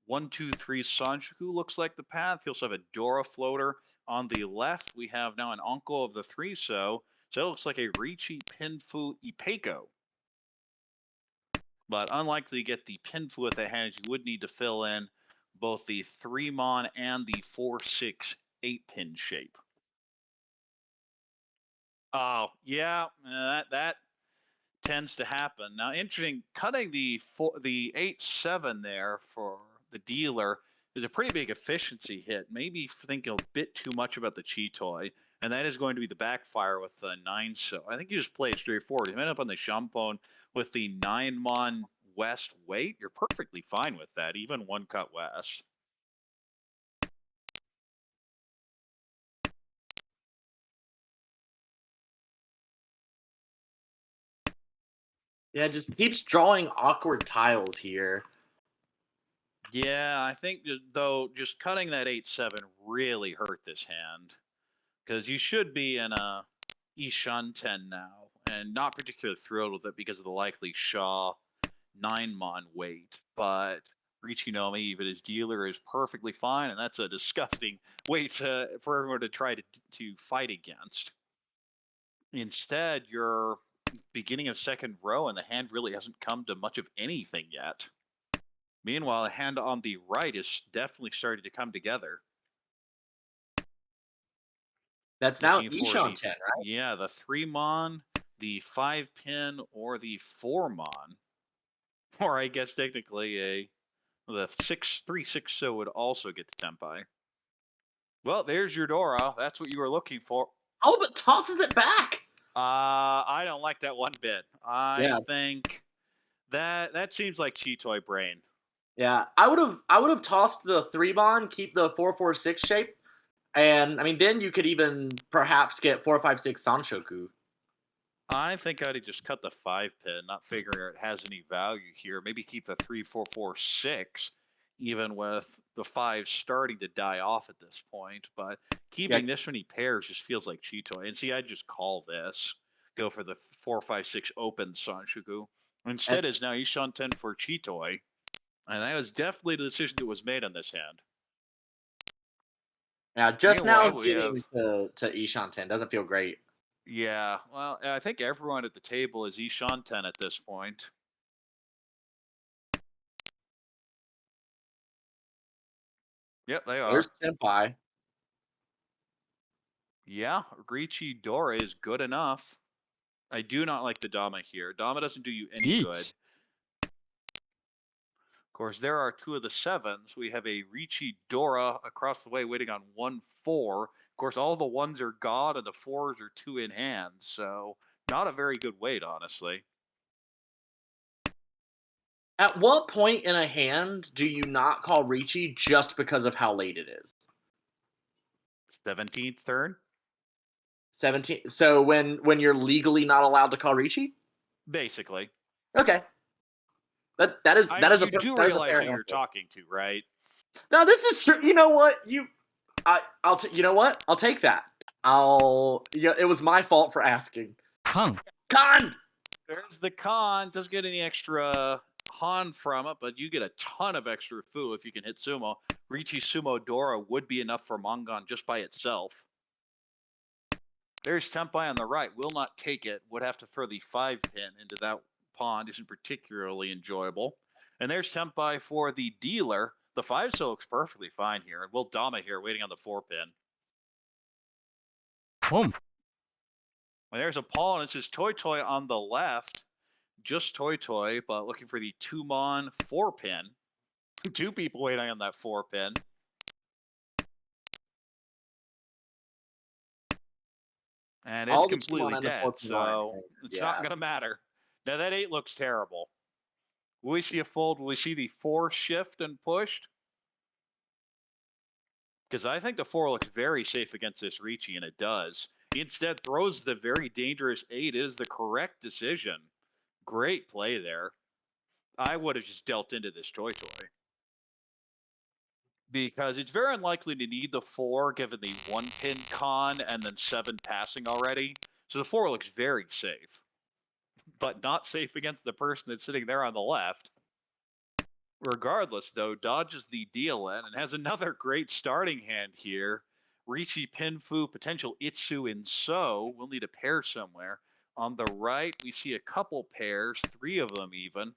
1, 2, 3 Sanjuku looks like the path. You also have a Dora floater. On the left, we have now an Uncle of the Three So it looks like a Ricci Pinfu Ipeco. But unlikely to get the Pinfu at the hand, you would need to fill in both the 3-mon and the 4, 6, 8-pin shape. Oh, yeah, that tends to happen. Now, interesting, cutting the 8-7 there for the dealer is a pretty big efficiency hit. Maybe thinking a bit too much about the Cheetoy, and that is going to be the backfire with the 9 So. I think you just play it straightforward. You end up on the Shampone with the 9-mon west weight. You're perfectly fine with that, even one cut west. Yeah, just keeps drawing awkward tiles here. Yeah, I think though just cutting that 8-7 really hurt this hand, because you should be in a Ishan 10 now, and not particularly thrilled with it because of the likely Shaw 9-mon weight. But Richinomi, even his dealer, is perfectly fine, and that's a disgusting weight for everyone to try to fight against. Instead, you're beginning of second row, and the hand really hasn't come to much of anything yet. Meanwhile, the hand on the right is definitely starting to come together. That's now Looking for Ishan the 10, right? yeah, the 3-mon, the 5-pin, or the 4-mon, or I guess technically the 3-6 So would also get the Tempai. Well, there's your Dora. That's what you were looking for. Oh, but tosses it back. I don't like that one bit. I Yeah. think that seems like Cheetoy brain. Yeah, I would have tossed the 3-mon, keep the 4-4-6 shape, and I mean then you could even perhaps get 4-5-6 Sanshoku. I think I'd just cut the 5-pin, not figuring it has any value here. Maybe keep the 3-4-4-6, even with the 5 starting to die off at this point. But keeping this many pairs just feels like Cheetoy. And see, I'd just call this. Go for the 4-5-6 open Sanshuku. Instead, is now Ishan 10 for Cheetoy. And that was definitely the decision that was made on this hand. Yeah, just Meanwhile, now we getting to Ishan 10 doesn't feel great. Yeah, well, I think everyone at the table is Ishan 10 at this point. Yep, they are. There's Senpai. Yeah, Ricci Dora is good enough. I do not like the Dama here. Dama doesn't do you any good. Each. Of course, there are 2 of the 7s. We have a Ricci Dora across the way waiting on 1-4. Of course, all the 1s are God and the 4s are 2 in hand. So not a very good weight, honestly. At what point in a hand do you not call Ricci just because of how late it is? 17th turn? 17. So when you're legally not allowed to call Ricci? Basically. Okay. That is I that mean, is a you do that is a realize fair who you're answer. talking to, right? No, this is true. You know what? You know what? I'll take that. It was my fault for asking. Kang. Con! There's the con. Doesn't get any extra Han from it, but you get a ton of extra Fu if you can hit Sumo. Ricci Sumo Dora would be enough for Mongon just by itself. There's Tempai on the right. Will not take it. Would have to throw the 5-pin into that pond. Isn't particularly enjoyable. And there's Tempai for the dealer. The 5 So looks perfectly fine here. And Will Dama here waiting on the 4-pin. Boom. And there's a pawn. It says Toy Toy on the left. Just Toy Toy, but looking for the 2-mon 4-pin. 2 people waiting on that 4-pin. And it's completely dead, so it's not going to matter. Now, that 8 looks terrible. Will we see a fold? Will we see the 4 shift and pushed? Because I think the 4 looks very safe against this Ricci, and it does. He instead throws the very dangerous 8. It is the correct decision. Great play there. I would have just dealt into this toy because it's very unlikely to need the 4 given the 1 pin con and then 7 passing already. So the 4 looks very safe, but not safe against the person that's sitting there on the left. Regardless, though, dodges the deal in and has another great starting hand here. Ricci, Pinfu, potential Itsu in So. We'll need a pair somewhere. On the right, we see a couple pairs, 3 of them even,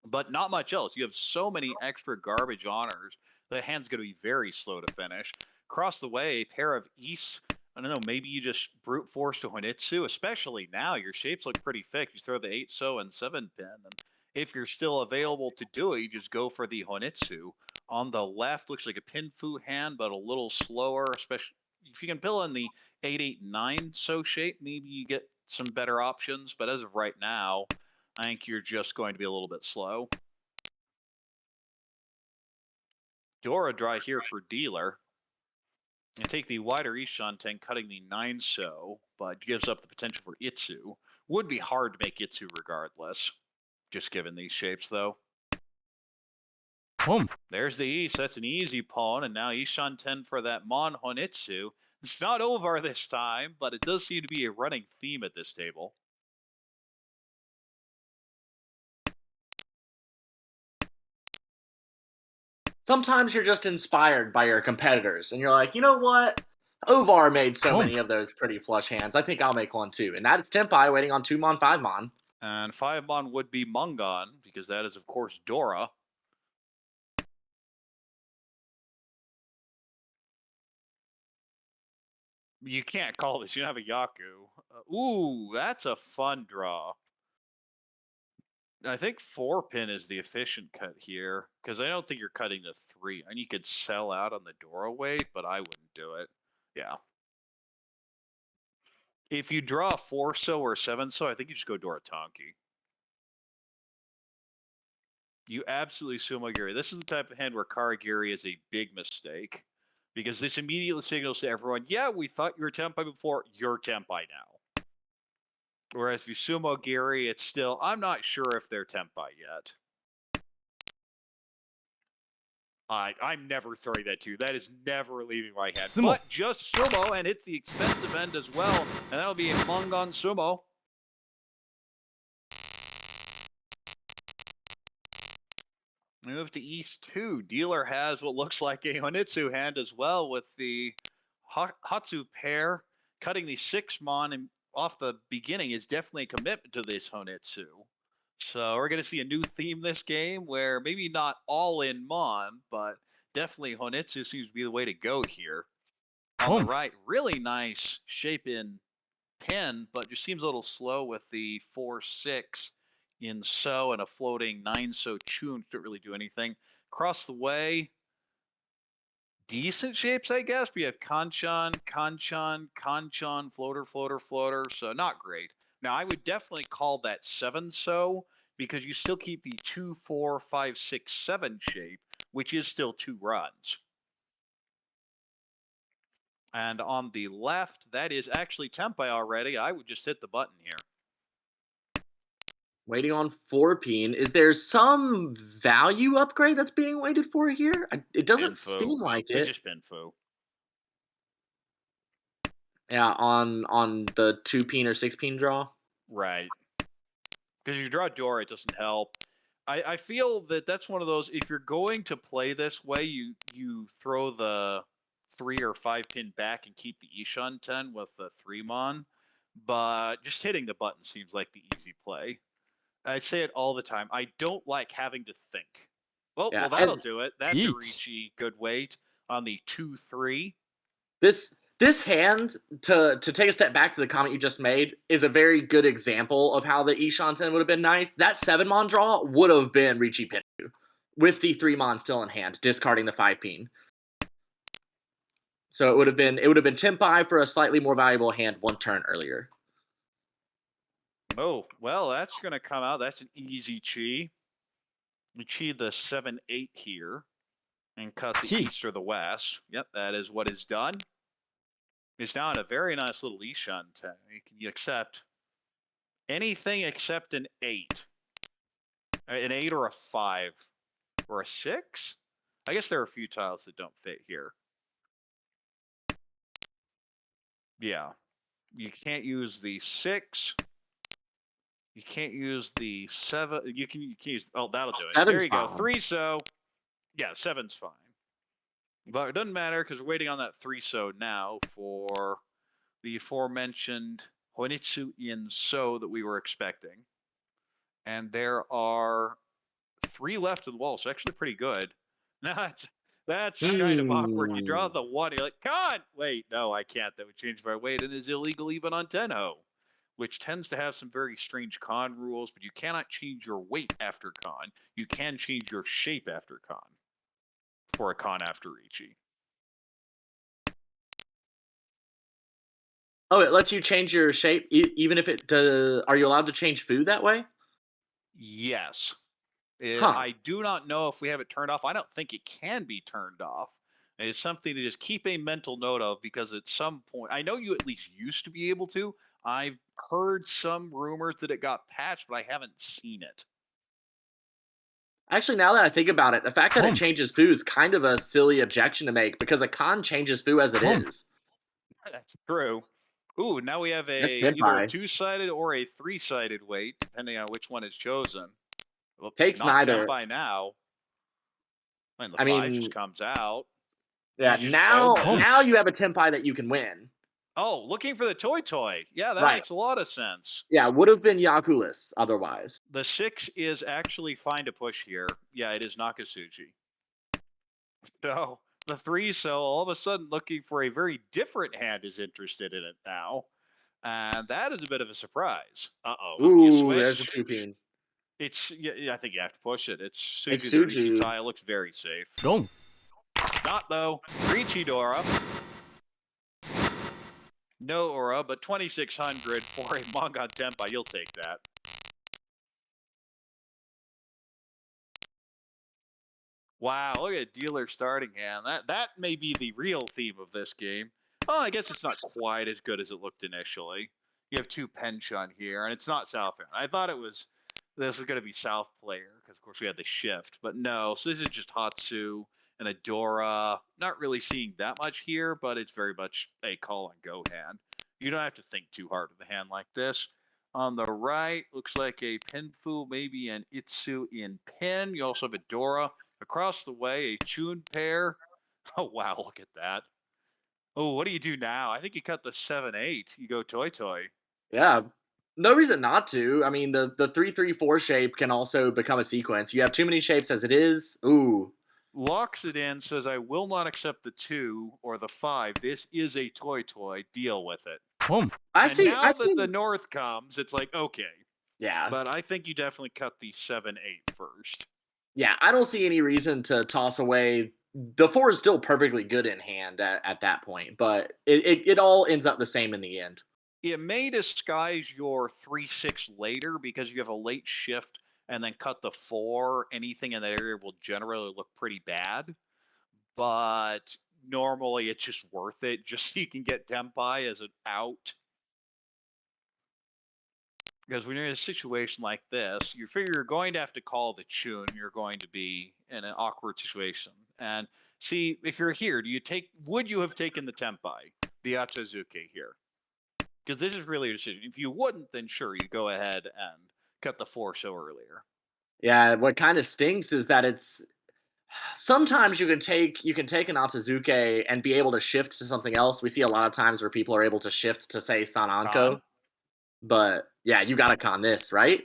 but not much else. You have so many extra garbage honors. The hand's going to be very slow to finish. Across the way, a pair of Is. I don't know, maybe you just brute force to Honitsu, especially now. Your shapes look pretty thick. You throw the 8 So and 7 pin, and if you're still available to do it, you just go for the Honitsu. On the left, looks like a Pinfu hand, but a little slower, especially if you can fill in the 8-8-9 So shape, maybe you get some better options. But as of right now, I think you're just going to be a little bit slow. Dora dry here for dealer. And take the wider Ishanten, cutting the 9 So, but gives up the potential for Itsu. Would be hard to make Itsu regardless, just given these shapes though. Boom. There's the East. That's an easy pawn, and now Ishanten for that Mon Honitsu. It's not over this time, but it does seem to be a running theme at this table. Sometimes you're just inspired by your competitors, and you're like, you know what? Ovar made so Oh. many of those pretty flush hands. I think I'll make one too. And that is Tempai waiting on 2 Mon, 5 Mon. And 5 Mon would be Mungon, because that is, of course, Dora. You can't call this. You have a Yaku. Ooh, that's a fun draw. I think 4 pin is the efficient cut here, because I don't think you're cutting the 3. And you could sell out on the Dora weight, but I wouldn't do it. Yeah. If you draw a 4 So or 7 So, I think you just go Dora Tonki. You absolutely sumo Giri. This is the type of hand where Karagiri is a big mistake, because this immediately signals to everyone, yeah, we thought you were Tempai before, you're Tempai now. Whereas if you sumo Giri, it's still, I'm not sure if they're Tempai yet. I'm never throwing that to you. That is never leaving my hand. Sumo. But just sumo, and it's the expensive end as well. And that'll be a Mungon sumo. Move to East 2. Dealer has what looks like a Honitsu hand as well with the Hatsu pair. Cutting the 6 Mon and off the beginning is definitely a commitment to this Honitsu. So we're going to see a new theme this game where maybe not all in Mon, but definitely Honitsu seems to be the way to go here. On the Boom. right, really nice shape in pin, but just seems a little slow with the 4-6 in So and a floating 9 So Chun. Don't really do anything. Across the way, decent shapes, I guess. We have Kanchan, Kanchan, Kanchan, floater, floater, floater. So not great. Now, I would definitely call that 7 So because you still keep the 2, 4, 5, 6, 7 shape, which is still 2 runs. And on the left, that is actually Tempai already. I would just hit the button here. Waiting on 4 pin. Is there some value upgrade that's being waited for here? It doesn't Pinfu. seem like It's it. just Pinfu. Yeah, on the 2 pin or 6 pin draw. Right. Because you draw Dora, it doesn't help. I feel that that's one of those, if you're going to play this way, you throw the 3 or 5 pin back and keep the Ishan 10 with the 3 Mon. But just hitting the button seems like the easy play. I say it all the time. I don't like having to think. Well, Yeah, that'll and do it. That's a Yeet. Ricci good weight on the 2-3. this hand, to take a step back to the comment you just made, is a very good example of how the Ishan 10 would have been nice. That 7 Mon draw would have been Ricci Pinfu, with the 3 Mon still in hand, discarding the 5 pin. So it would have been Tempai for a slightly more valuable hand 1 turn earlier. Oh, well, that's going to come out. That's an easy chi. achieve the 7-8 here and cut the Gee. east or the west. Yep, that is what is done. It's now in a very nice little Ishan 10. You can accept anything except an 8. An 8 or a 5 or a 6. I guess there are a few tiles that don't fit here. Yeah. You can't use the 6. You can't use the 7. You can use. Oh, that'll do it. There Seven's you go. fine. 3 so. Yeah, 7's fine. But it doesn't matter because we're waiting on that 3 so now for the aforementioned Honitsu in so that we were expecting. And there are 3 left of the wall, so actually pretty good. That's kind of awkward. You draw the 1, you're like, con! Wait, no, I can't. That would change my weight, and is illegal even on Tenho, which tends to have some very strange con rules, but you cannot change your weight after con. You can change your shape after con for a con after Ichi. Oh, it lets you change your shape even if it does. Are you allowed to change food that way? Yes. Huh. I do not know if we have it turned off. I don't think it can be turned off. It's something to just keep a mental note of because at some point, I know you at least used to be able to. I've heard some rumors that it got patched, but I haven't seen it. Actually, now that I think about it, the fact that it Home. changes food is kind of a silly objection to make because a con changes food as it Home. is. That's true. Ooh, now we have That's either a Tenpai. 2-sided or a 3-sided weight, depending on which one is chosen. Well, Takes not neither. Tenpai now. And the I 5 just mean, comes out. yeah. It just Now opens. you have a Tenpai that you can win. Oh, looking for the toy. Yeah, that Right. makes a lot of sense. Yeah, would have been Yakulis otherwise. The 6 is actually fine to push here. Yeah, it is Nakasuchi. So the 3 so all of a sudden looking for a very different hand is interested in it now. And that is a bit of a surprise. Uh-oh. You Ooh, there's a switch. 2-pin. It's yeah, I think you have to push it. It's It's Suju the Ricci Suju. tile. Looks very safe. Go. Not though. Ricci Dora. No aura, but 2600 for a Mongon Tenpai. You'll take that. Wow, look at dealer starting hand. That may be the real theme of this game. Oh, I guess it's not quite as good as it looked initially. You have 2 Penchun here, and it's not South hand. I thought this was going to be South player, because of course we had the shift. But no, so this is just Hatsu and Adora. Not really seeing that much here, but it's very much a call and go hand. You don't have to think too hard with a hand like this. On the right, looks like a Pinfu, maybe an Itsu in pin. You also have Adora. Across the way, a Chun pair. Oh, wow, look at that. Oh, what do you do now? I think you cut the 7-8. You go Toy Toy. Yeah. No reason not to. I mean, the 3-3-4 shape can also become a sequence. You have too many shapes as it is. Ooh. Locks it in, says, I will not accept the 2 or the 5. This is a Toy Toy. Deal with it. Home. And now that the North comes, it's like, okay. Yeah. But I think you definitely cut the 7-8 first. Yeah, I don't see any reason to toss away. The 4 is still perfectly good in hand at that point, but it all ends up the same in the end. It may disguise your 3-6 later because you have a late shift and then cut the 4. Anything in that area will generally look pretty bad. But normally it's just worth it just so you can get Tenpai as an out. Because when you're in a situation like this, you figure you're going to have to call the Chun. You're going to be in an awkward situation. And see, if you're here, would you have taken the Tenpai, the Achazuke here? Because this is really a decision. If you wouldn't, then sure, you go ahead and cut the 4 so earlier. Yeah, what kind of stinks is that it's sometimes you can take an Atsuzuke and be able to shift to something else. We see a lot of times where people are able to shift to say Sananko. Con. But yeah, you gotta con this, right?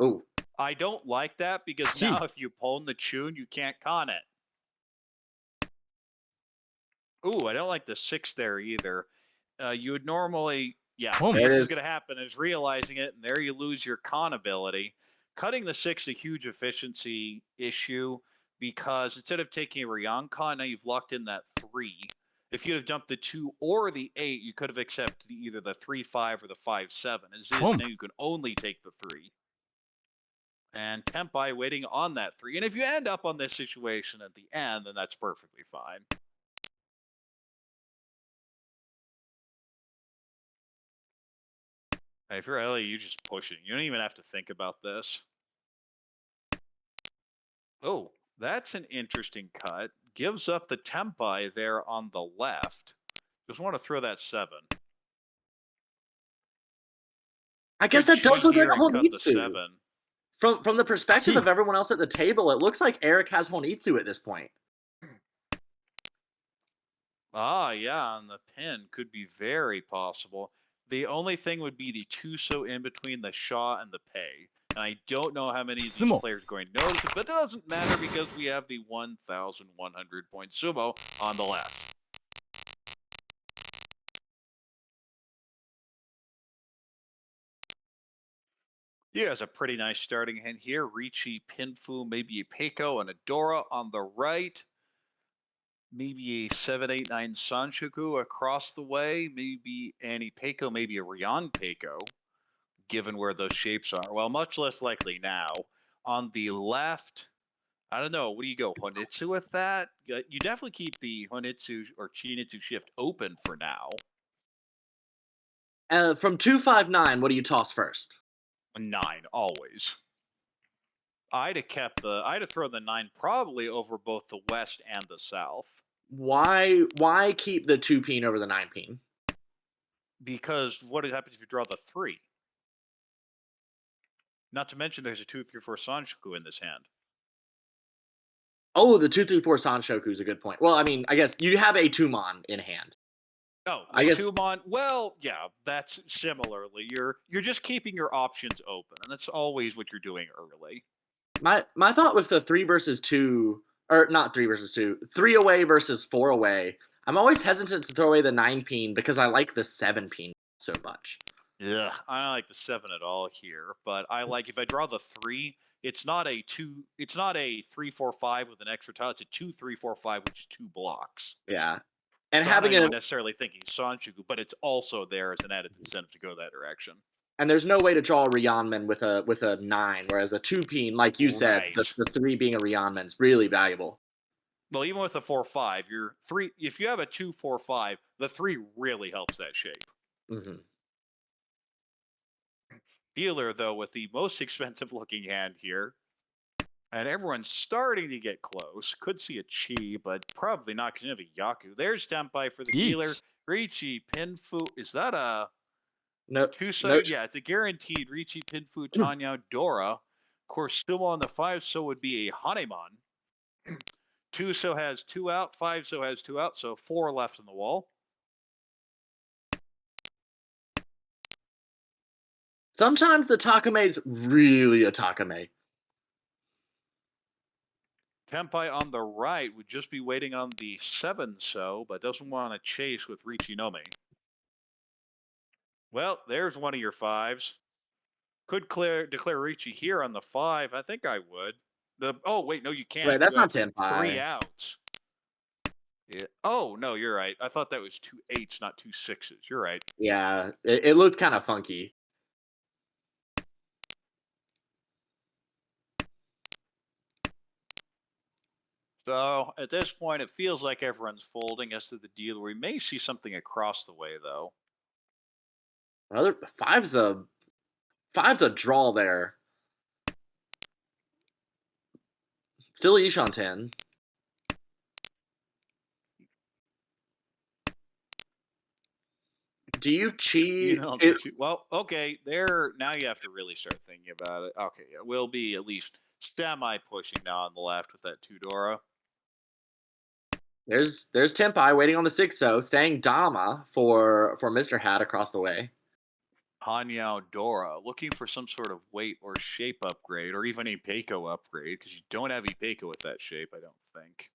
Ooh. I don't like that because Gee. now if you pawn the Chun, you can't con it. Ooh, I don't like the 6 there either. You would normally, yeah, Home. see, There this it is is. going to happen, is realizing it, and there you lose your con ability. Cutting the 6 a huge efficiency issue because instead of taking a Ryan con, now you've locked in that 3. If you'd have jumped the 2 or the 8, you could have accepted either the 3-5 or the 5-7. As is, Home. now you can only take the 3. And Tempai waiting on that 3. And if you end up on this situation at the end, then that's perfectly fine. Hey, if you're Ellie, you just push it. You don't even have to think about this. Oh, that's an interesting cut. Gives up the Tempai there on the left. Just want to throw that 7. I guess Could that does cheat look like here a and cut the Honitsu. 7. From the perspective of Gee. everyone else at the table, it looks like Eric has Honitsu at this point. Ah, yeah, and the pin could be very possible. The only thing would be the Tuso in between the Shaw and the Pei. And I don't know how many of these Sumo. players are going to notice it, but it doesn't matter because we have the 1,100 point sumo on the left. He has a pretty nice starting hand here. Ricci, Pinfu, maybe a Peiko, and a Dora on the right. Maybe a 789 Sanshoku across the way. Maybe Annie Peiko, maybe a Rion Peiko, given where those shapes are. Well, much less likely now. On the left, I don't know. What do you go, Honitsu with that? You definitely keep the Honitsu or Chinitsu shift open for now. From 259, what do you toss first? A 9, always. I'd have thrown the 9 probably over both the west and the south. Why keep the 2-peen over the 9-peen? Because what happens if you draw the 3? Not to mention there's a 2-3-4 Sanshoku in this hand. Oh, the 2-3-4 Sanshoku is a good point. Well, I mean, I guess you have a Tumon in hand. Oh, I guess Tumon. Well, yeah, that's similarly. You're just keeping your options open, and that's always what you're doing early. my thought with the 3 versus 2, or not 3 versus 2, 3 away versus 4 away. I'm always hesitant to throw away the 9-peen because I like the 7-peen so much. Yeah, I don't like the 7 at all here, but I like if I draw the 3, it's not a 3-4-5 with an extra tile. It's a 2-3-4-5, which is 2 blocks. Yeah, and So I'm not having a even necessarily thinking Sanshoku, but it's also there as an added incentive to go that direction. and there's no way to draw a Rionman with a 9, whereas a 2-peen, like you said, Right. the 3 being a Rionman is really valuable. Well, even with a 4-5, you're 3. If you have a 2-4-5, the 3 really helps that shape. Mm-hmm. Dealer, though, with the most expensive looking hand here. And everyone's starting to get close. Could see a Chi, but probably not because you have a Yaku. There's Tempai for the dealer. Yeet. Ricci, Pinfu. Is that a No, Tuso? no. Yeah, it's a guaranteed Ricci, Pinfu, Tanya, Dora. Of course, Sumo on the 5, so would be a Hanemon. Tuso has 2 out, 5 so has 2 out, so 4 left on the wall. Sometimes the Takame's really a Takame. Tempai on the right would just be waiting on the 7 so, but doesn't want to chase with Ricci Nomi. Well, there's one of your 5s. Could declare Ricci here on the 5. I think I would. Oh, wait, no, you can't. Wait, that's You not have 3 Tenpai. outs. Yeah. Oh, no, you're right. I thought that was 2 8s, not 2 6s. You're right. Yeah, it looked kind of funky. So at this point, it feels like everyone's folding as to the dealer. We may see something across the way, though. Another five's a draw there. Still Yishan 10. Do you You cheat? know, the 2. Well, okay, there. Now you have to really start thinking about it. Okay, it will be at least semi pushing now on the left with that 2 Dora. There's Tenpai waiting on the 6-0, staying Dama for Mr. Hat across the way. Hanyao Dora, looking for some sort of weight or shape upgrade, or even a Peiko upgrade, because you don't have a Peiko with that shape, I don't think.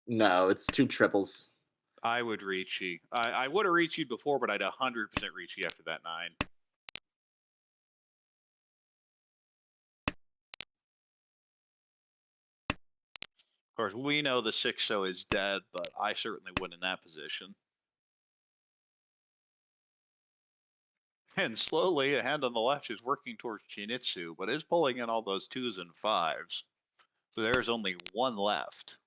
No, it's 2 triples. I would Ricci. I would have Ricci before, but I'd 100% Ricci after that 9. Of course, we know the 6-0 is dead, but I certainly wouldn't in that position. And slowly, a hand on the left is working towards Chinitsu, but is pulling in all those 2s and 5s. So there's only one left.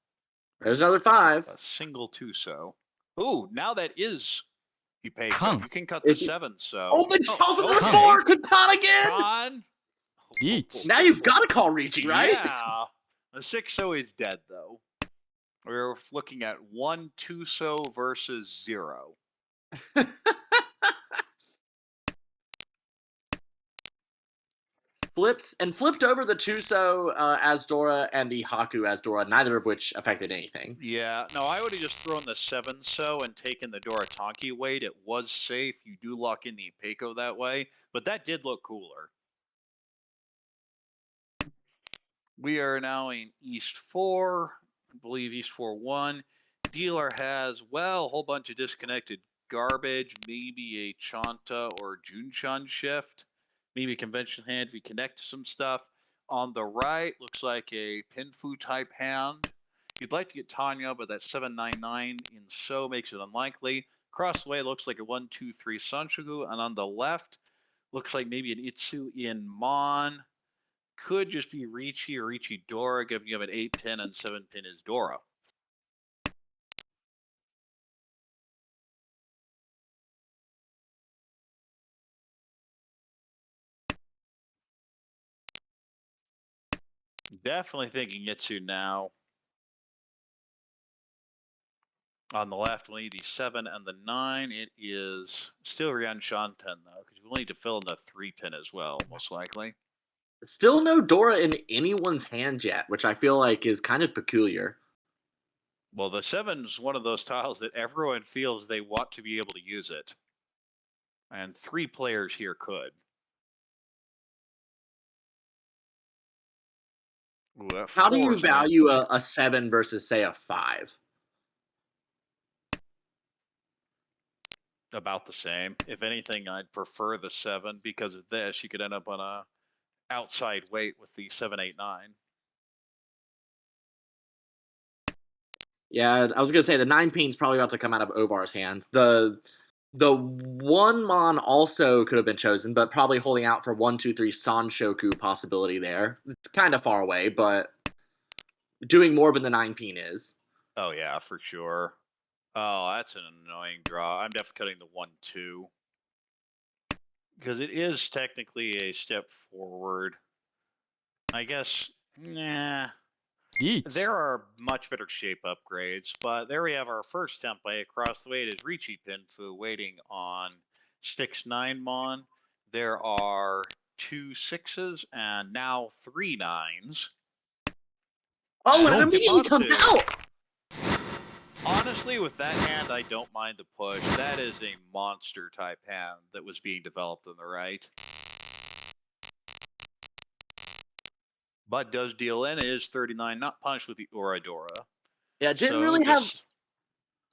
There's another 5. A single 2-so. Ooh, now that is Hipeko. Kang. You can cut If the you- 7-so. Oh, but also another okay. 4! Katan again! Chan. Each. Now you've got to call Ricci, right? Yeah. The 6-so is dead, though. We're looking at 1 2-so versus 0. Flipped over the Tuso as Dora and the Haku as Dora, neither of which affected anything. Yeah, no, I would have just thrown the 7-so and taken the Doratanki weight. It was safe. You do lock in the Ipeco that way, but that did look cooler. We are now in East 4. I believe East 4-1. Dealer has, well, a whole bunch of disconnected garbage, maybe a Chanta or Junchan shift, maybe a conventional hand if you connect to some stuff. On the right, looks like a Pinfu type hand. You'd like to get Tanya, but that 799 in so makes it unlikely. Across the way, looks like a 1-2-3 Sanchogu, and on the left, looks like maybe an Itsu in Mon. Could just be Ricci or Ricci Dora, giving you an 8-pin and 7-pin is Dora. Definitely thinking Itsu now. On the left, we'll need the 7 and the 9. It is still Ryan Shanten, though, because we'll need to fill in the 3-pin as well, most likely. Still no Dora in anyone's hand yet, which I feel like is kind of peculiar. Well, the 7's one of those tiles that everyone feels they want to be able to use it. And 3 players here could. Ooh, How do you 4's an value a 7 versus, say, a 5? about the same. If anything, I'd prefer the 7 because of this. You could end up on a outside weight with the 789. Yeah, I was gonna say the 9-pin's probably about to come out of Ovar's hand. The 1 Mon also could have been chosen, but probably holding out for 1-2-3 Sanshoku possibility there. It's kind of far away, but doing more than the 9-pin is. Oh, yeah, for sure. Oh, that's an annoying draw. I'm definitely cutting the 1-2. Because it is technically a step forward. I guess, nah. Each. There are much better shape upgrades, but there we have our first template. Across the way, it is Ricci Pinfu waiting on 6-9 Mon. There are 2 6s and now 3 9s. Oh, and And it immediately comes Hipotsu. out! Honestly, with that hand, I don't mind the push. That is a monster type hand that was being developed on the right. But does deal in is 39, not punished with the Oradora. Yeah, didn't So really just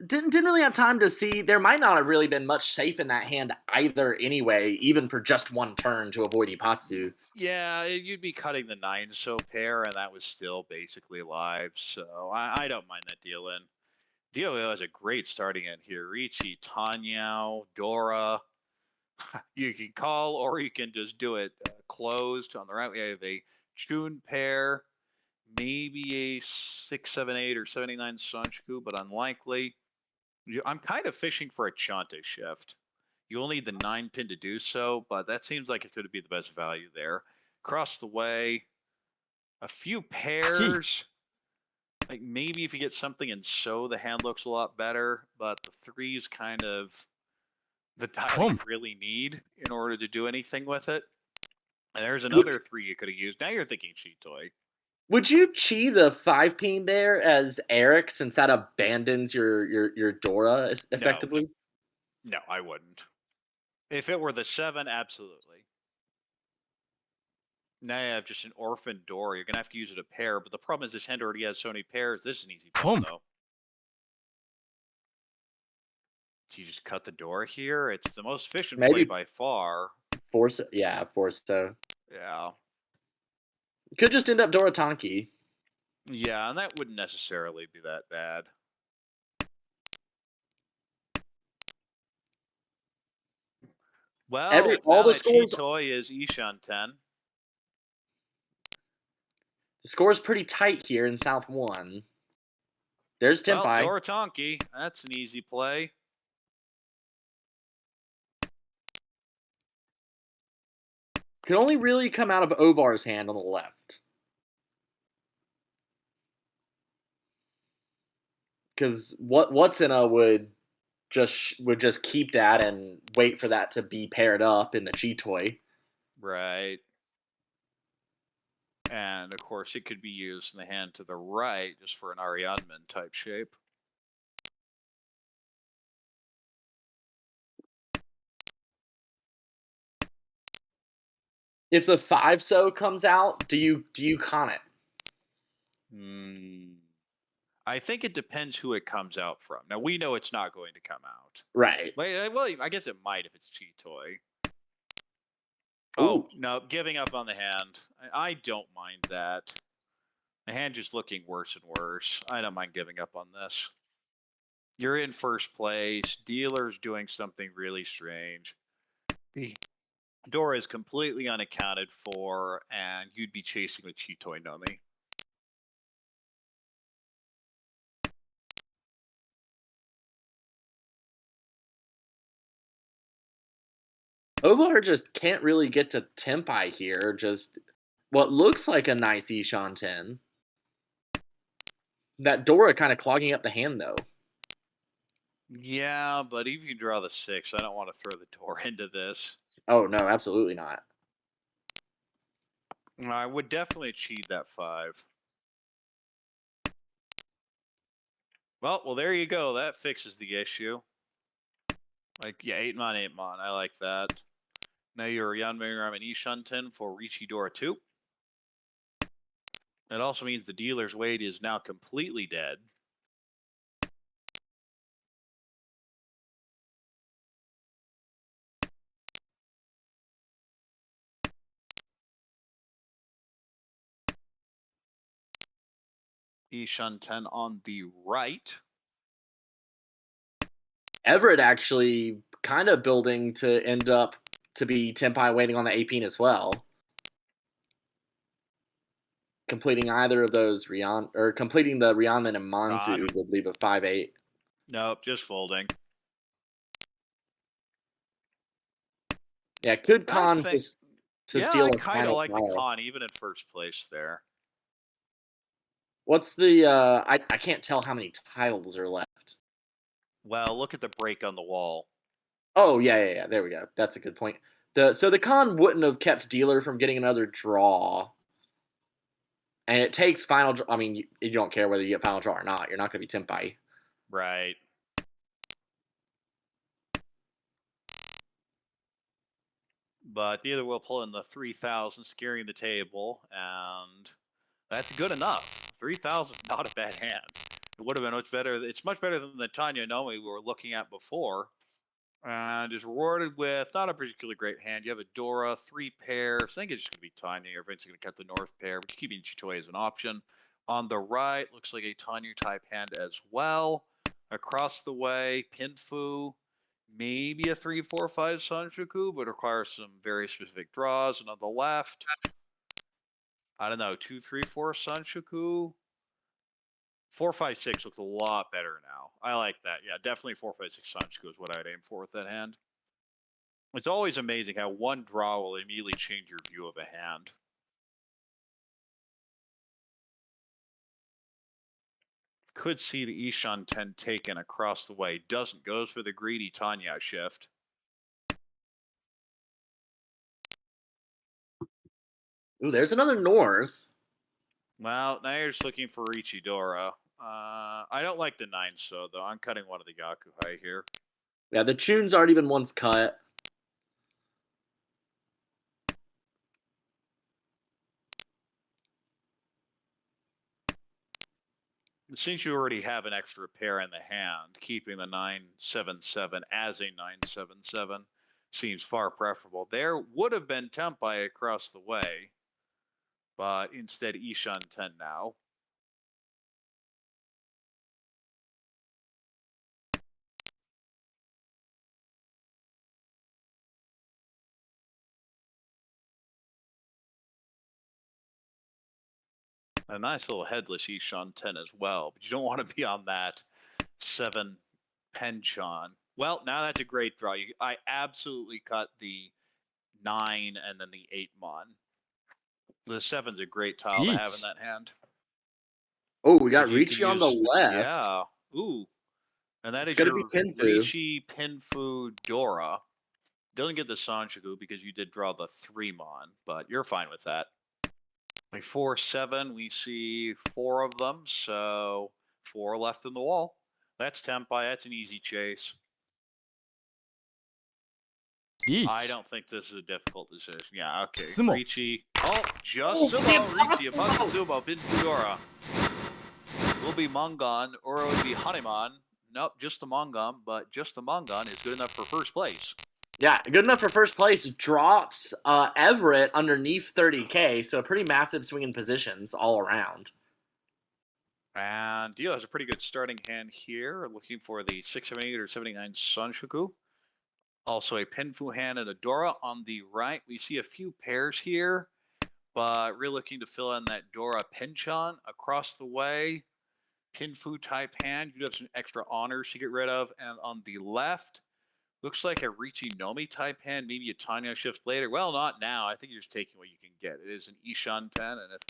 have time to see. There might not have really been much safe in that hand either anyway, even for just one turn to avoid Ipatsu. yeah, you'd be cutting the 9-so pair, and that was still basically alive. So I don't mind that deal in. Deal has a great starting end here. Ricci, Tanyao, Dora. You can call, or you can just do it closed. On the right, we have a Chun pair, maybe a 678 or 79 Sanchoku, but unlikely. I'm kind of fishing for a Chante shift. You'll need the 9-pin to do so, but that seems like it could be the best value there. Across the way, a few pairs. Like maybe if you get something in so, the hand looks a lot better, but the 3 is kind of the tile you really need in order to do anything with it. And there's another 3 you could have used. Now you're thinking cheat toy. Would you chi the 5-pin there as Eric, since that abandons your Dora effectively? No, I wouldn't. If it were the 7, absolutely. Now you have just an orphan Dora. You're going to have to use it a pair, but the problem is this hand already has so many pairs. This is an easy pull, though. Do you just cut the door here? It's the most efficient play by far. Force to. Yeah. Could just end up Dora Tonki. Yeah, and that wouldn't necessarily be that bad. Well, all now the that scores Chitoy is Ishan 10. the score's pretty tight here in South 1. There's Well, Tempai. Dorotonki, that's an easy play. Could only really come out of Ovar's hand on the left. Because Watsona would just keep that and wait for that to be paired up in the Chitoy. Right. And of course, it could be used in the hand to the right just for an Ariadne type shape. If the 5-so comes out, do you con it? I think it depends who it comes out from. Now we know it's not going to come out. Right. Well, I guess it might if it's Chitoy. Ooh. Oh no, giving up on the hand. I don't mind that. The hand just looking worse and worse. I don't mind giving up on this. You're in first place. Dealer's doing something really strange. The door is completely unaccounted for, and you'd be chasing with Chitoy Nomi. Ovar just can't really get to Tempai here. Just what looks like a nice Ishan 10. That Dora kind of clogging up the hand, though. Yeah, but even if you draw the 6, I don't want to throw the door into this. Oh, no, absolutely not. I would definitely achieve that 5. Well, there you go. That fixes the issue. Like, yeah, 8-mon, 8-mon. I like that. Now you're Yanmeiram and Ishunten for Richidora 2. It also means the dealer's weight is now completely dead. Ishunten on the right. Everett actually kind of building to end up to be Tempai waiting on the 18 as well. Completing either of those completing the Ryanman and Monzu would leave a 5-8. Nope, just folding. Yeah, could con to steal I a kind of final like the tile. con even in first place there. What's the I can't tell how many tiles are left. Well, look at the break on the wall. Oh, yeah. There we go. That's a good point. So the con wouldn't have kept dealer from getting another draw. And it takes final draw. I mean, you don't care whether you get final draw or not. You're not going to be Tempai. Right. But neither will pull in the 3,000, scaring the table, and that's good enough. 3,000 is not a bad hand. It would have been much better. It's much better than the Tanya Nomi we were looking at before. And is rewarded with not a particularly great hand. You have a Dora, 3 pairs. I think it's just going to be Tanya. Everyone's going to cut the north pair, but keeping Chitoy as an option. On the right, looks like a Tanya type hand as well. Across the way, Pinfu. Maybe a 3-4-5 Sanshoku, but requires some very specific draws. And on the left, I don't know, 2-3-4 Sanshoku. 4-5-6 looks a lot better now. I like that. Yeah, definitely 4-5-6 Sanshoku is what I'd aim for with that hand. It's always amazing how one draw will immediately change your view of a hand. Could see the Ishan 10 taken across the way. Doesn't. Goes for the greedy Tanya shift. Ooh, there's another north. Well, now you're just looking for Ichidora. I don't like the 9-so, though. I'm cutting one of the Gakuhai here. Yeah, the tune's already been once cut. Since you already have an extra pair in the hand, keeping the 9-7-7 as a 9-7-7 seems far preferable. There would have been Tempai across the way, but instead Ishan 10 now. A nice little headless Ishan 10 as well, but you don't want to be on that 7 penchant. Well, now that's a great draw. I absolutely cut the 9 and then the 8 mon. The 7's a great tile to have in 1 that hand. Oh, we got Because you can Ricci on the use, left. yeah. Ooh. And that It's is going to be your Pinfu. Ricci, Pinfu, Dora. Doesn't get the Sanjaku because you did draw the 3 mon, but you're fine with that. Like 4, 7, we see 4 of them, so 4 left in the wall. That's Tempai. That's an easy chase. I 1 don't think this is a difficult decision. Yeah, okay. Sumo. Ricci. Oh, just Oh, Sumo. it's Ricci not upon the Sumo. Sumo. Pin Fudora. Will be Mongon, or it would be Hanuman. Nope, just the Mongon, but just the Mongon is good enough for first place. Yeah, good enough for first place. Drops Everett underneath 30K, so a pretty massive swing in positions all around. And Dio has a pretty good starting hand here. Looking for the 678 or 79 Sanshoku. Also a Pinfu hand and a Dora on the right. We see a few pairs here, but really looking to fill in that Dora Pinchon across the way. Pinfu type hand. You do have some extra honors to get rid of. And on the left, looks like a Ricci Nomi type hand, maybe a Tanya shift later. Well, not now. I think you're just taking what you can get. It is an Ishan 10, and if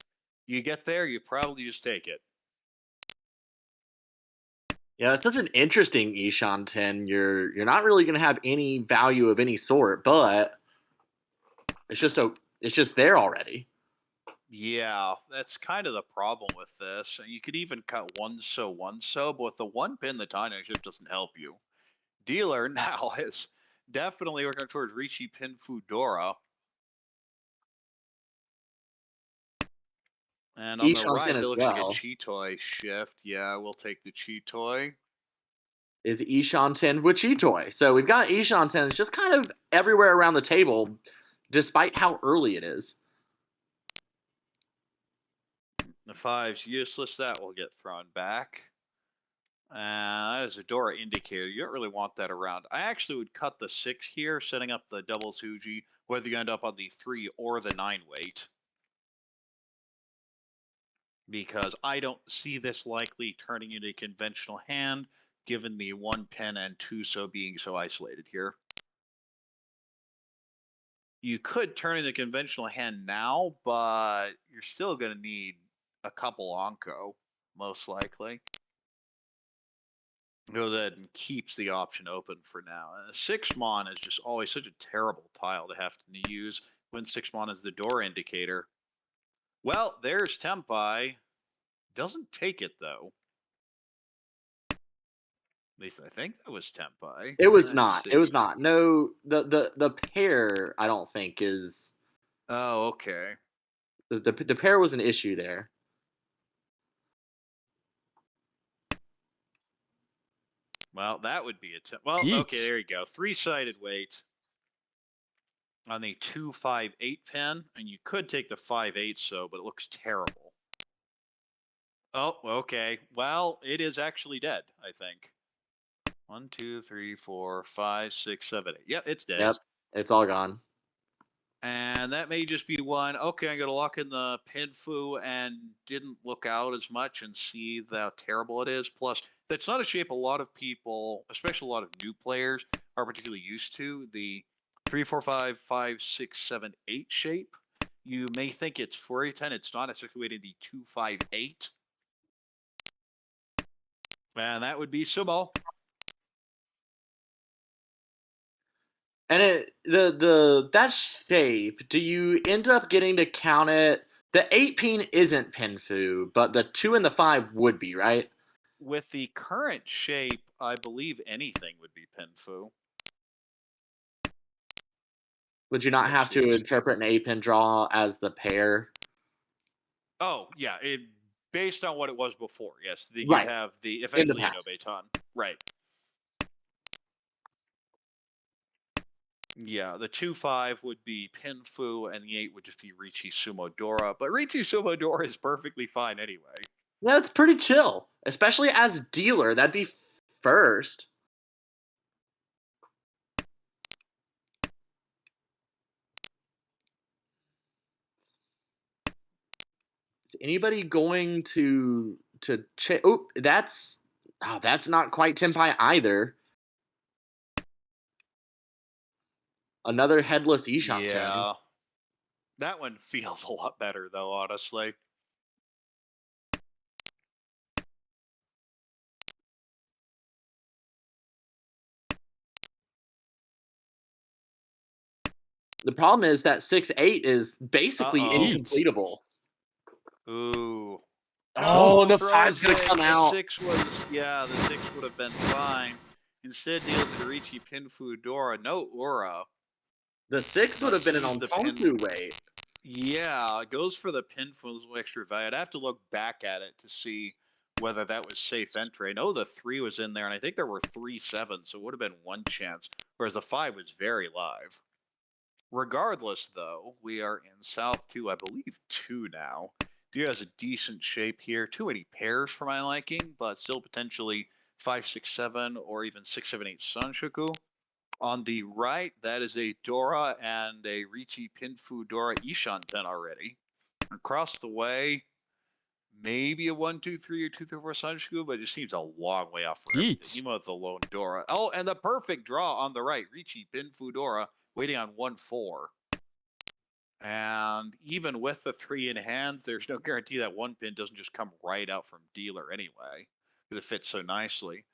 you get there, you probably just take it. Yeah, it's such an interesting Ishan 10. You're not really going to have any value of any sort, but it's just there already. Yeah, that's kind of the problem with this. And you could even cut one so, but with the one pin, the Tanya shift doesn't help you. Dealer now is definitely working towards Ricci Pin Fudora. And on the Ishan right, 10 that as looks like a well. Chitoy shift. Yeah, we'll take the Chitoy. Is Ishan 10 with Chitoy. So we've got Ishan 10 just kind of everywhere around the table, despite how early it is. The 5's useless. That will get thrown back. And that is a Dora indicator. You don't really want that around. I actually would cut the 6 here, setting up the double Suji, whether you end up on the 3 or the 9 weight. Because I don't see this likely turning into a conventional hand, given the 1 pen and 2 so being so isolated here. You could turn in the conventional hand now, but you're still going to need a couple Onko, most likely. Go ahead and keeps the option open for now. And a 6 mon is just always such a terrible tile to have to use when 6 mon is the door indicator. Well, there's Tempai. Doesn't take it though. At least I think that was Tempai. It was Let's not. It was see. not. No, the pair I don't think is Oh, okay. the pair was an issue there. Well, that would be a well, okay, 1 there you go. 3-sided weight on the 2-5-8 pin, and you could take the 5-8 so, but it looks terrible. Oh, okay. Well, it is actually dead, I think. 1, 2, 3, 4, 5, 6, 7, 8. Yep, it's dead. Yep, it's all gone. And that may just be one. Okay, I'm going to lock in the Pinfu and didn't look out as much and see how terrible it is. Plus, that's not a shape a lot of people, especially a lot of new players, are particularly used to. The 3, 4, 5, 5, 6, 7, 8 shape. You may think it's 4-8-10. It's not. It's situated the 2-5-8. And that would be Sumo. And that shape, do you end up getting to count it? The 8 pin isn't Pinfu, but the 2 and the 5 would be, right? With the current shape, I believe anything would be Pinfu. Would you not Let's have to see. interpret an 8 pin draw as the pair? Oh, yeah. Based on what it was before, yes. You'd Right. have the In the effectively past. Inobeton. Right. Yeah, the 2-5 would be Pinfu, and the 8 would just be Ricci Sumo Dora. But Ricci Sumo Dora is perfectly fine anyway. Yeah, it's pretty chill, especially as dealer. That'd be first. Is anybody going to check? That's not quite Tenpai either. Another headless Ishan Ten. Yeah. That one feels a lot better, though, honestly. The problem is that 6-8 is basically Uh-oh. incompletable. Ooh. Oh, No, the draws 5's gonna it. come The out. 6 was, yeah, the 6 would have been fine. Instead, deals it Arichi Pinfu Dora. No Aura, The 6 would but have been an sees the pin. Ontonsu weight. Yeah, it goes for the pin for a little extra value. I'd have to look back at it to see whether that was safe entry. I know the 3 was in there, and I think there were 3 7s, so it would have been one chance, whereas the 5 was very live. Regardless, though, we are in South 2, I believe 2 now. Deer has a decent shape here. Too many pairs for my liking, but still potentially 5, 6, 7, or even 6, 7, 8 Sanshoku. On the right, that is a Dora and a Richi Pinfu Dora Ishanten already. Across the way, maybe a 1, 2, 3 or 2, 3, 4 Sanshoku, but it just seems a long way off for everything. Eats. Even with the lone Dora. Oh, and the perfect draw on the right, Richi Pinfu Dora, waiting on 1, 4. And even with the 3 in hands, there's no guarantee that one pin doesn't just come right out from dealer anyway, because it fits so nicely.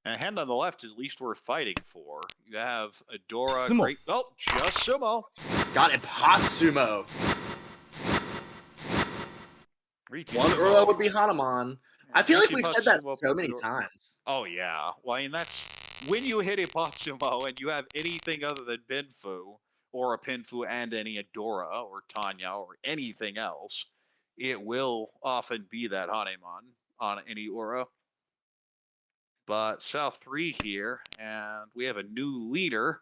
And hand on the left is at least worth fighting for. You have Adora, Sumo. great. Oh, just sumo. Got it, hot sumo. Richi One sumo. Ura would be Hanuman. I feel like Richi we've said that Patsumo so many Pudor- times. Oh, yeah. Well, I mean, that's when you hit a Patsumo and you have anything other than Binfu, or a Pinfu and any Adora, or Tanya, or anything else, it will often be that Hanemon on any Aura. But South 3 here, and we have a new leader.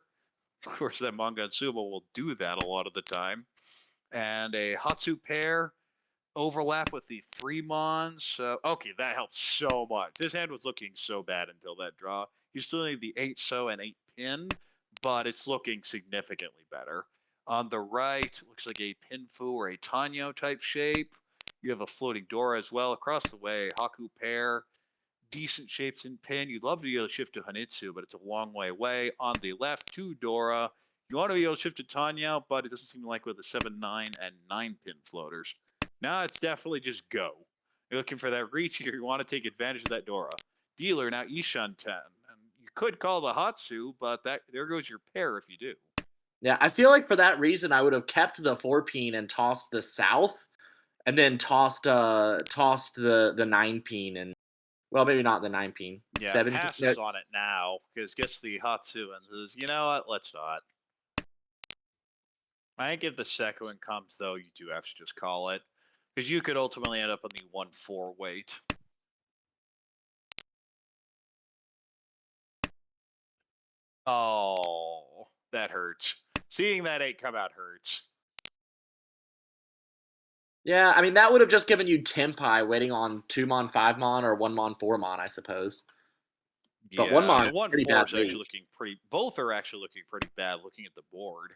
Of course, that Manga and Sumo will do that a lot of the time. And a Hatsu pair overlap with the 3 Mons. Okay, that helps so much. His hand was looking so bad until that draw. You still need the 8 So and 8 Pin, but it's looking significantly better. On the right, looks like a Pinfu or a Tanyo type shape. You have a floating Dora as well. Across the way, Haku pair. Decent shapes in pin. You'd love to be able to shift to Hanitsu, but it's a long way away. On the left, 2 Dora. You want to be able to shift to Tanya, but it doesn't seem like with the 7, 9, and 9 pin floaters. Now it's definitely just go. You're looking for that reach here. You want to take advantage of that Dora. Dealer, now Ishan 10. And you could call the Hatsu, but there goes your pair if you do. Yeah, I feel like for that reason, I would have kept the 4-peen and tossed the south, and then tossed the 9-peen, and well, maybe not the 9-peen. Yeah, 7-peen. passes on it now because gets the Hatsu and says, you know what, let's not. I think if the second one comes, though, you do have to just call it. Because you could ultimately end up on the 1-4 weight. Oh, that hurts. Seeing that 8 come out hurts. Yeah, I mean that would have just given you Tenpai waiting on 2-mon, 5-mon, or 1-mon, 4-mon, I suppose. But Yeah, 1-mon the is 1-4 pretty is bad actually weight. looking pretty... Both are actually looking pretty bad looking at the board.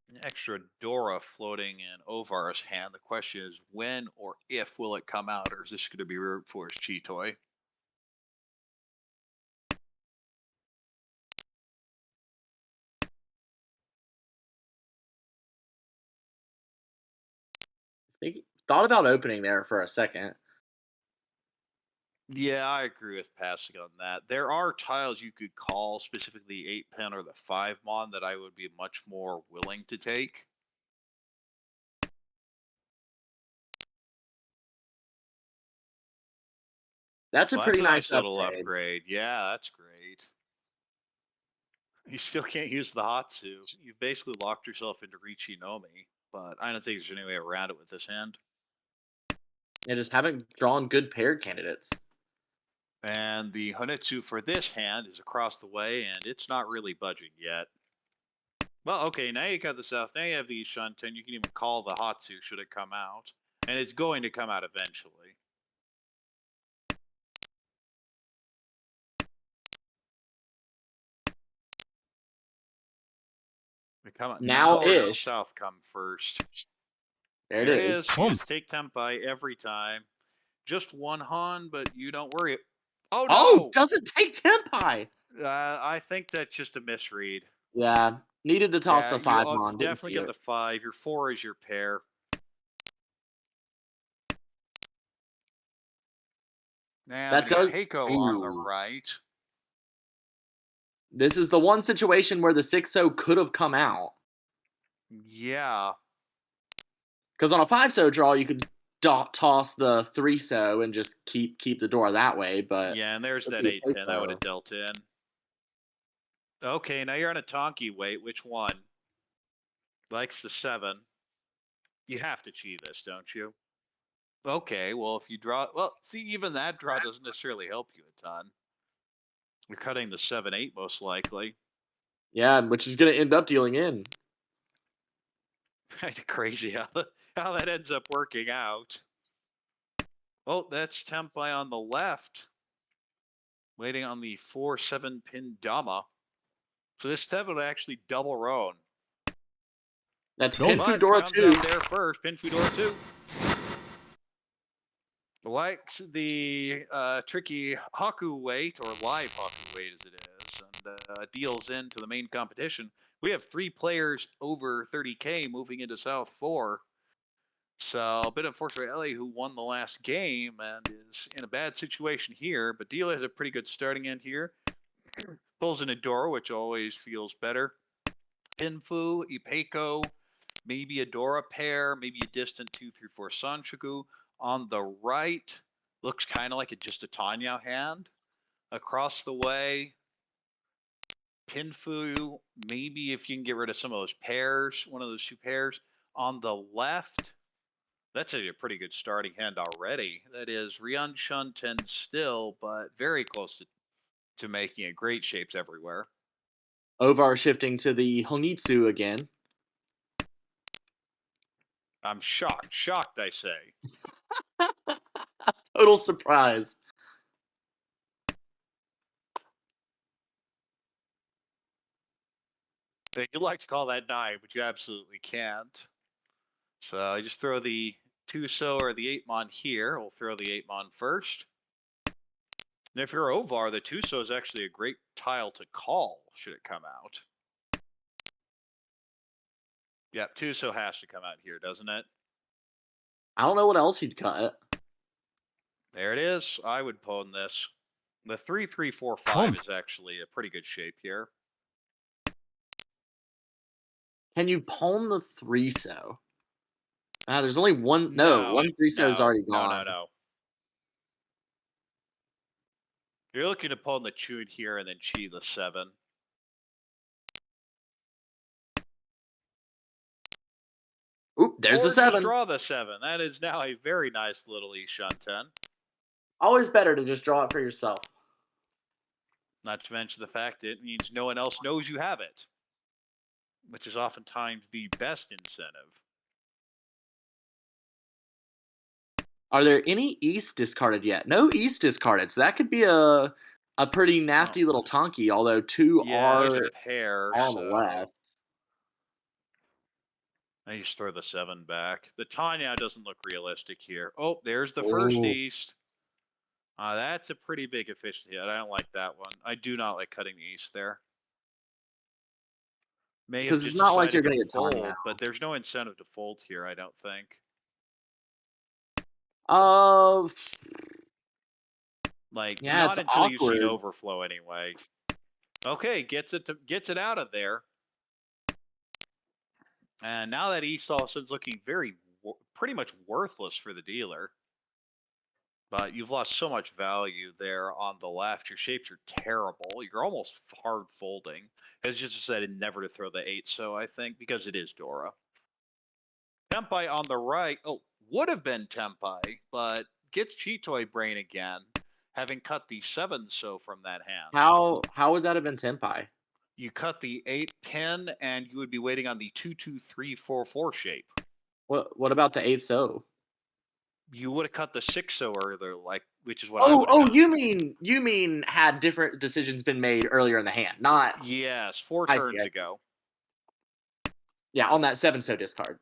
An extra Dora floating in Ovar's hand. The question is when or if will it come out, or is this going to be root for his Chi Toy? Thought about opening there for a second. Yeah, I agree with passing on that. There are tiles you could call, specifically 8 pin or the 5 mon, that I would be much more willing to take. That's a Well, that's pretty a nice nice little upgrade. upgrade. Yeah, that's great. You still can't use the Hatsu. You've basically locked yourself into Richi Nomi, but I don't think there's any way around it with this hand. They just haven't drawn good paired candidates. And the Honetsu for this hand is across the way, and it's not really budging yet. Well, okay, now you got the South. Now you have the Ishanten. You can even call the Hatsu should it come out. And it's going to come out eventually. Come on. Now Or does the ish. South come first? There it There it is. is. You just take Tempai every time. Just one Han, but you don't worry. Oh, Oh, no! doesn't take Tempai. I think that's just a misread. Yeah, needed to toss Yeah, the you 5 on. Didn't definitely see get it. the 5. Your 4 is your pair. Now I'm That going to does. get Heiko on the Ooh. right. This is the one situation where the 6-0 could have come out. Yeah. Because on a 5-0 draw, you could toss the 3-0 and just keep the door that way. But Yeah, and there's let's that see a 8 pin. That would have dealt in. Okay, now you're on a Tonki. Wait, which one? Likes the 7. You have to cheat this, don't you? Okay, well, if you draw... Well, see, even that draw doesn't necessarily help you a ton. You're cutting the 7-8 most likely. Yeah, which is going to end up dealing in. Kind of crazy how that ends up working out. Oh, that's Tempai on the left. Waiting on the 4-7 pin Dama. So this 7 would actually double roan. That's Don't. Pin But Foodora comes 2. out there first. Pin Fudora 2. Likes the tricky Haku weight, or live Haku weight as it is, and deals into the main competition. We have 3 players over 30K moving into South 4. So a bit unfortunate for Ellie, who won the last game and is in a bad situation here. But Dealer has a pretty good starting end here. Pulls in a door, which always feels better. Pinfu, Ipeco, maybe a Dora pair, maybe a distant 2-3-4 Sanchoku. On the right, looks kind of like just a Tanya hand. Across the way, Pinfu, maybe if you can get rid of some of those pairs, one of those 2 pairs. On the left, that's a pretty good starting hand already. That is Ryan Shunten still, but very close to making it. Great shapes everywhere. Ovar shifting to the Honitsu again. I'm shocked, I say. Total surprise. You'd like to call that 9, but you absolutely can't. So I just throw the 2-so or the 8-mon here. We'll throw the 8-mon first. And if you're Ovar, the 2-so is actually a great tile to call, should it come out. Yep, 2-so has to come out here, doesn't it? I don't know what else you'd cut. There it is. I would pawn this. The 3-3-4-5 is actually a pretty good shape here. Can you pawn the 3-so? There's only one. No, one 3-so is already gone. No. You're looking to pawn the Chun here and then Chi the 7. Oop, there's or the 7. just draw the 7. That is now a very nice little Ishan 10. Always better to just draw it for yourself. Not to mention the fact it means no one else knows you have it, which is oftentimes the best incentive. Are there any East discarded yet? No East discarded, so that could be a pretty nasty little Tonki, although 2 Yeah, there's are a pair. on So the left. I just throw the 7 back. The Tanya doesn't look realistic here. Oh, there's the first Ooh. East. That's a pretty big efficient hit. I don't like that one. I do not like cutting the East there. May have Because it's just not like decided you're going to to get Tanya fold, out. but there's no incentive to fold here, I don't think. Like, Yeah, not it's until you've seen awkward. overflow anyway. Okay, gets it out of there. And now that East all of a sudden is looking pretty much worthless for the dealer. But you've lost so much value there on the left. Your shapes are terrible. You're almost hard folding. It's just decided never to throw the 8, so I think, because it is Dora. Tempai on the right. Oh, would have been Tempai, but gets Chitoy Brain again, having cut the 7-so from that hand. How would that have been Tempai? You cut the 8 pin, and you would be waiting on the 2-2-3-4-4 shape. What about the 8-so? You would have cut the 6-so earlier, which is what I would have done. You mean had different decisions been made earlier in the hand, not... Yes, 4 I turns see. ago. Yeah, on that 7-so discard.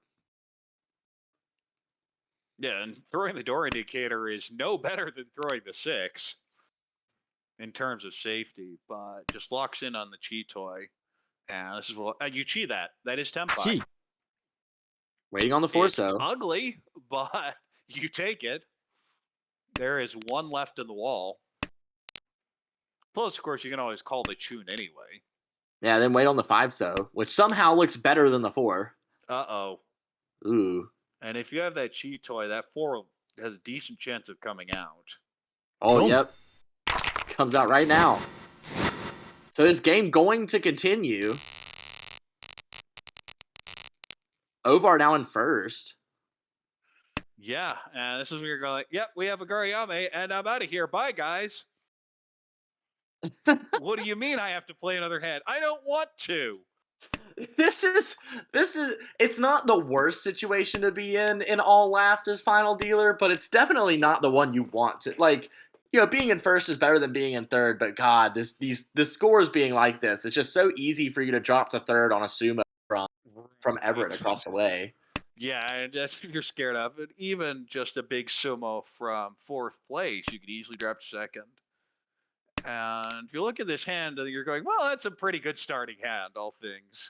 Yeah, and throwing the door indicator is no better than throwing the 6 in terms of safety, but just locks in on the chi toy. And this is what you chi that. That is Tempai. chi, Waiting on the It's 4-so. ugly, but you take it. There is one left in the wall. Plus, of course, you can always call the tune anyway. Yeah, then wait on the 5-so, which somehow looks better than the 4. Uh-oh. Ooh. And if you have that chi toy, that 4 has a decent chance of coming out. Oh, Boom. yep. Comes out right now. So this game going to continue. Ovar now in first. Yeah, and this is where you're going, yep, we have a Gariyame, and I'm out of here. Bye, guys. What do you mean I have to play another hand? I don't want to. This is it's not the worst situation to be in all last as final dealer, but it's definitely not the one you want to. Like, being in first is better than being in third, but god, the scores being like this, it's just so easy for you to drop to third on a sumo from Everett across the way. Yeah, and that's what you're scared of. And even just a big sumo from 4th place, you could easily drop to 2nd. And if you look at this hand, you're going, well, that's a pretty good starting hand, all things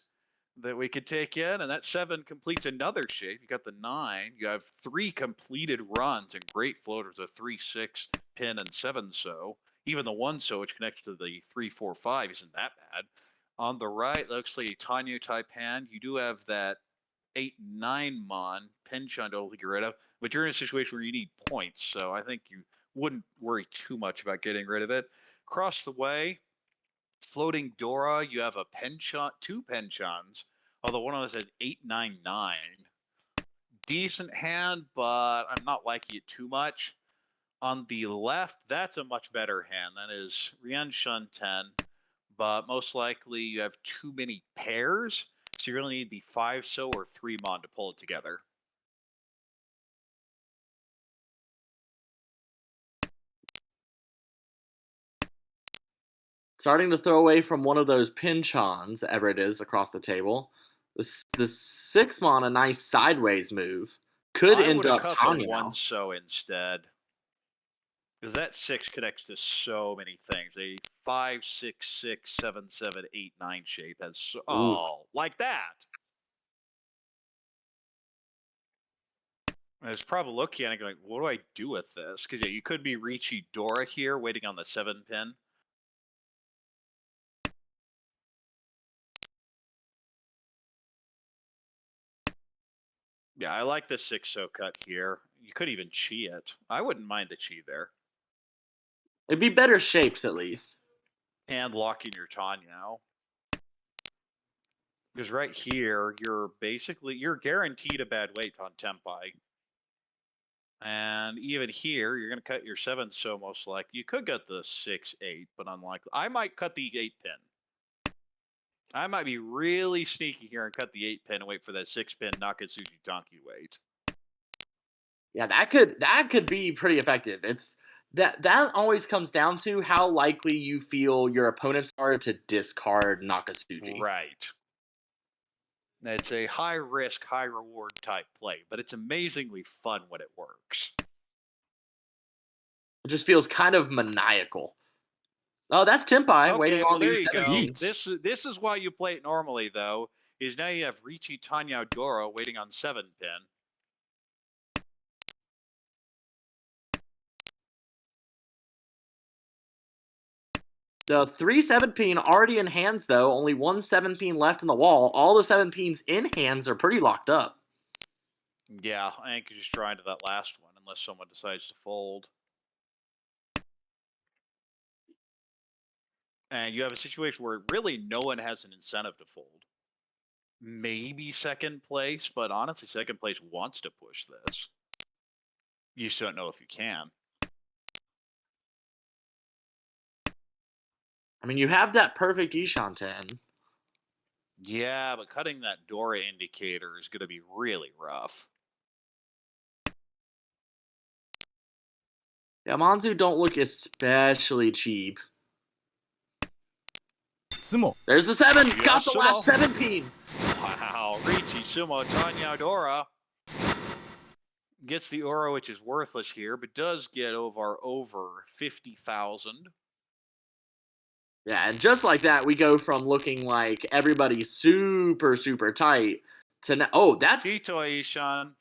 that we could take in. And that 7 completes another shape. You got the 9. You have 3 completed runs and great floaters, a 3-6 pin and 7-so. Even the 1-so, which connects to the 3-4-5, isn't that bad. On the right, looks like a Tanyu type hand. You do have that 8-9 mon pinch on to get rid of, but you're in a situation where you need points. So I think you wouldn't worry too much about getting rid of it. Across the way, floating Dora, you have a penchant, 2 penchants, although one of us had 8-9-9. Decent hand, but I'm not liking it too much. On the left, that's a much better hand. That is Rian Shun 10, but most likely you have too many pairs, so you really need the 5-so or 3 mon to pull it together. Starting to throw away from one of those pinchons, Everett is across the table. The 6-mon, a nice sideways move. Could I end would have up cut the Tanya. 1-so instead. Because that 6 connects to so many things. A 5, 6, 6, 7, 7, 8, 9 shape has like that. I was probably looking at it going, what do I do with this? Because yeah, you could be Ricci Dora here, waiting on the 7 pin. Yeah, I like the 6-so cut here. You could even chi it. I wouldn't mind the chi there. It'd be better shapes at least. And locking your Tanya. Because right here, you're guaranteed a bad weight on Tempai. And even here, you're going to cut your 7-so most likely. You could get the 6-8, but unlikely. I might cut the 8 pin. I might be really sneaky here and cut the 8 pin and wait for that 6 pin Nakatsuchi Donkey weight. Yeah, that could be pretty effective. It's that always comes down to how likely you feel your opponents are to discard Nakatsuchi. Right. It's a high risk, high reward type play, but it's amazingly fun when it works. It just feels kind of maniacal. Oh, that's Tempai waiting on there the you 7 go. pins. This is why you play it normally, though, is now you have Ricci Tanya Dora waiting on 7 pin. The 3-7 pin already in hands, though. Only one 7 pin left in the wall. All the 7 pins in hands are pretty locked up. Yeah, I think you're just trying to that last one, unless someone decides to fold. And you have a situation where really no one has an incentive to fold. Maybe 2nd place, but honestly, 2nd place wants to push this. You just don't know if you can. I mean, you have that perfect Ishan 10. Yeah, but cutting that Dora indicator is going to be really rough. Yeah, Manzu don't look especially cheap. sumo, There's the 7. Yes, Got the last 7 pin. Wow, Ricci Sumo Tanya Dora gets the aura, which is worthless here, but does get over 50,000. Yeah, and just like that, we go from looking like everybody's super, super tight to now. Oh, that's Chitoy Ishan.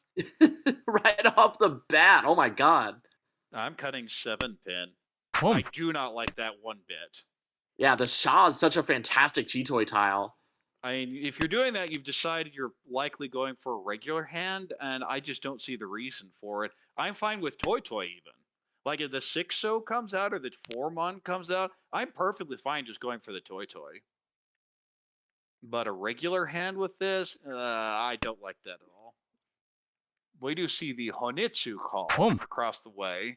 right off the bat. Oh my god. I'm cutting 7-pin. I Home. do not like that one bit. Yeah, the Shaw is such a fantastic Cheetoy tile. I mean, if you're doing that, you've decided you're likely going for a regular hand, and I just don't see the reason for it. I'm fine with Toy Toy even. Like if the 6-0 comes out or the 4-mon comes out, I'm perfectly fine just going for the Toy Toy. But a regular hand with this, I don't like that at all. We do see the Honitsu call across the way.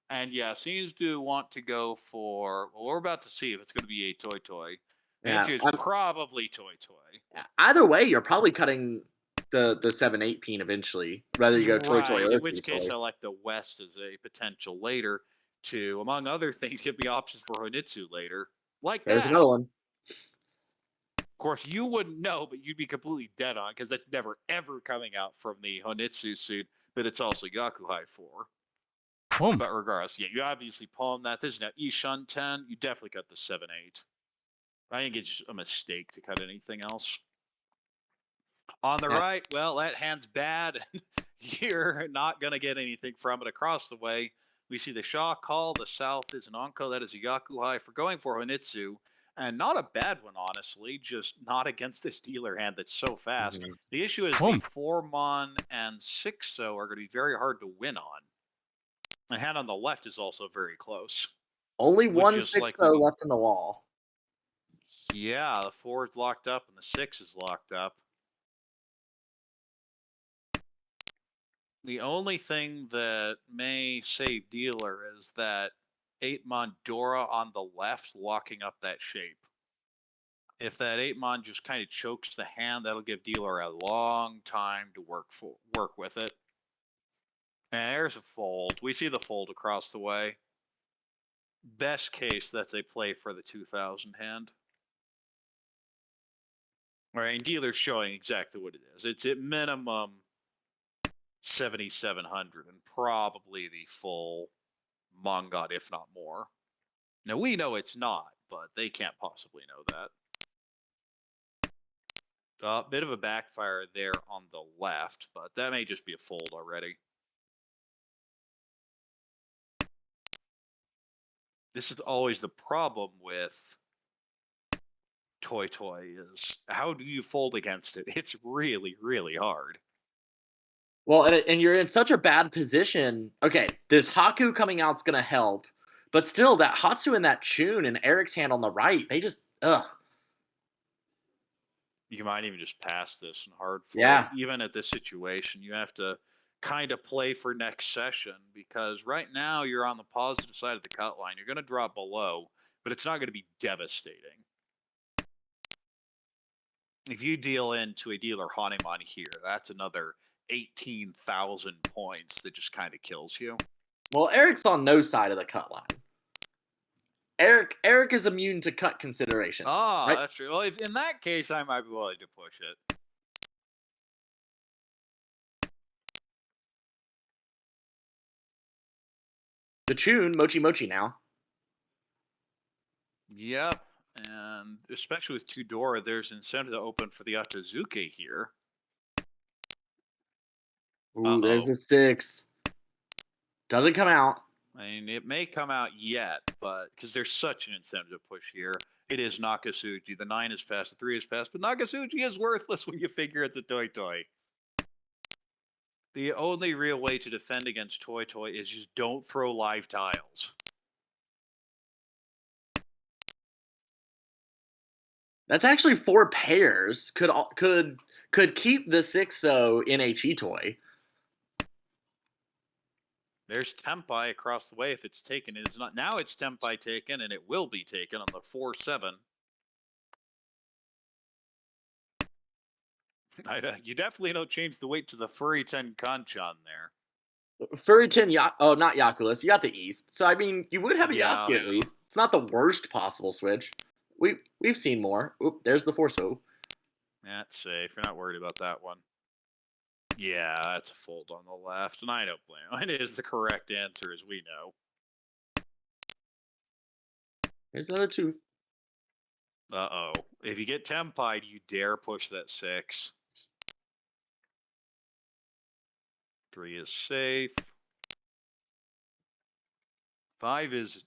And yeah, seems to want to go for, well, we're about to see if it's going to be a Toy Toy. The Yeah, answer is probably Toy Toy. yeah. Either way, you're probably cutting the 7-8 peen eventually, whether you go Toy Toy Right, or in which Cheetoy. case I like the West as a potential later to, among other things, give me options for Honitsu later. Like There's that. another one. Of course, you wouldn't know, but you'd be completely dead on because that's never ever coming out from the Honitsu suit that it's also Yakuhai for. Home. But regardless, yeah, you obviously palm that. This is now Ishan 10. You definitely cut the 7-8. I think it's just a mistake to cut anything else. On the right, well, that hand's bad. You're not going to get anything from it across the way. We see the Shaw call. The south is an Onko. That is a Yakuhai for going for Honitsu. And not a bad one, honestly, just not against this dealer hand that's so fast. Mhm. The issue is the 4-mon and 6-0 are going to be very hard to win on. The hand on the left is also very close. Only Would one just 6-0 likely be- left in the wall. Yeah, the 4 is locked up and the 6 is locked up. The only thing that may save dealer is that 8-mon Dora on the left locking up that shape. If that 8-mon just kind of chokes the hand, that'll give dealer a long time to work with it. And there's a fold. We see the fold across the way. Best case, that's a play for the 2000 hand. All right, and dealer's showing exactly what it is. It's at minimum 7,700 and probably the full Mongot, if not more. Now, we know it's not, but they can't possibly know that. Bit of a backfire there on the left, but that may just be a fold already. This is always the problem with Toy Toy is how do you fold against it? It's really, really hard. Well, and you're in such a bad position. Okay, this Haku coming out's gonna help, but still, that Hatsu and that Chun and Eric's hand on the right, they just You might even just pass this in hard flow. Yeah. Even at this situation, you have to kind of play for next session because right now you're on the positive side of the cut line. You're going to drop below, but it's not going to be devastating. If you deal into a dealer Hanuman here, that's another 18,000 points that just kind of kills you. Well, Eric's on no side of the cut line. Eric is immune to cut considerations. Ah, right? that's true. Well, if in that case, I might be willing to push it. The Chun, Mochi Mochi now. Yep. And especially with Tudora, there's incentive to open for the Atazuke here. Ooh, there's a 6. Doesn't come out. I mean, it may come out yet, but because there's such an incentive to push here, it is Nakasuji. The 9 is passed, the 3 is passed, but Nakasuji is worthless when you figure it's a Toy Toy. The only real way to defend against Toy Toy is just don't throw live tiles. That's actually 4 pairs. Could keep the 6-0 in a Cheetoy. There's Tempai across the way if it's taken. It's not now. It's Tempai taken, and it will be taken on the 4-7. You definitely don't change the weight to the Furry 10 Kanchan there. Furry 10, not Yakulas. You got the East. So, I mean, you would have a Yaku at least. It's not the worst possible switch. We've seen more. Oop, there's the 4-0. That's safe. You're not worried about that one. Yeah, that's a fold on the left, and I don't blame him. It is the correct answer, as we know. Here's another 2. Uh-oh. If you get tempied, you dare push that 6. 3 is safe. 5 is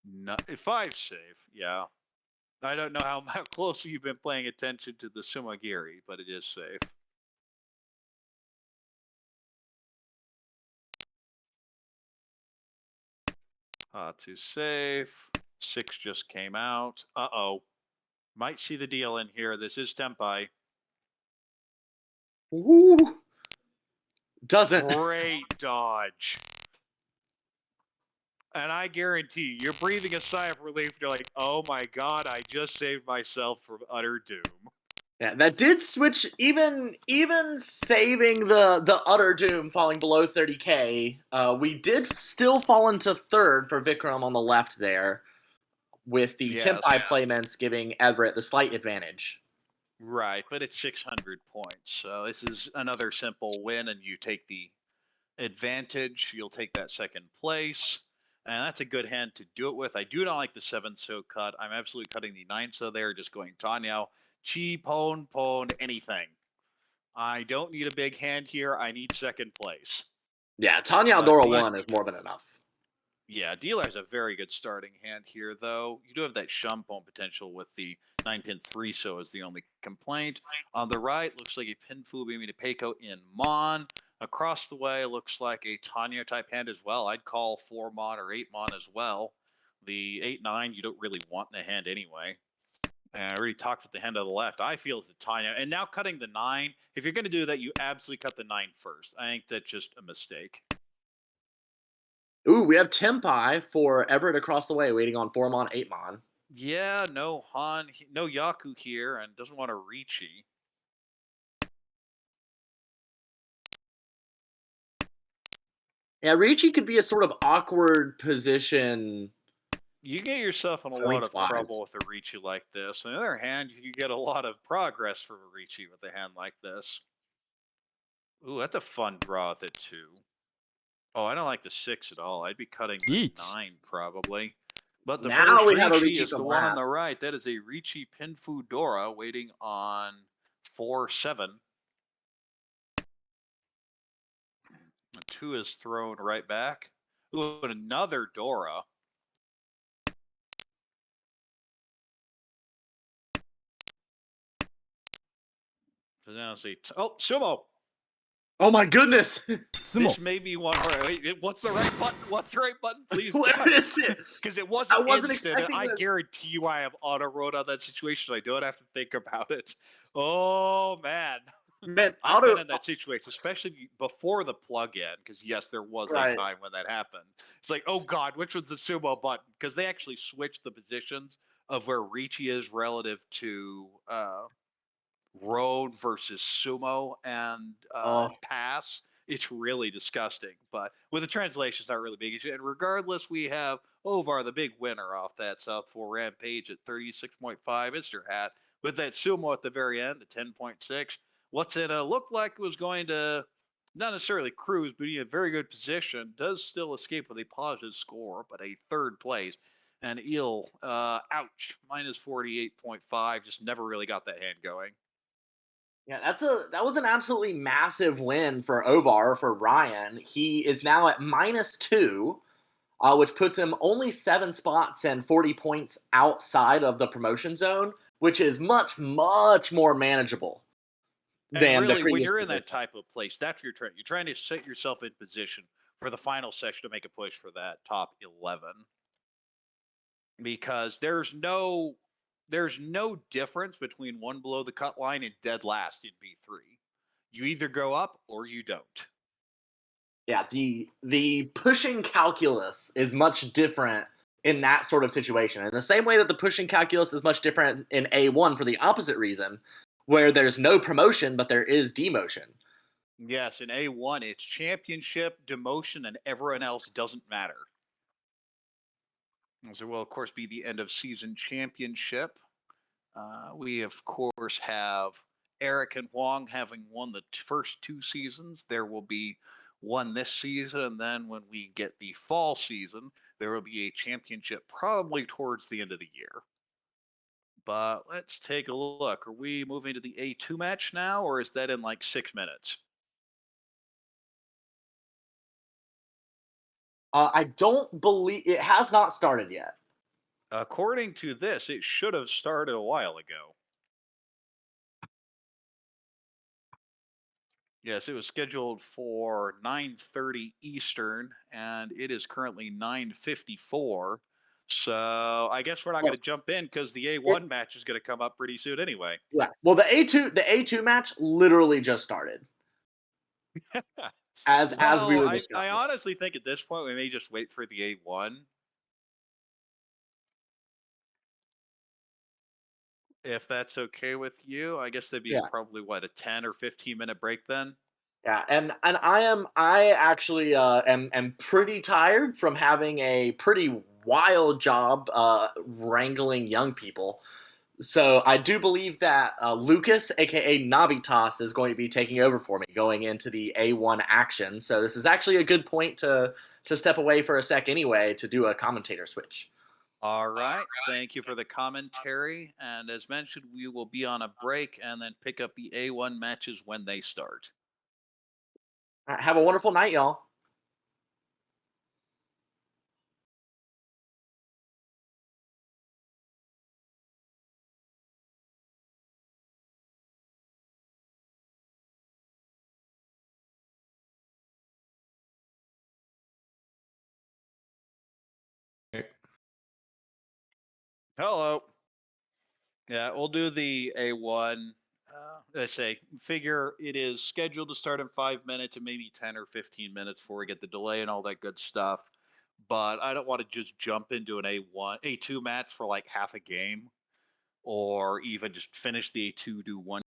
not. 5's safe, yeah. I don't know how closely you've been paying attention to the Sumagiri, but it is safe. Too safe. 6 just came out. Uh-oh. Might see the deal in here. This is tempai. Woo! Doesn't. Great dodge. And I guarantee you're breathing a sigh of relief. You're like, oh my God, I just saved myself from utter doom. Yeah, that did switch. Even saving the utter doom, falling below 30k, we did still fall into third for Vikram on the left there, with the Yes. Tempai playments giving Everett the slight advantage. Right, but it's 600 points. So this is another simple win, and you take the advantage. You'll take that second place. And that's a good hand to do it with. I do not like the 7-so cut. I'm absolutely cutting the 9-so there, just going Tanyao, Chi, Pone, anything. I don't need a big hand here. I need second place. Yeah, Tanya But Aldora D- 1 is more than enough. Yeah, dealer has a very good starting hand here, though. You do have that Shumpone potential with the 9-pin 3-so is the only complaint. On the right, looks like a Pinfu Bimi to Peiko in Mon. Across the way, looks like a Tanya type hand as well. I'd call 4 Mon or 8 Mon as well. The 8-9, you don't really want in the hand anyway. And I already talked with the hand on the left. I feel it's a Tanya. And now cutting the 9, if you're going to do that, you absolutely cut the 9 first. I think that's just a mistake. Ooh, we have Tempai for Everett across the way, waiting on 4 Mon, 8 Mon. Yeah, no no Yaku here, and doesn't want to Ricci. Yeah, Ricci could be a sort of awkward position. You get yourself in a lot of Points-wise. trouble with a Ricci like this. On the other hand, you get a lot of progress from a Ricci with a hand like this. Ooh, that's a fun draw with it too. Oh, I don't like the 6 at all. I'd be cutting the Eat. 9 probably. But the Now first we have a Ricci Ricci is the from one on last. the right. That is a Ricci Pinfu Dora waiting on 4-7. A 2 is thrown right back. Ooh, and another Dora. So now see. Oh, Sumo. Oh my goodness! Sumo. This may be one where what's the right button? What's the right button? Please, Where is it? because it wasn't I wasn't instant. And expecting I this. guarantee you, I have auto wrote on that situation, so I don't have to think about it. Oh man, Man, I've been in that situation, especially before the plug-in. Because yes, there was Right. a time when that happened. It's like, oh god, which was the sumo button? Because they actually switched the positions of where Ricci is relative to road versus sumo and Oh. pass. It's really disgusting. But with the translation, it's not really big issue. And regardless, we have Ovar, the big winner off that South 4 Rampage at 36.5. Mr. Hat with that sumo at the very end at 10.6. What's it looked like it was going to not necessarily cruise, but be in a very good position. Does still escape with a positive score, but a third place. And Eel, ouch, minus 48.5. Just never really got that hand going. Yeah, that was an absolutely massive win for Ovar, for Ryan. He is now at -2, which puts him only 7 spots and 40 points outside of the promotion zone, which is much, much more manageable And than the really, when previous you're in position. that type of place, that's what you're trying. You're trying to set yourself in position for the final session to make a push for that top 11, because there's no difference between one below the cut line and dead last in B3. You either go up or you don't. Yeah, the pushing calculus is much different in that sort of situation. In the same way that the pushing calculus is much different in A1 for the opposite reason, where there's no promotion, but there is demotion. Yes, in A1, it's championship, demotion, and everyone else doesn't matter. As it will, of course, be the end of season championship. We, of course, have Eric and Huang having won the first 2 seasons. There will be one this season, and then when we get the fall season, there will be a championship probably towards the end of the year. But let's take a look. Are we moving to the A2 match now, or is that in like 6 minutes? I don't believe it has not started yet. According to this, it should have started a while ago. Yes, it was scheduled for 9:30 Eastern, and it is currently 9:54. So I guess we're not going Well, to jump in because the it, A1 match is going to come up pretty soon anyway. yeah. Well, the A2 match literally just started as we Well, were I discussing it. honestly think at this point we may just wait for the A1 if that's okay with you. I guess that'd be Yeah. probably what, a 10 or 15-minute break then. Yeah, and I actually am pretty tired from having a pretty wild job wrangling young people. So I do believe that Lucas, aka Navitas, is going to be taking over for me going into the A1 action. So this is actually a good point to step away for a sec anyway to do a commentator switch. All right. Thank you for the commentary. And as mentioned, we will be on a break and then pick up the A1 matches when they start. Have a wonderful night, y'all. Hello. Yeah, we'll do the A1. Let's say, figure it is scheduled to start in 5 minutes and maybe 10 or 15 minutes before we get the delay and all that good stuff. But I don't want to just jump into an A1, A2 match for like half a game or even just finish the A2, do one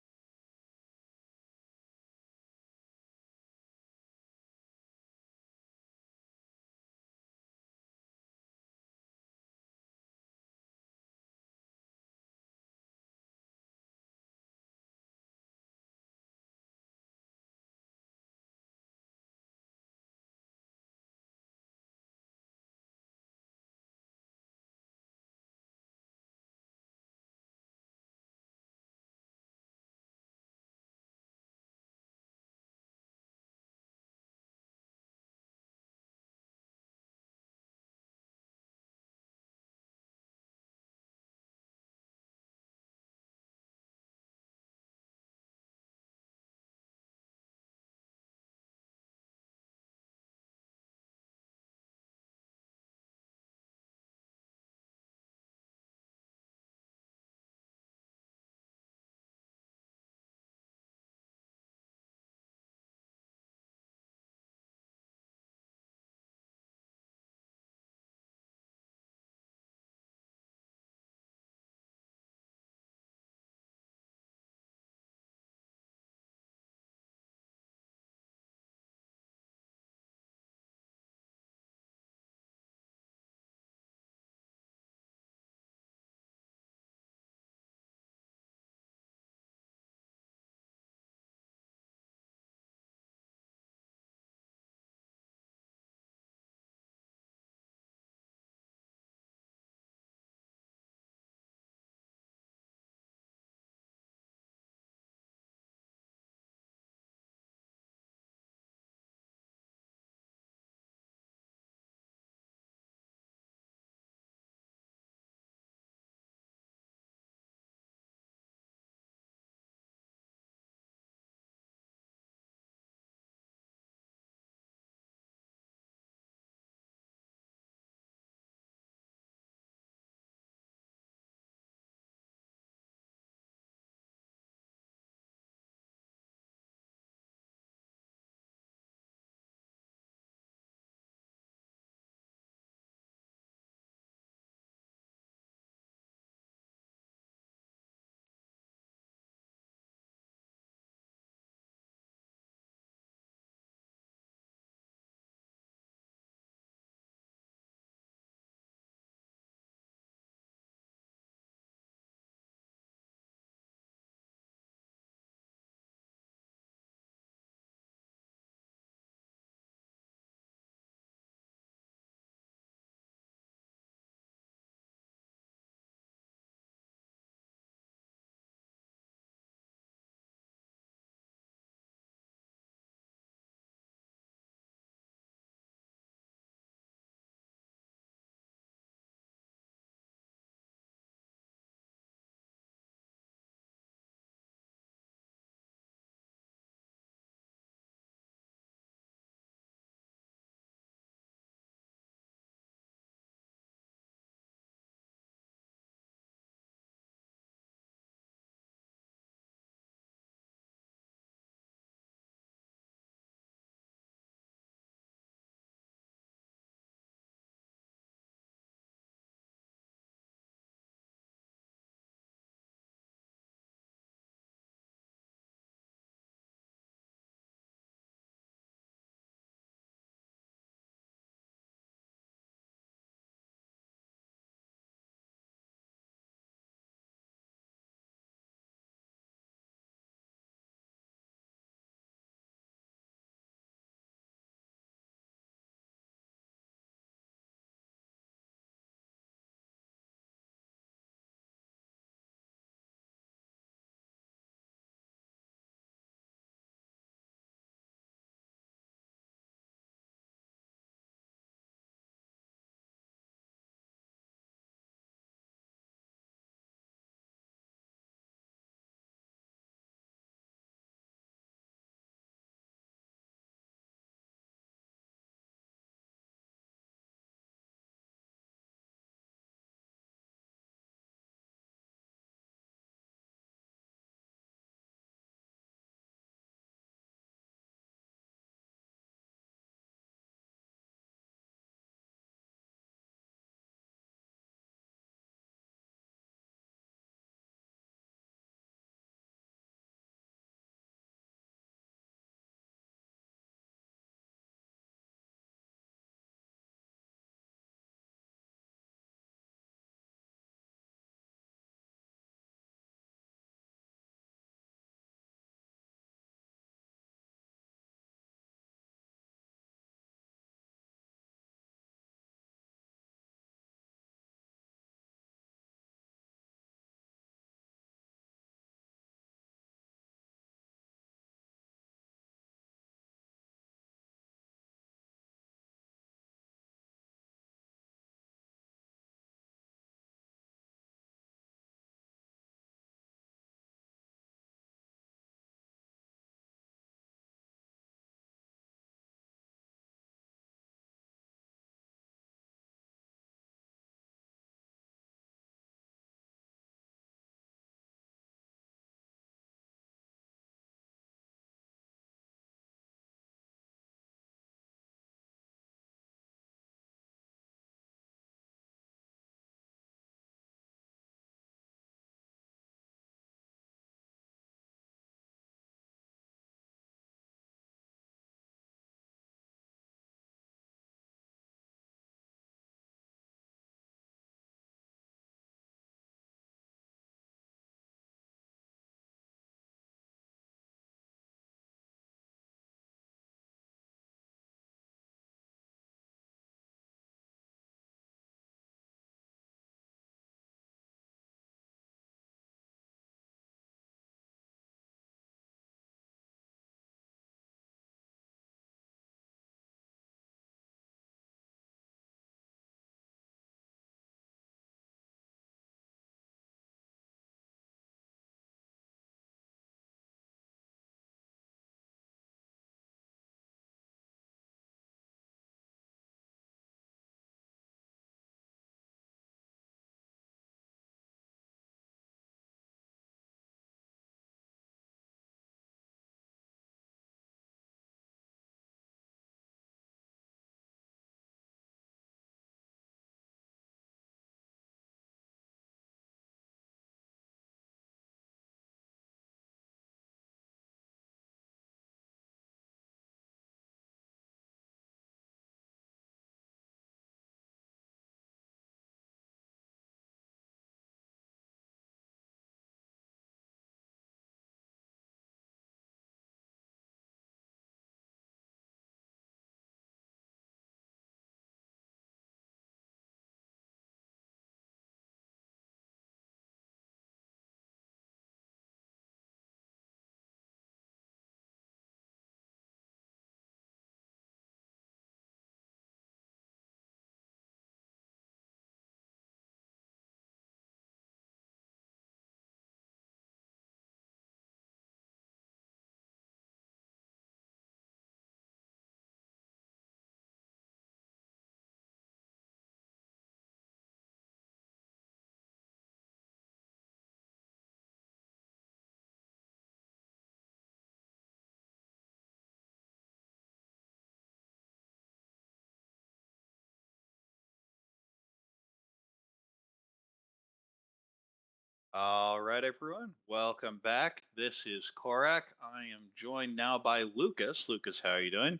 All right, everyone. Welcome back. This is Korak. I am joined now by Lucas. Lucas, how are you doing?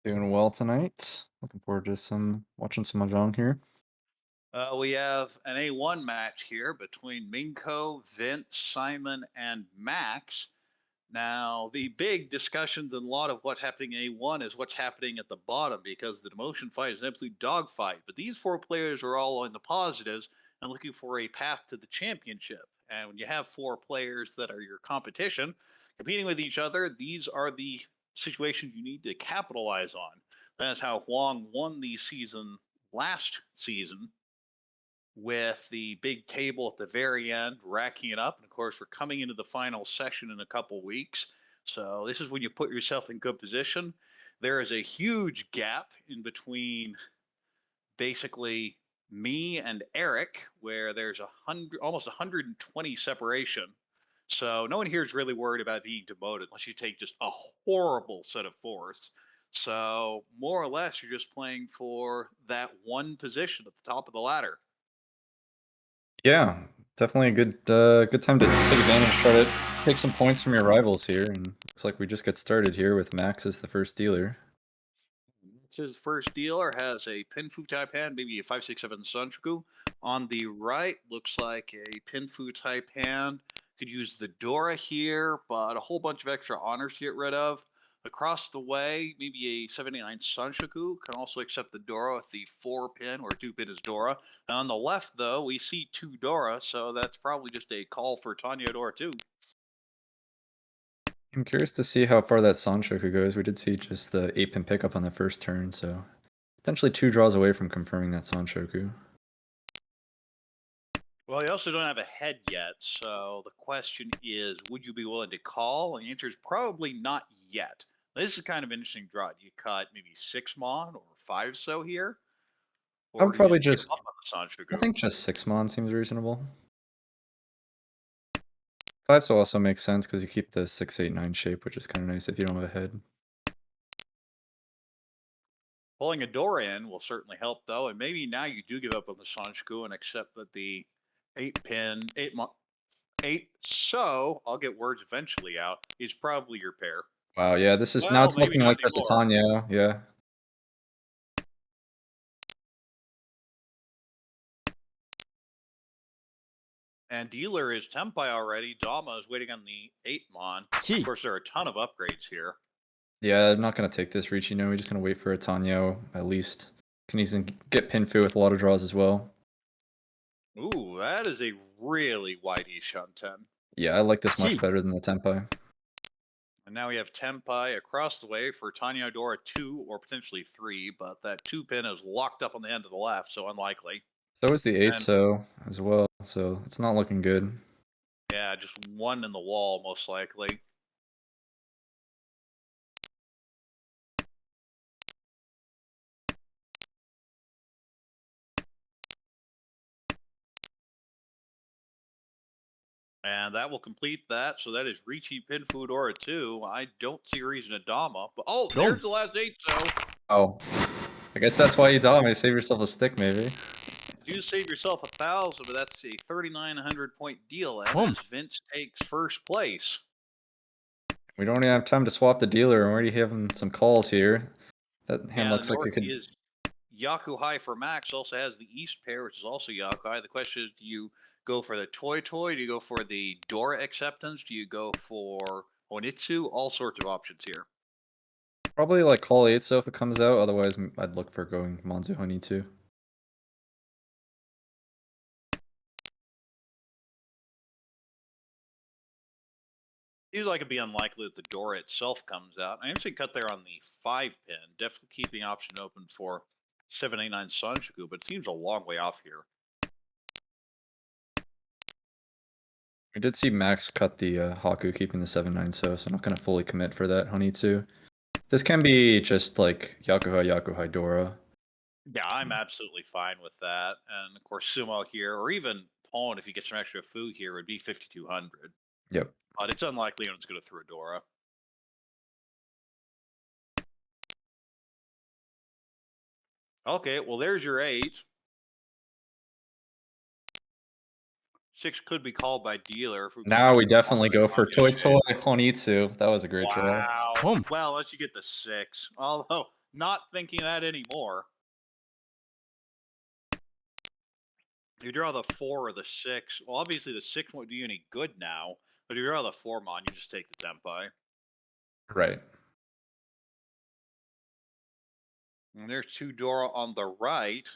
Doing well tonight. Looking forward to watching some Mahjong here. We have an A1 match here between Minko, Vince, Simon, and Max. Now, the big discussions and a lot of what's happening in A1 is what's happening at the bottom because the demotion fight is an absolute dogfight. But these four players are all on the positives and looking for a path to the championship. And when you have four players that are your competition competing with each other, these are the situations you need to capitalize on. That's how Huang won the season last season with the big table at the very end, racking it up. And of course, we're coming into the final session in a couple weeks. So this is when you put yourself in good position. There is a huge gap in between basically me and Eric, where there's almost 120 separation. So no one here is really worried about being demoted unless you take just a horrible set of fourths. So more or less, you're just playing for that one position at the top of the ladder. Yeah, definitely a good time to take advantage, try to take some points from your rivals here. And looks like we just get started here with Max as the first dealer. His first dealer has a Pinfu type hand, maybe a 567 Sunchuku. On the right, looks like a Pinfu type hand. Could use the Dora here, but a whole bunch of extra honors to get rid of. Across the way, maybe a 79 Sunshoku can also accept the Dora with the 4-pin, where 2-pin is Dora. And on the left, though, we see 2 Dora, so that's probably just a call for Tanya Dora 2. I'm curious to see how far that Sanchoku goes. We did see just the 8-pin pickup on the first turn, so potentially 2 draws away from confirming that Sanchoku. Well, you also don't have a head yet, so the question is, would you be willing to call? And the answer is probably not yet. This is kind of an interesting draw. Do you cut maybe 6 mon or 5 so here? I Or would do you probably just give just, up on the I Sanchuku? think just 6 mon seems reasonable. 5 so also makes sense because you keep the 6-8-9 shape, which is kind of nice if you don't have a head. Pulling a door in will certainly help, though, and maybe now you do give up on the Sanchuku and accept that the 8-pin, 8, so I'll get words eventually out, is probably your pair. Wow, yeah, this is now Well, it's maybe looking not like just a anymore. Tanya, yeah. And dealer is Tempai already. Dama is waiting on the 8 mon. Of 1. course, there are a ton of upgrades here. Yeah, I'm not gonna take this reach, we're just gonna wait for a Tanyo at least. Can even get Pinfu with a lot of draws as well. Ooh, that is a really wide Ishanten. Yeah, I like this much 1. better than the Tenpai. And now we have Tempai across the way for Tanya Dora 2 or potentially 3, but that 2-pin is locked up on the end of the left, so unlikely. So is the 8 And so as well, so it's not looking good. yeah, just 1 in the wall, most likely. And that will complete that. So that is Ricci Pinfu Dora 2. I don't see a reason to Dama, but there's the last 8, so. Oh, I guess that's why you Dom. Save yourself a stick, maybe. Do save yourself 1,000, but that's a 3,900 point deal, and Boom. as Vince takes first place. We don't even have time to swap the dealer. I'm already having some calls here. That hand Yeah, the looks like north it could. is Yakuhai for Max. Also has the east pair, which is also Yakuhai. The question is, do you go for the Toy Toy? Do you go for the Dora acceptance? Do you go for Onitsu? All sorts of options here. Probably like call 8 so if it comes out, otherwise I'd look for going Monzu Honey too. Seems like it'd be unlikely that the Dora itself comes out. I actually cut there on the 5-pin, definitely keeping option open for 789 Sanjuku, but it seems a long way off here. We did see Max cut the Haku, keeping the 7-9 so I'm not going to fully commit for that Honey too. This can be just like Yakuhai Dora. Yeah, I'm absolutely fine with that. And of course, Sumo here, or even Pawn, if you get some extra food here, would be 5,200. Yep. But it's unlikely anyone's going to throw a Dora. Okay, well, there's your 8. 6 could be called by dealer. If we Now we call definitely it go for Toy Tanya Toy Honitsu. That was a great try. Wow. Boom. Well, unless you get the 6. Although, not thinking that anymore. You draw the 4 or the 6. Well, obviously the 6 won't do you any good now. But if you draw the 4 mon, you just take the Tempai. Right. And there's 2 Dora on the right.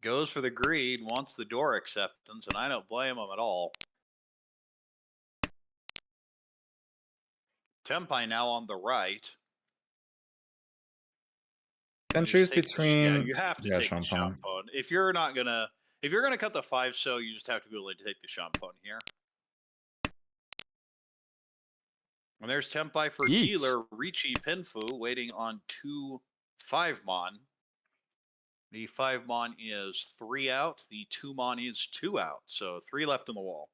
Goes for the greed, wants the Dora acceptance, and I don't blame him at all. Tempai now on the right. Can You just choose take between. yeah, you have to Yeah, take the Champon. Champon. If you're gonna cut the 5 so, you just have to be willing to take the Champon here. And there's Tempai for Yeet. dealer, Ricci Pinfu, waiting on 2 5 mon. The 5 mon is 3 out. The 2 mon is 2 out. So 3 left in the wall.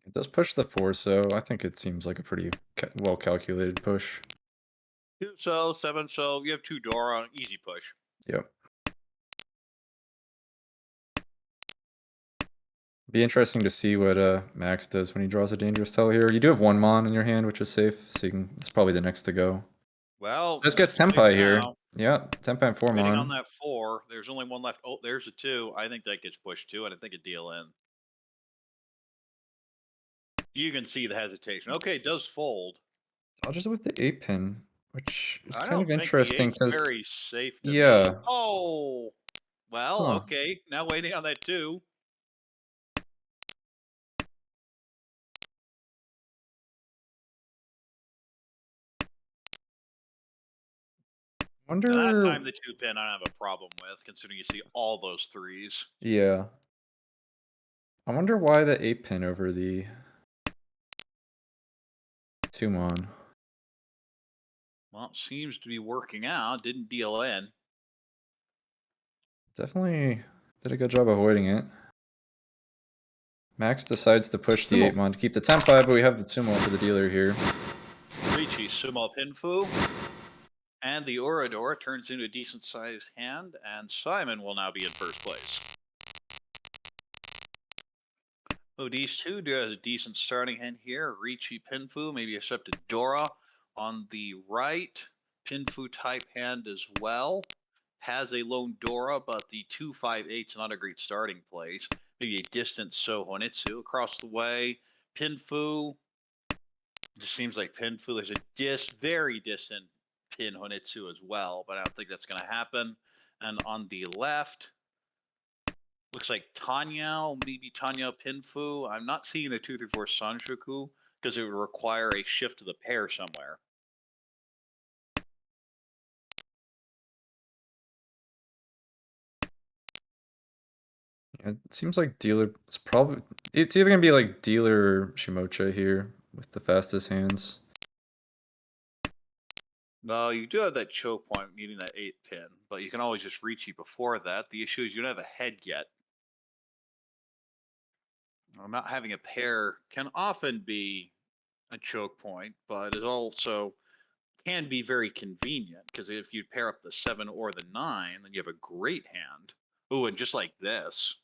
It does push the 4, so I think it seems like a pretty well calculated push. 2 so, 7 so. You have 2 Dora, easy push. Yep. Be interesting to see what Max does when he draws a dangerous tell here. You do have 1 mon in your hand, which is safe, so you can. It's probably the next to go. Well, This gets safe Tempai here. now. Yeah, Tempai and 4 Waiting mon. on that 4. There's only 1 left. Oh, there's a 2. I think that gets pushed too, and I think a deal in. You can see the hesitation. Okay, it does fold. Dodges with the 8 pin, which is I kind don't of think interesting the 8's because very safe to me. yeah. Oh, well, Huh. okay. Now waiting on that 2. Wonder. That time the 2 pin I don't have a problem with, considering you see all those 3s. Yeah. I wonder why the 8 pin over the 2 mon. Well, it seems to be working out. Didn't deal in. Definitely did a good job avoiding it. Max decides to push the 8 mon to keep the Tempai, but we have the Sumo for the dealer here. Ricci, Sumo Pinfu. And the Orador turns into a decent sized hand, and Simon will now be in first place. Oh, these 2 do have a decent starting hand here. Ricci Pinfu, maybe accepted Dora on the right. Pinfu type hand as well. Has a lone Dora, but the 2-5-8's not a great starting place. Maybe a distant So Honitsu across the way. Pinfu. Just seems like Pinfu. There's a very distant Pin Honitsu as well, but I don't think that's going to happen. And on the left, looks like Tanya, maybe Tanya Pinfu. I'm not seeing the 2-3-4 Sanshoku because it would require a shift to the pair somewhere. It seems like dealer. It's either gonna be like dealer or Shimocha here with the fastest hands. No, you do have that choke point needing that 8 pin, but you can always just reach you before that. The issue is you don't have a head yet. Not having a pair can often be a choke point, but it also can be very convenient because if you pair up the 7 or the 9, then you have a great hand. Oh, and just like this,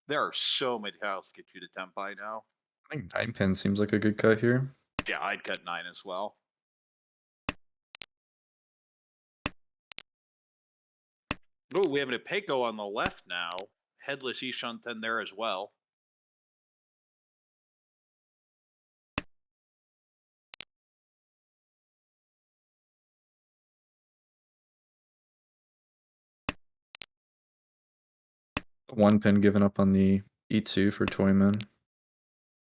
there are so many tiles to get you to Tempai now. I think 9 pin seems like a good cut here. Yeah, I'd cut 9 as well. Oh, we have an Ipeko on the left now. Headless Ishanten there as well. One pin given up on the E2 for Toyman.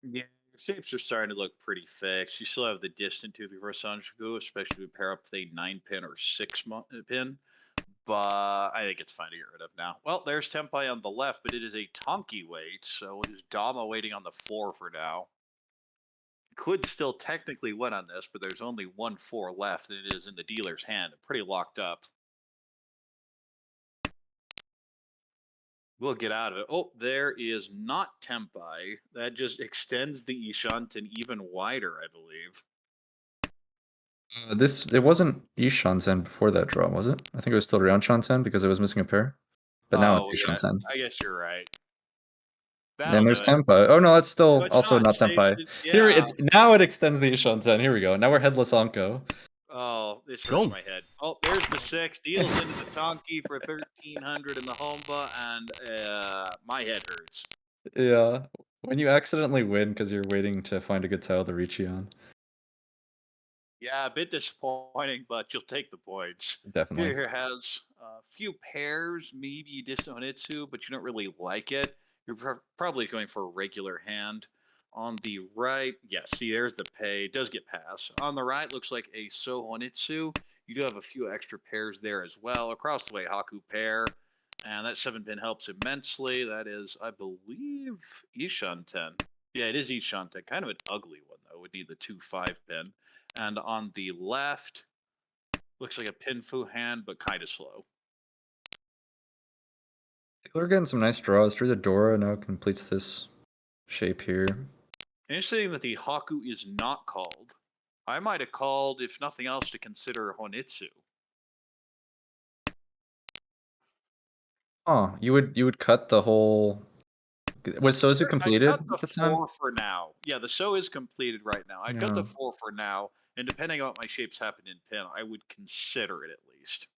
Yeah, your shapes are starting to look pretty fixed. You still have the distant 2-3-4 Sanjuku, especially if you pair up the 9 pin or 6 pin. But I think it's fine to get rid of now. Well, there's Tempai on the left, but it is a Tonki wait, so it is Dama waiting on the floor for now. Could still technically win on this, but there's only 1-4 left, and it is in the dealer's hand. Pretty locked up. We'll get out of it. Oh, there is not Tempai. That just extends the Ishanten even wider, I believe. It wasn't Ishanten before that draw, was it? I think it was still Ryanshanten because it was missing a pair. But now Oh, it's yeah. Yushan 10. I guess you're right. And That'll do there's it. Senpai. Oh no, that's still No, it's also not. not Senpai. Here Yeah. now it extends the Yushan 10. Here we go. Now we're headless Anko. Oh, this hurts Go. my head. Oh, there's the 6. Deals into the Tonki for 1,300 in the Homba, and my head hurts. Yeah. When you accidentally win because you're waiting to find a good tile to reach you on. Yeah, a bit disappointing, but you'll take the points. Definitely. Here has a few pairs, maybe distant Honitsu, but you don't really like it. You're probably going for a regular hand. On the right, yeah, see, there's the pay. It does get pass. On the right, looks like a So Honitsu. You do have a few extra pairs there as well. Across the way, Haku pair. And that 7-pin helps immensely. That is, I believe, Ishan 10. Yeah, it is Ishan 10. Kind of an ugly one, though. Would need the 2-5-pin. And on the left, looks like a Pinfu hand, but kind of slow. We're getting some nice draws. Through the Dora now completes this shape here. Interesting that the Haku is not called. I might have called, if nothing else, to consider Honitsu. Oh, you would cut the whole. Was Sozu completed I cut the at the time? 4 for now. Yeah, the So is completed right now. I cut the Yeah. 4 for now, and depending on what my shapes happen in pin, I would consider it at least.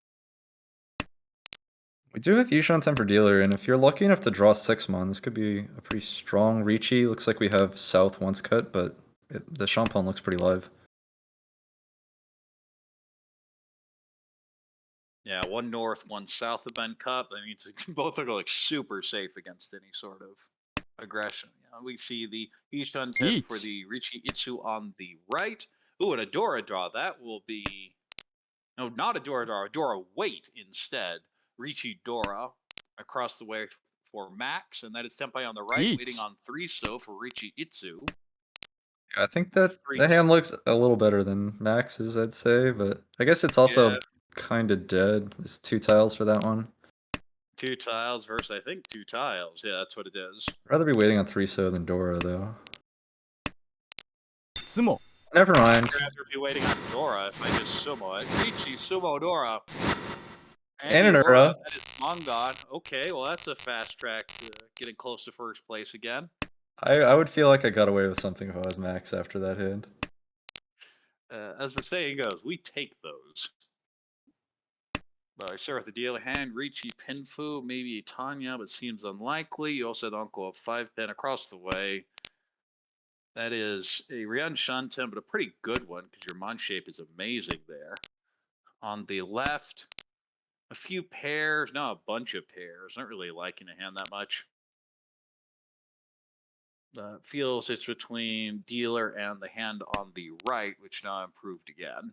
We do have Yushan 10 for dealer, and if you're lucky enough to draw 6-mon, this could be a pretty strong Reachy. Looks like we have South once cut, but the Champon looks pretty live. Yeah, one north, one south have been cut. That means both are like super safe against any sort of aggression. Yeah, we see the Ishan 10 for Yeet. the Richie Itsu on the right. Ooh, and a Dora draw. That will be... No, not a Dora draw. A Dora wait instead. Richie Dora across the way for Max, and that is Senpai on the right, Yeet. waiting on 3 so for Richie Itsu. I think that Three, the hand looks a little better than Max's, I'd say, but I guess it's also Yeah. kind of dead. There's 2 tiles for that one. 2 tiles versus, I think, 2 tiles. Yeah, that's what it is. I'd rather be waiting on 3 so than Dora, though. Sumo. Never mind. I'd rather be waiting on Dora if I just sumo it. Richie, sumo Dora. And an Ura, Ura. that is Mongon. Okay, well, that's a fast track to getting close to first place again. I would feel like I got away with something if I was Max after that hand. As the saying goes, we take those. But I start with the dealer hand, Richie Pinfu, maybe Tanya, but seems unlikely. You also had Uncle of 5-pin across the way. That is a Ryan Shanten, but a pretty good one because your Mon shape is amazing there. On the left, a few pairs, not a bunch of pairs. Not really liking the hand that much. Feels it's between dealer and the hand on the right, which now improved again.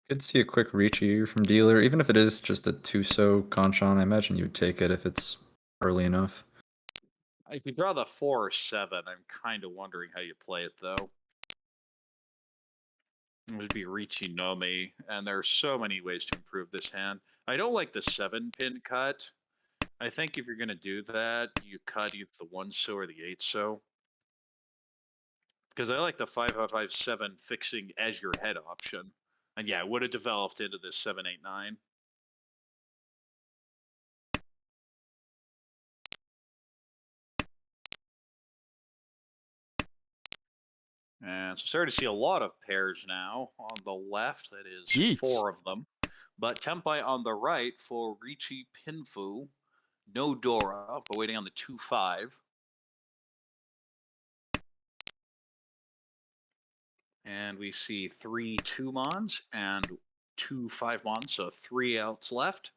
Could see a quick reach here from dealer, even if it is just a 2-so Kanchan. I imagine you would take it if it's early enough. If you draw the 4 or 7, I'm kind of wondering how you play it, though. It would be Richie Nomi, and there are so many ways to improve this hand. I don't like the 7-pin cut. I think if you're going to do that, you cut either the 1-so or the 8-so. Because I like the 5-5-5-7 fixing as your head option. And yeah, it would have developed into this 7-8-9. And so starting to see a lot of pairs now on the left. That is Yeet. 4 of them. But Tempai on the right for Richie Pinfu. No Dora, but waiting on the 2-5. And we see 3 2-mons and 2 5-mons, so 3 outs left.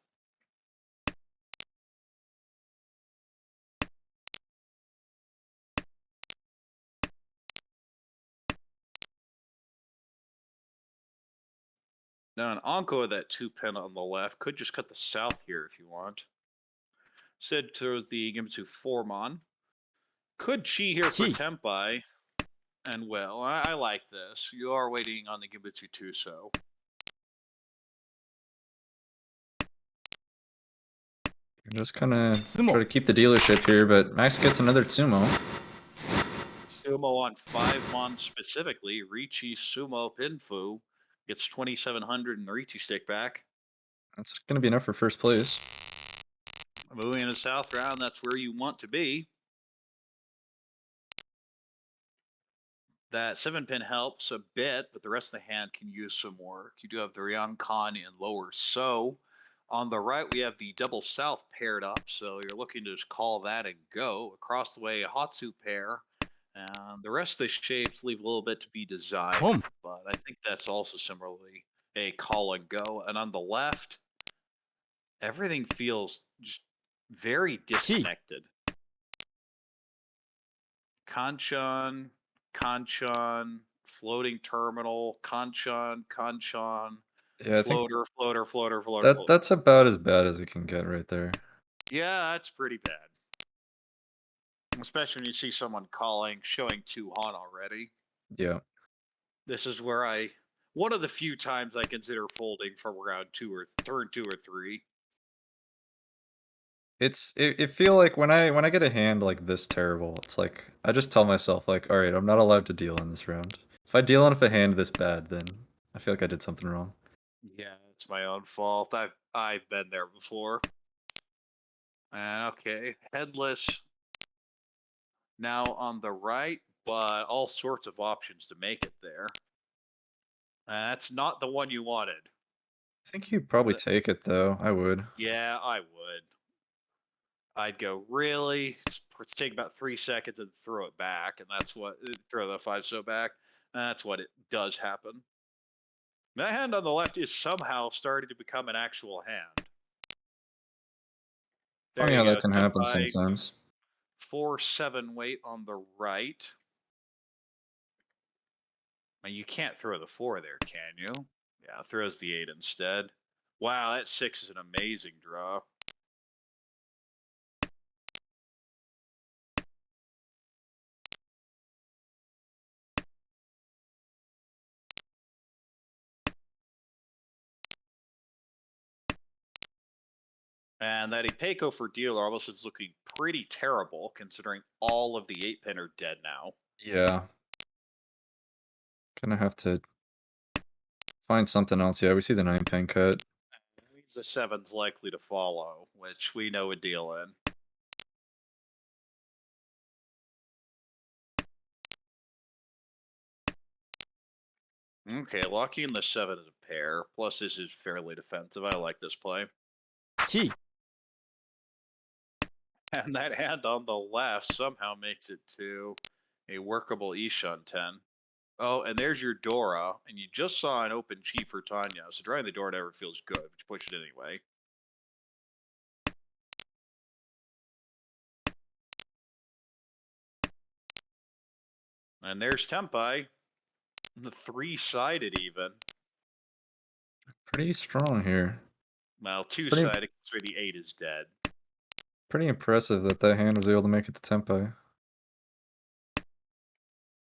Now, an Anko of that 2-pin on the left could just cut the south here if you want. Sid throws the Gimitsu 4-mon. Could Chi here for Chi. Tempai. And well, I like this. You are waiting on the Gimitsu 2-so. Just kind of try to keep the dealership here, but Max gets another Tsumo. Sumo on 5-mon specifically. Richie Sumo Pinfu gets 2,700 and the Richie stick back. That's going to be enough for first place. Moving into south round, that's where you want to be. That 7-pin helps a bit, but the rest of the hand can use some work. You do have the Ryankan in lower so. On the right, we have the double south paired up, so you're looking to just call that and go. Across the way, a Hatsu pair. And the rest of the shapes leave a little bit to be desired, but I think that's also similarly a call and go. And on the left, everything feels just very disconnected. Kanchan, floating terminal, Kanchan, Yeah, I think floater. that's about as bad as it can get right there. Yeah, that's pretty bad. Especially when you see someone showing 2 Han already. Yeah. This is where one of the few times I consider folding from round 2 or turn 2 or 3. It feel like when I get a hand like this terrible, it's like I just tell myself like, all right, I'm not allowed to deal in this round. If I deal in with a hand this bad, then I feel like I did something wrong. Yeah, it's my own fault. I've been there before. And okay, headless now on the right, but all sorts of options to make it there. That's not the one you wanted. I think you'd probably The- take it though. I would. Yeah, I would. I'd go, really? Let's take about 3 seconds and throw it back, and throw the 5 so back. And that's what it does happen. That hand on the left is somehow starting to become an actual hand. There Funny you how go. that can happen Senpai, sometimes. 4-7 weight on the right. And you can't throw the 4 there, can you? Yeah, throws the 8 instead. Wow, that 6 is an amazing draw. And that Ipeco for dealer almost is looking pretty terrible considering all of the 8-pin are dead now. Yeah. Gonna have to find something else. Yeah, we see the 9-pin cut. That means the 7's likely to follow, which we know a deal in. Okay, locking in the 7 is a pair. Plus, this is fairly defensive. I like this play. And that hand on the left somehow makes it to a workable Ishun 10. Oh, and there's your Dora, and you just saw an open Chi for Tanya, so drawing the door never feels good, but you push it anyway. And there's Tempai, the 3-sided even. Pretty strong here. Well, 2-sided where the 8 is dead. Pretty impressive that that hand was able to make it to Tempai.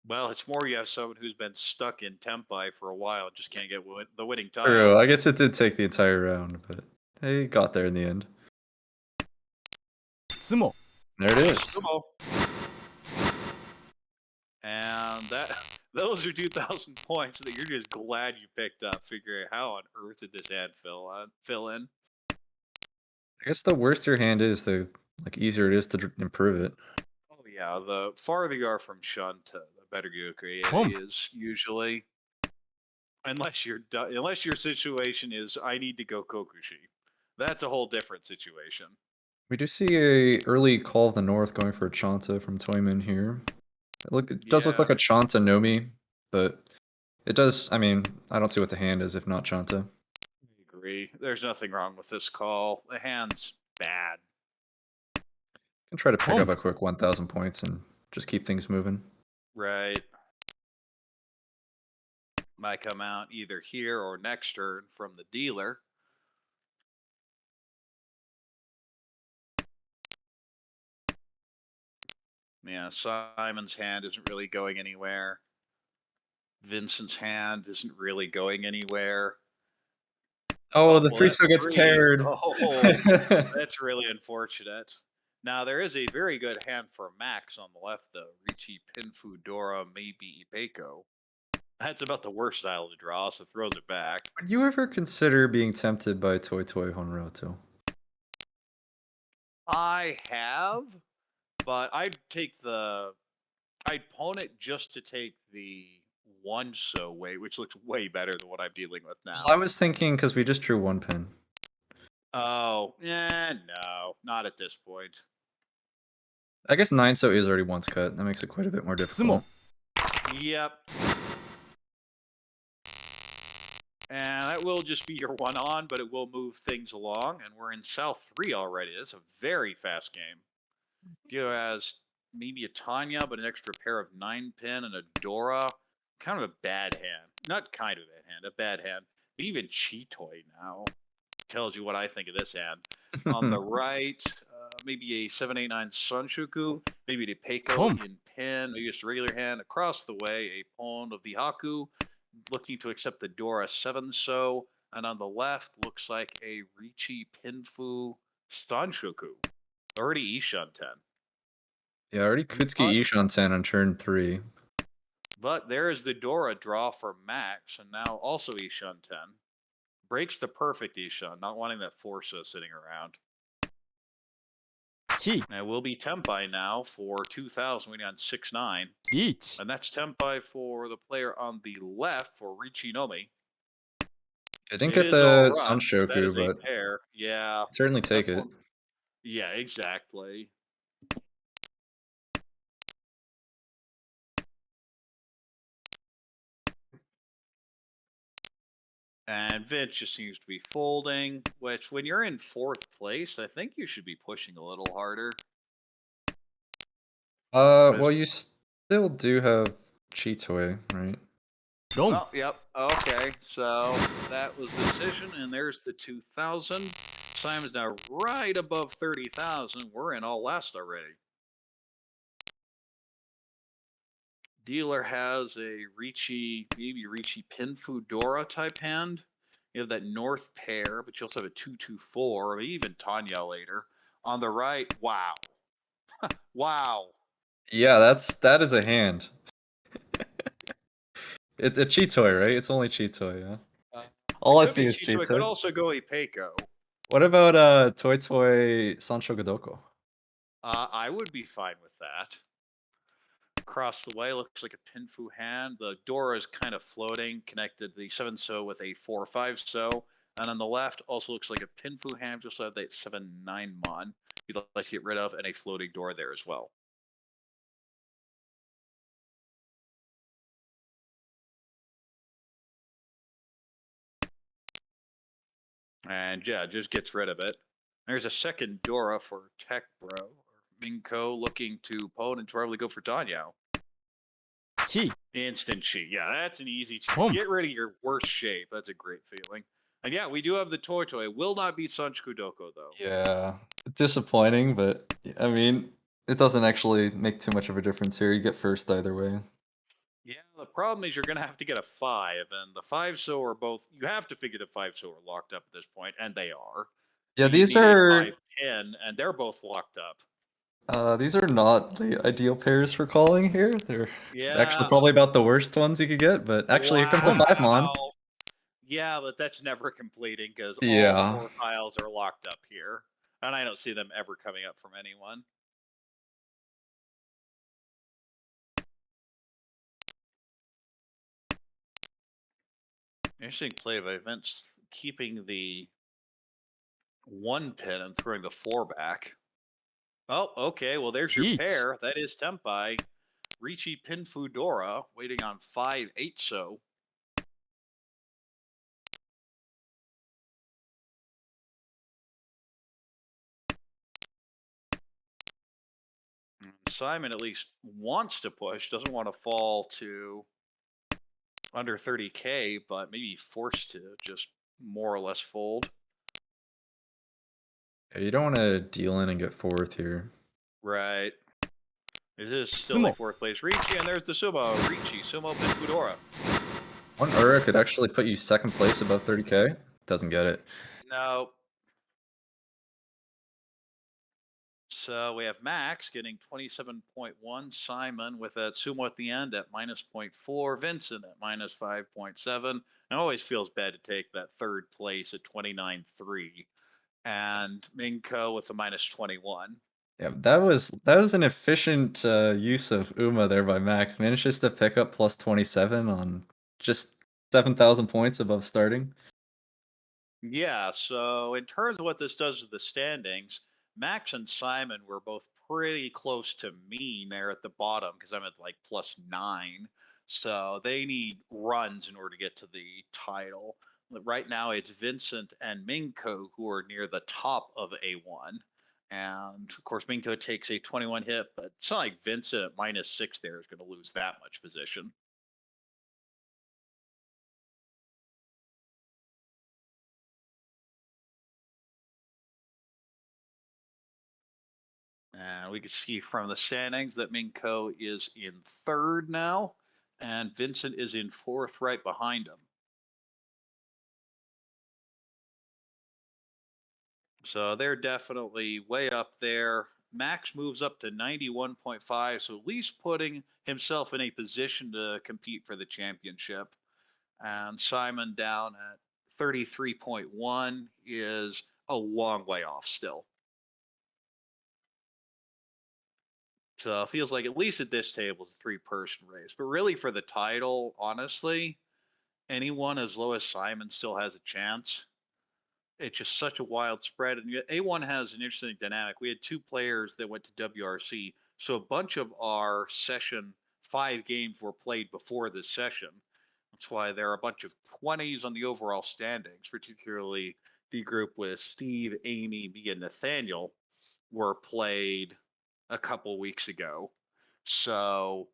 Well, it's more you have someone who's been stuck in Tempai for a while and just can't get the winning tile. True, I guess it did take the entire round, but he got there in the end. There it is. And those are 2,000 points that you're just glad you picked up, figuring how on earth did this hand fill in. I guess the worse your hand is, the easier it is to improve it. Oh yeah, the farther you are from Shun to the better your create is usually. Unless your situation is I need to go Kokushi. That's a whole different situation. We do see a early Call of the North going for a Chanta from Toyman here. It does look like a Chanta Nomi, but it does, I mean, I don't see what the hand is if not Chanta. I agree. There's nothing wrong with this call. The hand's bad. Can try to pick up a quick 1,000 points and just keep things moving. Right. Might come out either here or next turn from the dealer. Yeah, Simon's hand isn't really going anywhere. Vincent's hand isn't really going anywhere. Oh, the 3 still gets paired. Oh, that's really unfortunate. Now, there is a very good hand for Max on the left, though. Ricci, Pinfu, Dora, maybe Ipeco. That's about the worst style to draw, so throws it back. Would you ever consider being tempted by Toy Honroto? I have, but I'd pawn it just to take the one so weight, which looks way better than what I'm dealing with Well, now. I was thinking because we just drew one pin. Oh, no, not at this point. I guess 9 so is already once cut. That makes it quite a bit more difficult. Yep. And that will just be your one on, but it will move things along. And we're in South 3 already. That's a very fast game. Dealer has maybe a Tanya, but an extra pair of 9-pin and a Dora. Kind of a bad hand. Not kind of a bad hand, a bad hand. But even Cheetoy now tells you what I think of this hand. On the right, maybe a 789 Sunshuku, maybe the Peiko in pin, maybe just a regular hand. Across the way, a pawn of the Haku, looking to accept the Dora 7 so. And on the left, looks like a Richi Pinfu Sunshuku. Already Ishan 10. Yeah, already Kutsuki Ishan 10 on turn 3. But there is the Dora draw for Max, and now also Ishan 10. Breaks the perfect Ishan, not wanting that Forza sitting around. And it will be Tempai now for 2,000, waiting on 6-9. And that's Tempai for the player on the left for Richinomi. I didn't It get is all the run. That Sunshoku, is a but pair. Yeah. certainly take That's it. one. Yeah, exactly. And Vince just seems to be folding, which when you're in 4th place, I think you should be pushing a little harder. Well, you still do have Cheetoy, right? Oh, yep. Okay, so that was the decision, and there's the 2,000. Simon's now right above 30,000. We're in all last already. Dealer has a maybe Ricci Pinfu Dora type hand. You have that north pair, but you also have a 2-2-4, or even Tanya later. On the right, wow. Wow. Yeah, that is a hand. It's a Cheetoy, right? It's only Cheetoy, yeah. All I Could see be is Chito. It could Cheetoy. also go Ipeco. What about Toy Toy Sancho Godoko? I would be fine with that. Across the way, looks like a Pinfu hand. The Dora is kind of floating, connected the 7 so with a 4-5 so. And on the left, also looks like a Pinfu hand, just like that 7-9 mon. You'd like to get rid of, and a floating door there as well. And yeah, just gets rid of it. There's a second Dora for Tech Bro, or Minko, looking to pwn and probably go for Danyo. Instant cheat. Yeah, that's an easy cheat. Get rid of your worst shape. That's a great feeling. And yeah, we do have the Toy Toy. Will not be Sunch Kudoko, though. Yeah, disappointing, but I mean, it doesn't actually make too much of a difference here. You get first either way. Yeah, the problem is you're going to have to get a 5, and the 5 so are both. You have to figure the 5 so are locked up at this point, and they are. Yeah, So you'd these need a are 5-10, and they're both locked up. these are not the ideal pairs for calling here. They're actually Yeah. probably about the worst ones you could get, but actually here comes a 5 mon. Yeah, but that's never completing because all Yeah. 4 files are locked up here. And I don't see them ever coming up from anyone. Interesting play by Vince, keeping the 1 pin and throwing the 4 back. Oh, okay. Well, there's your pair. That is Tempai. Ricci Pinfu Dora, waiting on 5-8 so. Simon at least wants to push, doesn't want to fall to under 30K, but maybe forced to just more or less fold. Yeah, you don't want to deal in and get fourth here. Right. It is still a 4th place Ricci, and there's the Sumo. Ricci, Sumo Pinfudora. One Ura could actually put you second place above 30K. Doesn't get it. No. So we have Max getting 27.1, Simon with a Sumo at the end at minus 0.4, Vincent at minus 5.7. It always feels bad to take that 3rd place at 29.3. and Minko with a -21. Yeah, that was an efficient use of Uma there by Max. Manages to pick up plus 27 on just 7,000 points above starting. Yeah, so in terms of what this does to the standings, Max and Simon were both pretty close to me there at the bottom because I'm at like +9. So they need runs in order to get to the title. But right now, it's Vincent and Minko who are near the top of A1. And of course, Minko takes a 21 hit, but it's not like Vincent at -6 there is going to lose that much position. And we can see from the standings that Minko is in third now, and Vincent is in fourth right behind him. So they're definitely way up there. Max moves up to 91.5, so at least putting himself in a position to compete for the championship. And Simon down at 33.1 is a long way off still. So it feels like at least at this table, it's a three-person race. But really, for the title, honestly, anyone as low as Simon still has a chance. It's just such a wild spread. And A1 has an interesting dynamic. We had two players that went to WRC. So a bunch of our session 5 games were played before this session. That's why there are a bunch of 20s on the overall standings, particularly the group with Steve, Amy, me, and Nathaniel were played a couple weeks ago. So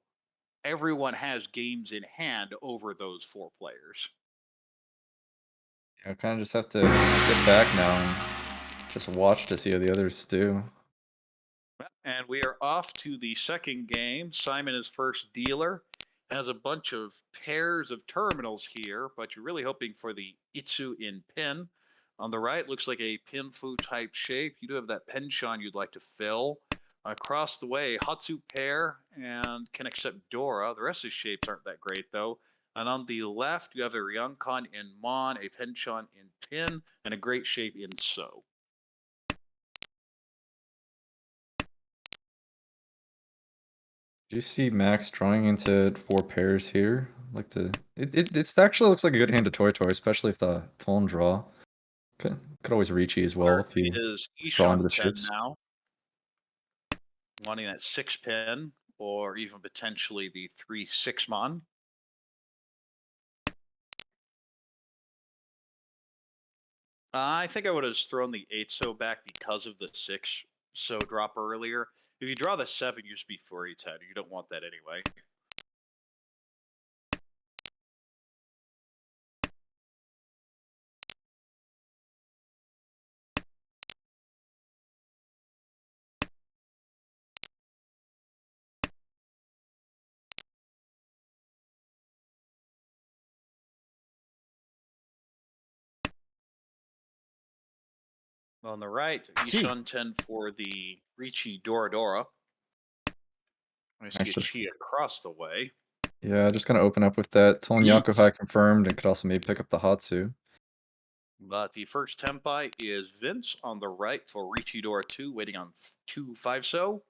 everyone has games in hand over those 4 players. Yeah, I kind of just have to sit back now and just watch to see how the others do. And we are off to the second game. Simon is first dealer, has a bunch of pairs of terminals here, but you're really hoping for the Itsu in pin. On the right, looks like a Pinfu type shape. You do have that penchant you'd like to fill. Across the way, Hatsu pair and can accept Dora. The rest of the shapes aren't that great though. And on the left, you have a Ryonkon in Mon, a penchant in Pin, and a great shape in So. Do you see Max drawing into 4 pairs here? Like to it actually looks like a good hand to Toy Toy, especially if the Tone draw. Could always reach as well Card if you is draw into the Ishanten ships. now, wanting that 6 pin or even potentially the 3/6 mon. I think I would have just thrown the 8 so back because of the 6 so drop earlier. If you draw the 7, you just be 4/10. You don't want that anyway. On the right, Ishanten for the Ricci Dora Dora. I see a Chi across the way. Yeah, just gonna open up with that Tone Yakuhai confirmed and could also maybe pick up the Hatsu. But the first Tempai is Vince on the right for Ricci Dora 2, waiting on 2 5 so.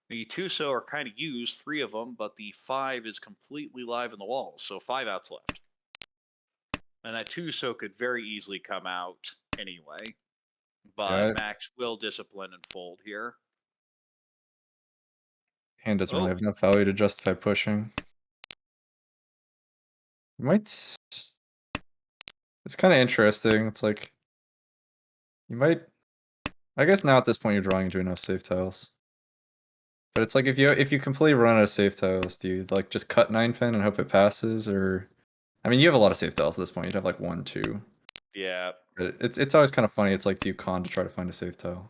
The 2 so are kind of used, 3 of them, but the 5 is completely live in the walls, so 5 outs left. And that 2 so could very easily come out anyway. But Yeah, Max will discipline and fold here. hand doesn't really have enough value to justify pushing. You might. It's kind of interesting. It's like you might. I guess now at this point you're drawing into enough safe tiles. But it's like if you completely run out of safe tiles, do you like just cut 9 pin and hope it passes, or I mean you have a lot of safe tiles at this point. You'd have like 1, 2. Yeah. But it's always kind of funny. It's like do you con to try to find a safe tile?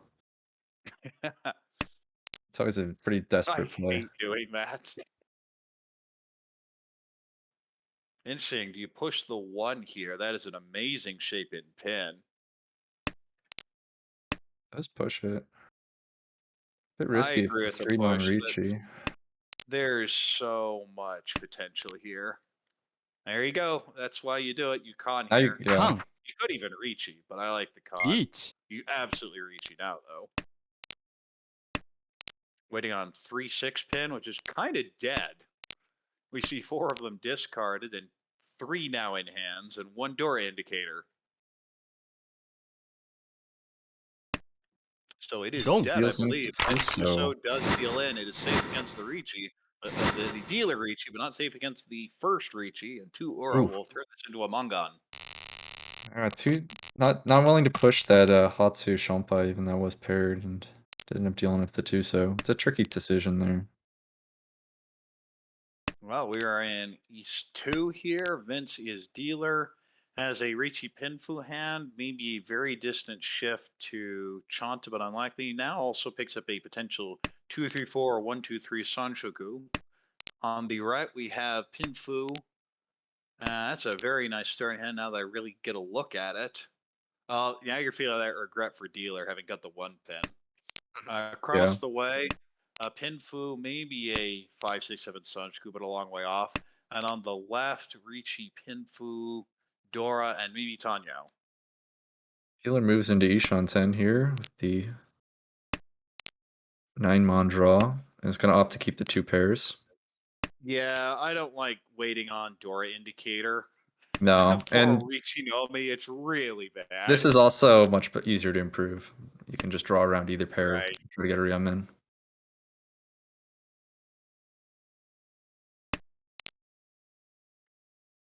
It's always a pretty I desperate play. hate doing that. Interesting. Do you push the 1 here? That is an amazing shape in pin. Let's push it. Bit I risky if agree the with the 3 non push. Ricci. There's so much potential here. There you go. That's why you do it. You con Now you, here. yeah. You could even Ricci, but I like the con. You absolutely reaching out though. Waiting on 3-6 pin, which is kind of dead. We see 4 of them discarded and 3 now in hands and 1 Dora indicator. So it is Don't dead, I Deals into believe. two, So so does deal in. It is safe against the Ricci, the dealer Ricci, but not safe against the first Ricci. And 2 Aura ooh. will throw this into a Mongon. Two not willing to push that Hatsu Shompai, even though it was paired, and did end up dealing with the two, so it's a tricky decision there. Well, we are in East 2 here. Vince is dealer, has a Ricci Pinfu hand, maybe a very distant shift to Chanta, but unlikely. Now also picks up a potential 2-3-4 or 1-2-3 Sanshoku. On the right, we have Pinfu. That's a very nice starting hand now that I really get a look at it. Now you're feeling that regret for dealer having got the 1 pin. Across the way, Pinfu, maybe a 5-6-7 Sunscoop, but a long way off. And on the left, Ricci, Pinfu, Dora, and maybe Tanyo. Dealer moves into Ishan 10 here with the 9-mon draw, and it's going to opt to keep the 2 pairs. Yeah, I don't like waiting on Dora indicator. No, and For Ricci Nomi, it's really bad. this is also much easier to improve. You can just draw around either pair Right. try to get a Ryum in.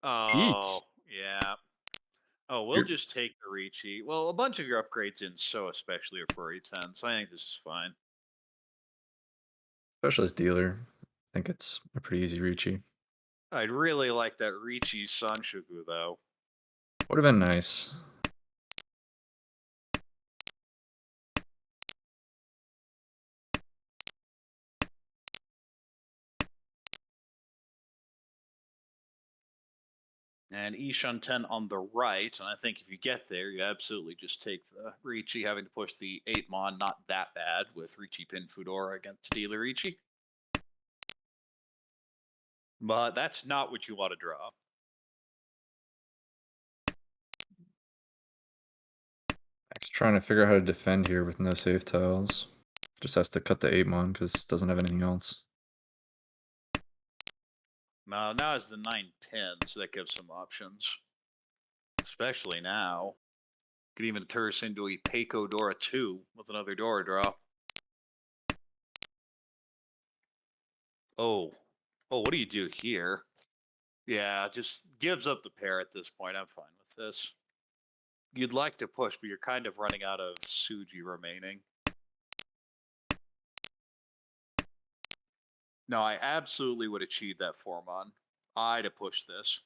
Oh, yeah. Oh, we'll just take the Ricci. Well, a bunch of your upgrades in so especially are for A10, so I think this is fine. Specialist dealer. I think it's a pretty easy Ricci. I'd really like that Ricci Sanshoku, though. Would have been nice. And Ishan 10 on the right. And I think if you get there, you absolutely just take the Ricci, having to push the 8-mon. Not that bad with Ricci Pin Fudora against Dealer Ricci. But that's not what you want to draw. Max trying to figure out how to defend here with no safe tiles. Just has to cut the 8-mon because doesn't have anything else. Now is the 9 pin, so that gives some options. Especially now. Could even turn us into a Peiko Dora 2 with another Dora draw. Oh, what do you do here? Yeah, just gives up the pair at this point. I'm fine with this. You'd like to push, but you're kind of running out of Suji remaining. No, I absolutely would achieve that 4-mon. I'd have pushed this.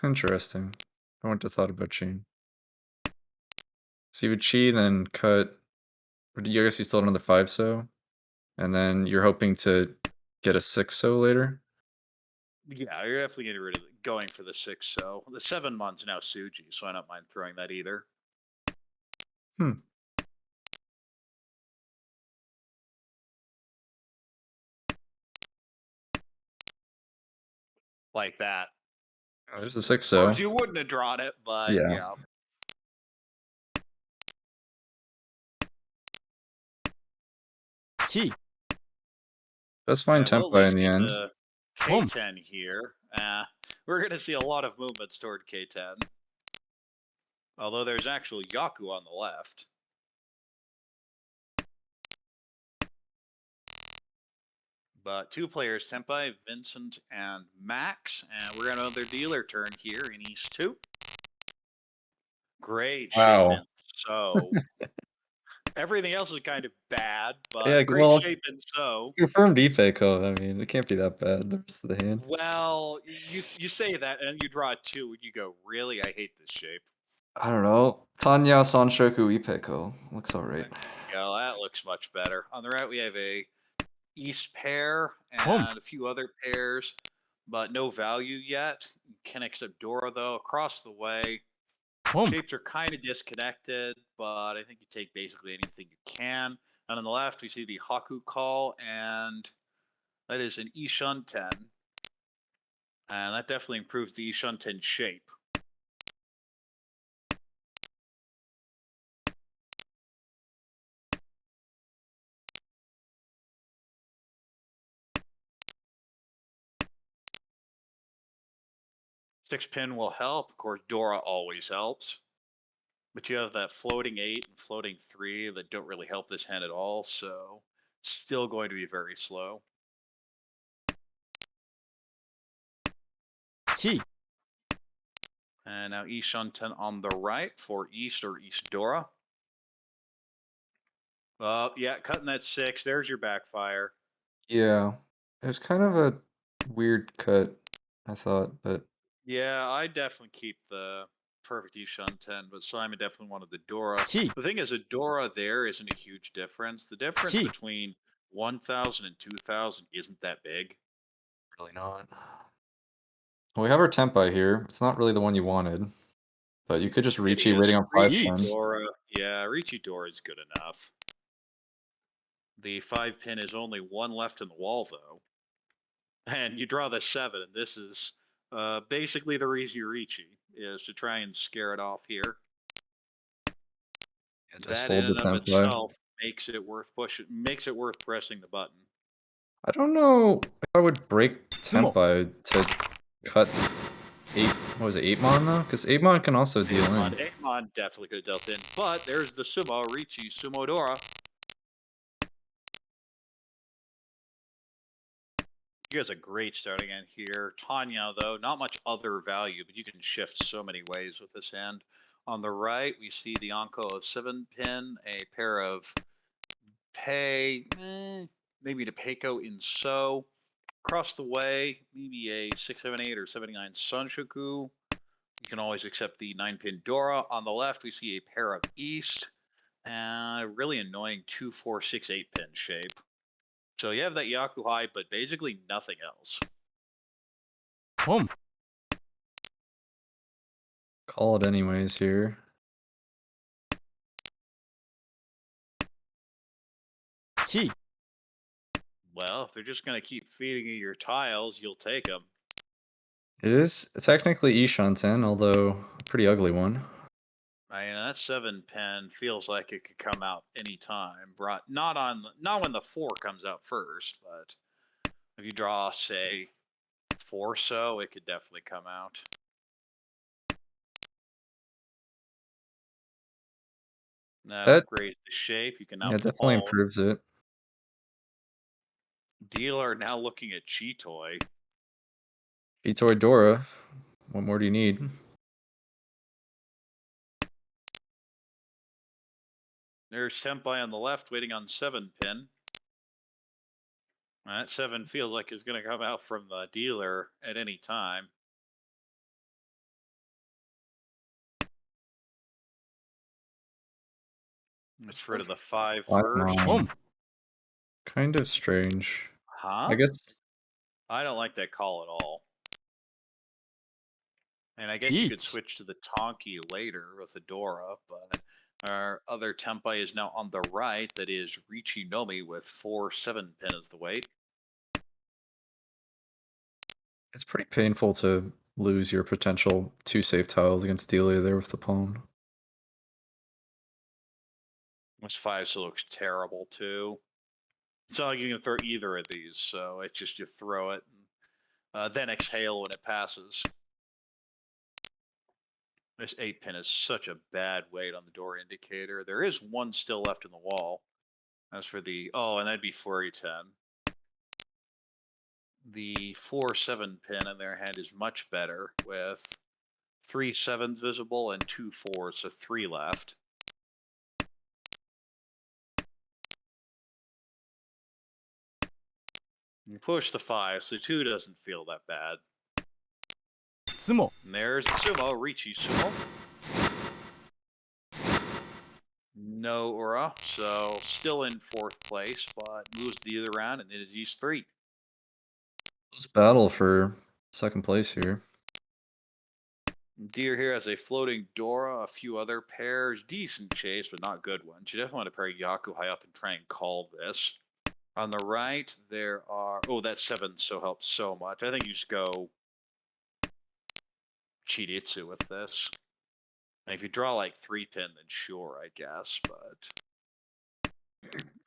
Interesting. I wouldn't have thought about chain. So you would chi, then cut. Or do you I guess you still have another 5 so? And then you're hoping to get a 6 so later? Yeah, you're definitely going for the 6 so. The 7-mon's now Suji, so I don't mind throwing that either. Hmm. Like that. Oh, there's the 6 Of so. course, you wouldn't have drawn it, but Yeah. yeah. Chi. That's fine And we'll tempo in list the end. into K10 here. We're going to see a lot of movements toward K10. Although there's actually Yaku on the left. But 2 players, Tempai, Vincent, and Max. And we're going to another dealer turn here in East 2. Great shape Wow. in so. Everything else is kind of bad, but Yeah, great well, shape in so. confirmed Ipeco. I mean, it can't be that bad, the rest of the hand. Well, you say that and you draw 2 and you go, really? I hate this shape. I don't know. Tanya Sanshoku Ipeco. Looks alright. Yeah, that looks much better. On the right, we have a East pair and a few other pairs, but no value yet. Can accept Dora, though. Across the way, shapes are kind of disconnected, but I think you take basically anything you can. And on the left, we see the Haku call, and that is an Ishan 10. And that definitely improves the Ishunten shape. Six pin will help. Of course, Dora always helps. But you have that floating 8 and floating 3 that don't really help this hand at all, so still going to be very slow. 地 And now Ishunten on the right for East or East Dora. Yeah, cutting that 6. There's your backfire. Yeah. It was kind of a weird cut, I thought, but Yeah, I definitely keep the perfect Ishunten, but Simon definitely wanted the Dora. 地 The thing is, a Dora there isn't a huge difference. The difference Gee. between 1,000 and 2,000 isn't that big. really not. We have our Tempai here. It's not really the one you wanted, but you could just Ricci It waiting is. on 5 Ricci pin. Dora. Yeah, Ricci Dora is good enough. The 5 pin is only one left in the wall, though. And you draw the 7, and this is basically the reason you Ricci, is to try and scare it off here. Yeah, just That in fold the and of Tempai. itself makes it worth pressing the button. I don't know if I would break Sumo. Tempai to cut 8, what was it, 8 Mon though? Because 8 Mon can also deal in. Amon definitely could have dealt in, but there's the Sumo, Ricci, Sumo Dora. You guys a great starting hand here. Tanya, though, not much other value, but you can shift so many ways with this hand. On the right, we see the Anko of 7 pin, a pair of Pei, maybe to Peiko in So. Across the way, maybe a 678 or 79 Sunshoku. You can always accept the 9 pin Dora. On the left, we see a pair of East, and a really annoying 2, 4, 6, 8 pin shape. So you have that Yakuhai, but basically nothing else. Home. Call it anyways here. 地 Well, if they're just going to keep feeding you your tiles, you'll take them. It is technically Ishanten, although a pretty ugly one. I mean, that 7 pin feels like it could come out anytime. Not when the 4 comes out first, but if you draw, say, 4 So, it could definitely come out. That That upgrades the shape. You can now yeah, definitely pawn. improves it. Dealer now looking at Chitoy. Itoy Dora, what more do you need? There's Senpai on the left waiting on 7 pin. That 7 feels like it's going to come out from the dealer at any time. Let's rid of the 5 5 first. Mon. Home. Kind of strange. Huh? I guess I don't like that call at all. And I guess you could Eats. switch to the Tonki later with the Dora, but our other Tempai is now on the right. That is Richi Nomi with 4, 7 pin as the weight. it's pretty painful to lose your potential 2 safe tiles against Delia there with the pawn. This 5 still looks terrible too. It's not like you can throw either of these, so it's just you throw it and then exhale when it passes. This 8 pin is such a bad weight on the door indicator. There is one still left in the wall. As for the, and that'd be 4E10. The 4-7 pin in their hand is much better with 3 7s visible and 2 4s, so 3 left. You push the 5, so 2 doesn't feel that bad. 相撲 And there's the Sumo, Ricci Sumo. No Ura, so still in 4th place, but moves the other round, and it is East 3. Close battle for 2nd place here. Deer here has a floating Dora, a few other pairs, decent chase, but not good ones. You definitely want to pair Yakuhai up and try and call this. On the right, there are, that 7 so helps so much. I think you just go Chinitsu with this. And if you draw like 3-pin, then sure, I guess, but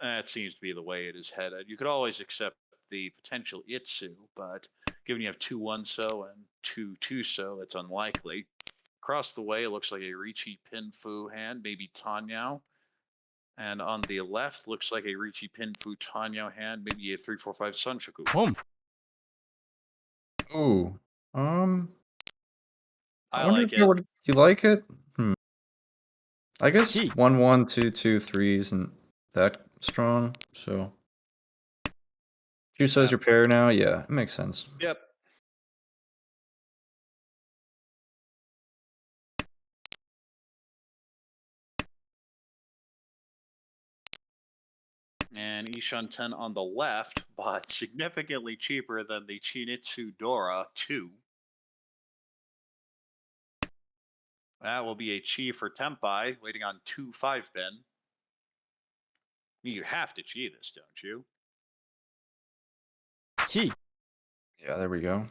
that seems to be the way it is headed. You could always accept the potential Itsu, but given you have 2-1-so and 2-2-so, it's unlikely. Across the way, it looks like a Ricci Pinfu hand, maybe Tanyao. And on the left, looks like a Ricci Pinfu Tanyao hand, maybe a 3-4-5 Sunshoku. ポン Ooh. I I wonder like if you it. would. You like it? I guess Gee. 1-1, 2-2, 3 isn't that strong. So Juso's Yep. your pair now. Yeah, it makes sense. Yep. And Ishan 10 on the left, but significantly cheaper than the Chinitsu Dora 2. That will be a Chi for Tempai, waiting on 2 5-pin. You have to Chi this, don't you? チ Yeah, there we go.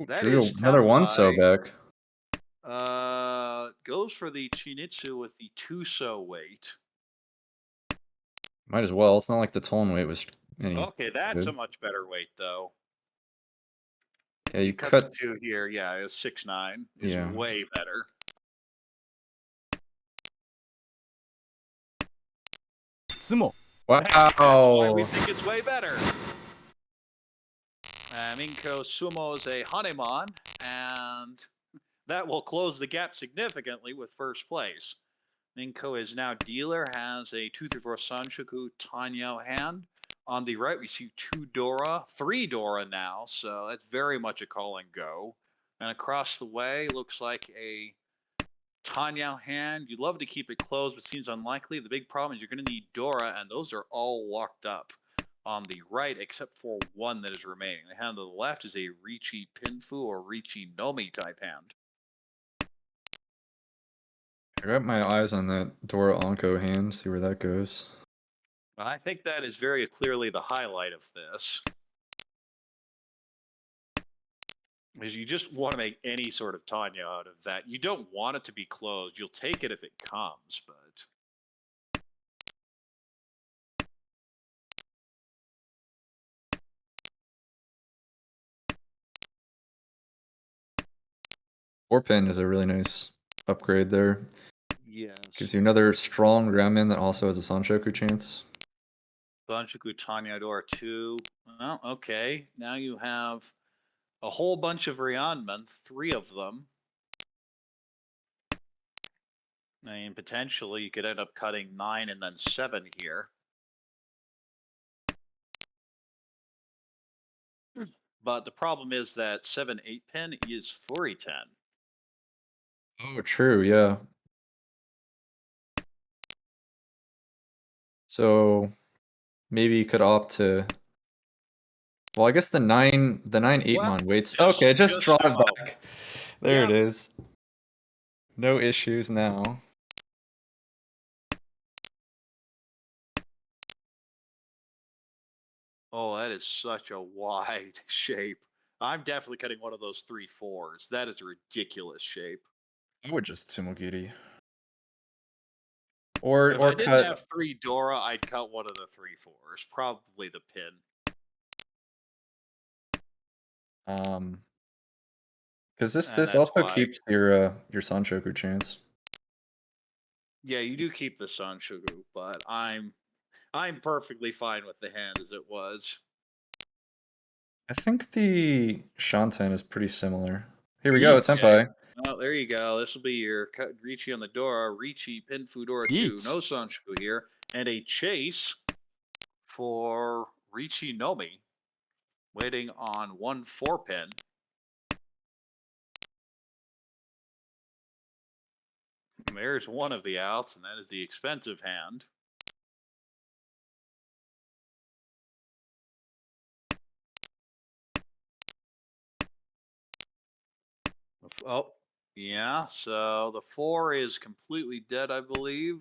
Ooh, That drew is another 1-so Tempai. back. Goes for the Chinitsu with the 2-so weight. Might as well. It's not like the tone weight was any Okay, that's a good. much better weight, though. Yeah, You you cut the cut. 2 here, yeah, it's 6-9. Is Yeah. way better. スモ That's why we Wow. think it's way better. Minko Sumo is a Hanemon, and that will close the gap significantly with first place. Minko is now dealer, has a 2-3-4 Sanshoku Tanyao hand. On the right, we see 2 Dora, 3 Dora now, so that's very much a call and go. And across the way, looks like a Tanyao hand. You'd love to keep it closed, but seems unlikely. The big problem is you're going to need Dora, and those are all locked up on the right, except for one that is remaining. The hand on the left is a Ricci Pinfu or Ricci Nomi type hand. I got my eyes on that Dora Onko hand. See where that goes. I think that is very clearly the highlight of this. Because you just want to make any sort of Tanya out of that. You don't want it to be closed. You'll take it if it comes, but... Four pin is a really nice upgrade there. Yes. Gives you another strong Ramen that also has a Sanshoku chance. Banshoku Tanya Dora 2. Well, okay. Now you have a whole bunch of Ryanmen, 3 of them. I mean, potentially you could end up cutting 9 and then 7 here. But the problem is that 7-8 pin is Furi 10. Oh, true, yeah. So maybe you could opt to. Well, I guess the 9-8 Well, mon waits. just Okay, just draw it so. back. There it Yep. is. No issues now. Oh, that is such a wide shape. I'm definitely cutting one of those 3-4s. That is a ridiculous shape. I would just Tsumogiri. If Or I didn't cut. have 3 Dora, I'd cut one of the 3-4s. Probably the pin. Because this And that's also why. keeps your Sanshoku chance. Yeah, you do keep the Sanshoku, but I'm perfectly fine with the hand as it was. I think the Shanten is pretty similar. Here we go, Each. Tenpai. Oh, there you go. This will be your cut Ricci on the Dora, Ricci Pinfu Dora 2. Each. No Sanshoku here. And a chase for Ricci Nomi. Waiting on 1 4-pin. There's one of the outs, and that is the expensive hand. Oh, yeah. So the 4 is completely dead, I believe.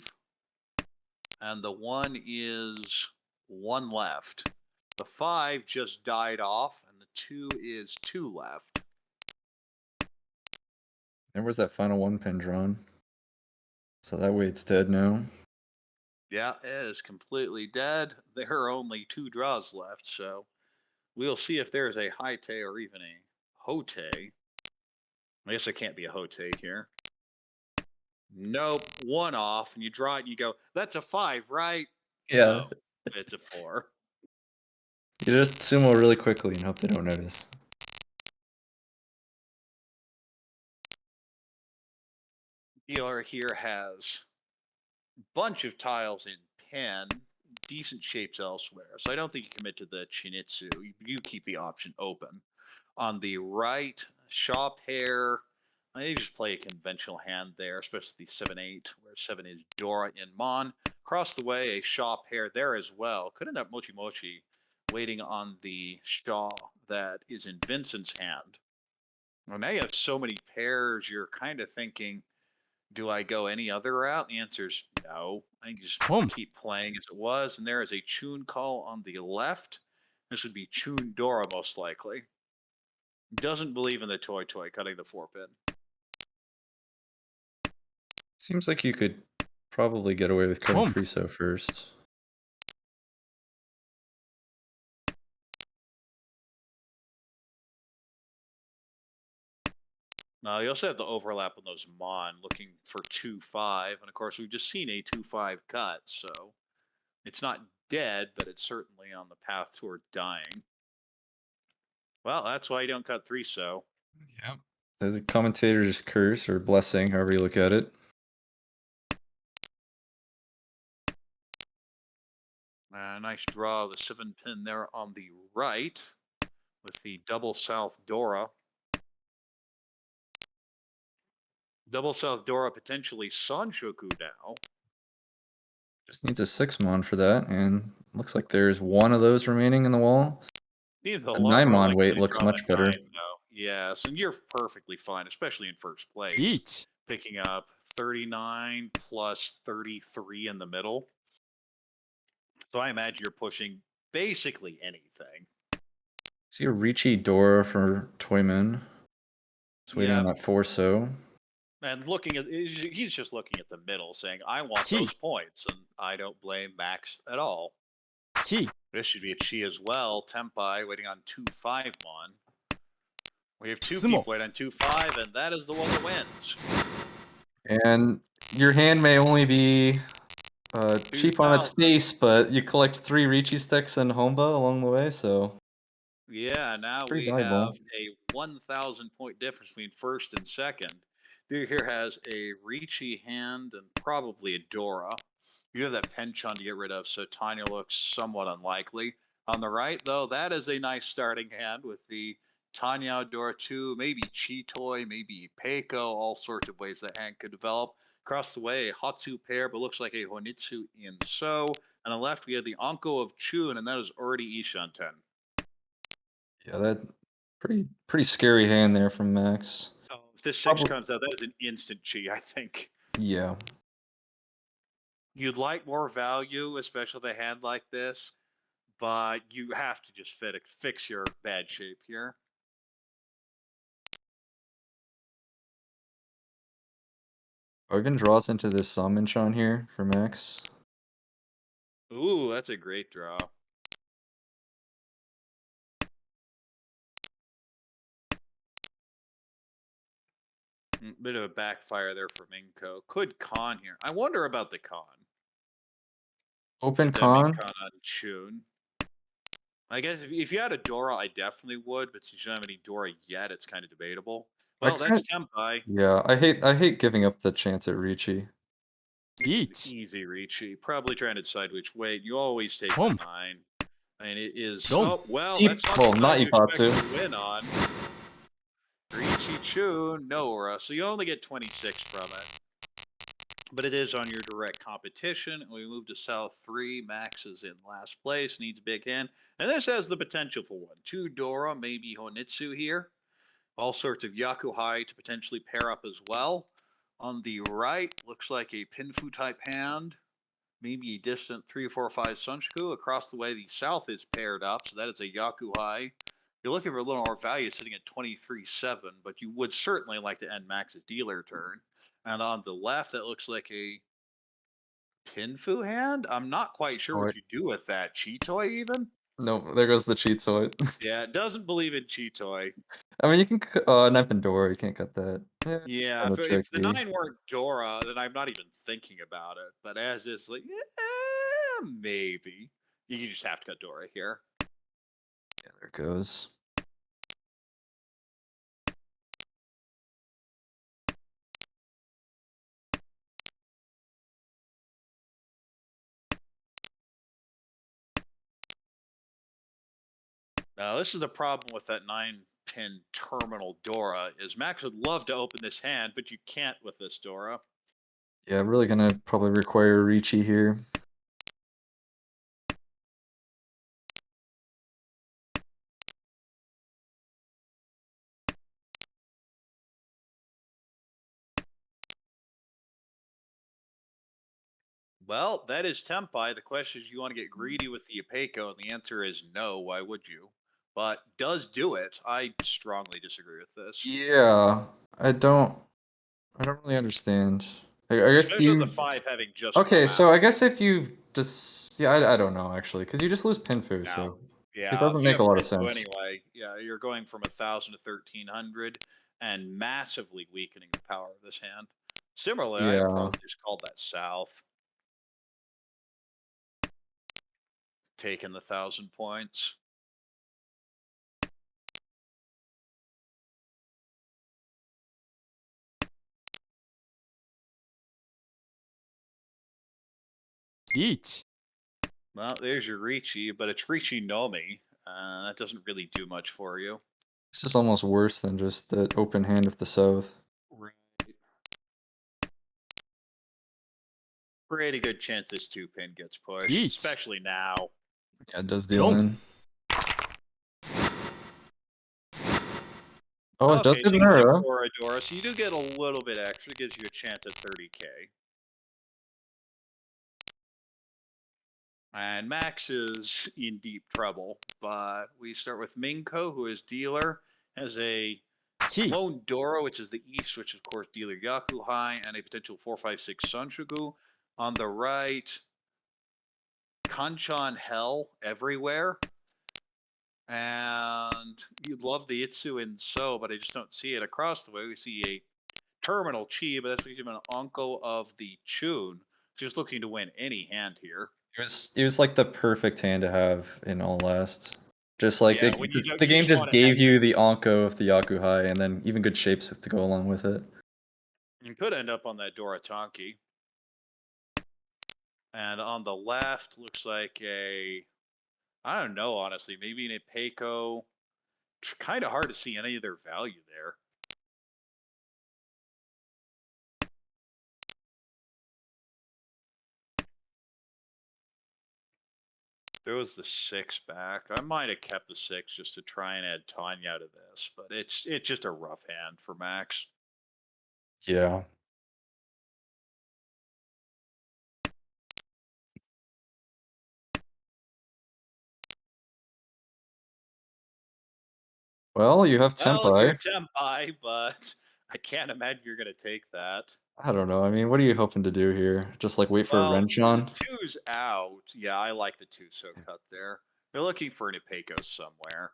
And the 1 is 1 left. The 5 just died off, and the 2 is 2 left. And where's that final 1 pin drawn? So that way it's dead now. Yeah, it is completely dead. There are only 2 draws left, so we'll see if there's a Haite or even a Hote. I guess there can't be a Hote here. Nope, 1 off, and you draw it and you go, that's a 5, right? Yeah. No, it's a 4. You just sumo really quickly and hope they don't notice. Dealer here has a bunch of tiles in pin, decent shapes elsewhere. So I don't think you commit to the Chinitsu. You keep the option open. On the right, Shaw pair. I just play a conventional hand there, especially the 7-8, where 7 is Dora in Mon. Across the way, a Shaw pair there as well. Could end up Mochi Mochi waiting on the Shaw that is in Vincent's hand. Well, now you have so many pairs, you're kind of thinking, do I go any other route? The answer is no. I think you just keep playing as it was. And there is a Chun call on the left. This would be Chun Dora most likely. Doesn't believe in the Toy cutting the 4 pin. Seems like you could probably get away with cutting Friso first. You also have the overlap on those Mon looking for 2-5. And of course, we've just seen a 2-5 cut. So it's not dead, but it's certainly on the path toward dying. Well, that's why you don't cut 3 so. Yep. There's a commentator's curse or blessing, however you look at it. Nice draw of the 7 pin there on the right with the double South Dora. Double South Dora potentially Sanshoku now. Just needs a 6-mon for that, and looks like there's 1 of those remaining in the wall. Seems a The lot more 9-mon likely weight to looks draw much that better. 9, though. Yes, and you're perfectly fine, especially in first place. Picking up 39 plus 33 in the middle. So I imagine you're pushing basically anything. See a Ricci Dora for Toyman. Just waiting on Yeah, that 4-so. and looking at he's just looking at the middle, saying, "I want those points," and I don't blame Max at all. This should be a Chi as well. Tempai waiting on 2-5 mon. We have 2 people waiting on 2-5, and that is the one that wins. And your hand may only be cheap on its 2,000. face, but you collect 3 Ricci sticks and Homba along the way, so Yeah, now pretty we valuable. have a 1,000 point difference between first and second. Dude here has a Ricci hand and probably a Dora. You have that penchant to get rid of, so Tanya looks somewhat unlikely. On the right, though, that is a nice starting hand with the Tanya Dora 2, maybe Chitoy, maybe Peiko, all sorts of ways that hand could develop. Across the way, a Hatsu pair, but looks like a Honitsu in So. On the left, we have the Anko of Chun, and that is already Ishanten. Yeah, that pretty scary hand there from Max. Oh, if this 6 comes out, that is an instant Chi, I think. Yeah. You'd like more value, especially with a hand like this, but you have to just fix your bad shape here. Argan draws into this Samenchan here for Max. Ooh, that's a great draw. Bit of a backfire there for Minko. Could con here. I wonder about the con. Open The con. Con on Chun. I guess if you had a Dora, I definitely would, but since you don't have any Dora yet, it's kind of debatable. Well, that's Tempai. Yeah, I hate giving up the chance at Ricci. Easy Ricci. Probably trying to decide which way. You always take the 9. And it is. Oh, well, that's not the side you expect to win on. Ricci Chun, Nora. So you only get 26 from it. But it is on your direct competition. We move to South 3. Max is in last place, needs a big hand. And this has the potential for 1. 2 Dora, maybe Honitsu here. All sorts of Yakuhai to potentially pair up as well. On the right, looks like a Pinfu type hand. maybe a distant 3, 4, 5 Sunshiku. Across the way, the south is paired up, so that is a Yakuhai. You're looking for a little more value sitting at 23.7, but you would certainly like to end Max's dealer turn. And on the left, that looks like a Pinfu hand. I'm not quite sure Toy. what you do with that. Cheatoy, even? No, there goes the cheat toy. Yeah, it doesn't believe in Cheatoy. I mean, you can knife and door. You can't cut that. Yeah, Yeah, kind of if the tricky. 9 weren't Dora, then I'm not even thinking about it. But as is, like, maybe. You just have to cut Dora here. Yeah, there it goes. Now, this is the problem with that 9-pin terminal Dora, is Max would love to open this hand, but you can't with this Dora. Yeah, really gonna probably require Ricci here. Well, that is Tempai. The question is, you want to get greedy with the Apeco, and the answer is no. Why would you? But does do it. I strongly disagree with this. Yeah, I don't really understand. I guess Especially with the you. 5 having just Okay, come so I out. guess if you just yeah, I don't know actually, because you just lose Pinfu, Now, so it yeah, doesn't you make have a lot of Pinto sense. anyway. Yeah, you're going from 1,000 to 1,300 and massively weakening the power of this hand. Similarly, I'd Yeah. probably just call that south. Taking the 1,000 points. Reach. Well, there's your Ricci, but it's Ricci Nomi. That doesn't really do much for you. This is almost worse than just the open hand of the south. Right. Pretty good chance this 2-pin gets pushed, Yeet. especially now. Yeah, it does deal Jump. in. Oh, it does Okay, get so an you get some arrow. Corridor, so you do get a little bit extra. It gives you a chance at 30k. And Max is in deep trouble, but we start with Minko, who is dealer, has a Chi. Clone Dora, which is the east, which is, of course, dealer Yakuhai, and a potential 456 Sunshugu. On the right, Kanchan Hell everywhere. And you'd love the Itsu in So, but I just don't see it. Across the way, we see a terminal Chi, but that's even an Onko of the Chun. Just looking to win any hand here. It was like the perfect hand to have in all last. Just like Yeah, when you the you game just just want to gave you the Onko of the Yakuhai and then even good shapes to go along with it. you could end up on that Doratanki. And on the left, looks like I don't know, honestly, maybe an Apeco. Kind of hard to see any of their value there. There was the 6 back. I might have kept the 6 just to try and add Tanya to this, but it's just a rough hand for Max. Yeah. Well, you have Well, you're Tempai. Tempai, but I can't imagine you're going to take that. I don't know. I mean, what are you hoping to do here? Just like wait for a Well, wrench the on? 2's out. Yeah, I like the 2 so cut there. They're looking for an Apeco somewhere.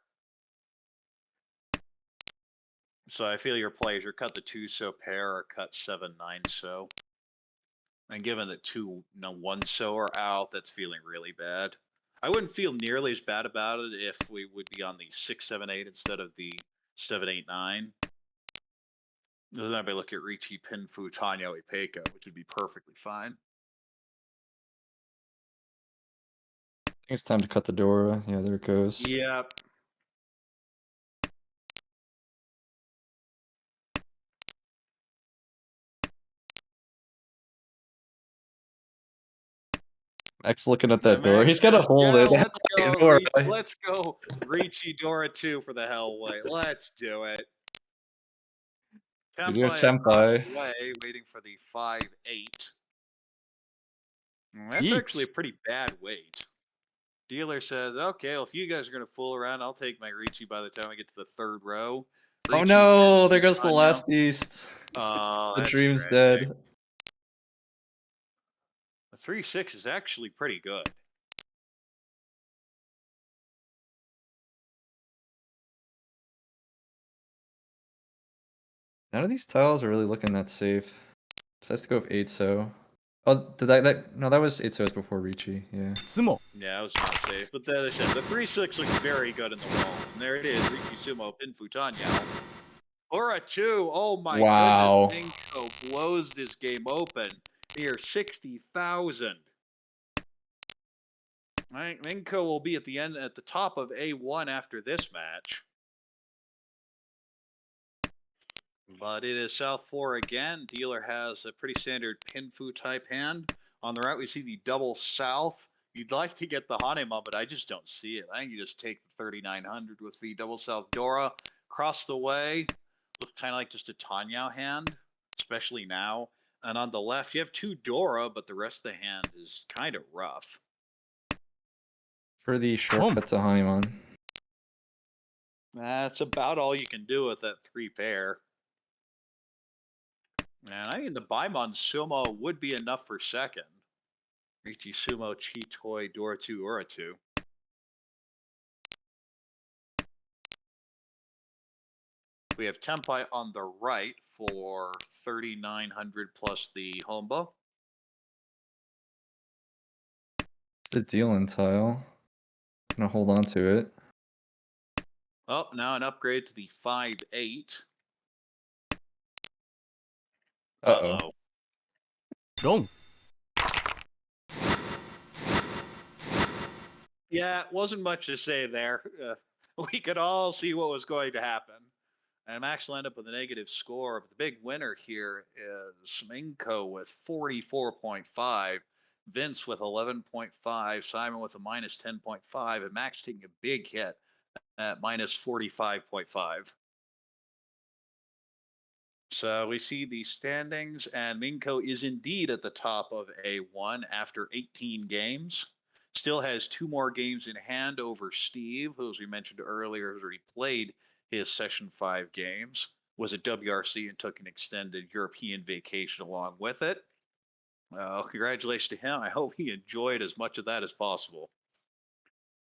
So I feel your plays are cut the 2 so pair or cut 7, 9 so. And given that 2, no 1 so are out, that's feeling really bad. I wouldn't feel nearly as bad about it if we would be on the 6, 7, 8 instead of the 7, 8, 9. Then I'd be looking at Ricci, Pinfu, Tanya, Ipeco, which would be perfectly fine. I think it's time to cut the Dora. Yeah, there it goes. Yep. X looking at The that door. Max He's gonna says, hold yeah, it. let's go, Dora. let's go, Ricci Dora 2 for the Hellway. Let's do it. You do have Tempai across Tempai. the way, waiting for the 5, 8. That's actually a Each. pretty bad weight. Dealer says, okay, well, if you guys are going to fool around, I'll take my Ricci by the time I get to the third row. Oh Ricci no, and there goes the Tanya. last East. Oh, The that's dream's tragic. dead. The 3-6 is actually pretty good. None of these tiles are really looking that safe. So has to go with 8 so. Oh, did that no, that was 8 so's before Ricci, yeah. 相撲 Yeah, it was not safe. But as I said, the 3-6 looks very good in the wall. And there it is, Ricci Sumo, Pinfu Tanya. Or a 2. Oh my Wow. goodness. Minko blows this game open. Here, 60,000. Right, Minko will be at the top of A1 after this match. But it is South 4 again. Dealer has a pretty standard Pinfu type hand. On the right, we see the double South. You'd like to get the Hanema, but I just don't see it. I think you just take the 3,900 with the double South Dora. Across the way, looks kind of like just a Tanya hand, especially now. And on the left, you have 2 Dora, but the rest of the hand is kind of rough. For the shortcut to Hanuman. That's about all you can do with that 3 pair. And I mean, the Baimon Sumo would be enough for second. Richi Sumo, Chitoi, Doratu, Uratu. We have Tempai on the right for 3,900 plus the Homba. The dealing tile. Gonna hold on to it. Oh, now an upgrade to the 5-8. Uh-oh. ロン Yeah, wasn't much to say there. We could all see what was going to happen. And Max will end up with a negative score. But the big winner here is Minko with 44.5, Vince with 11.5, Simon with a minus 10.5, and Max taking a big hit at minus 45.5. So we see the standings, and Minko is indeed at the top of A1 after 18 games. Still has 2 more games in hand over Steve, who, as we mentioned earlier, has already played his Session 5 games, was at WRC and took an extended European vacation along with it. Congratulations to him. I hope he enjoyed as much of that as possible.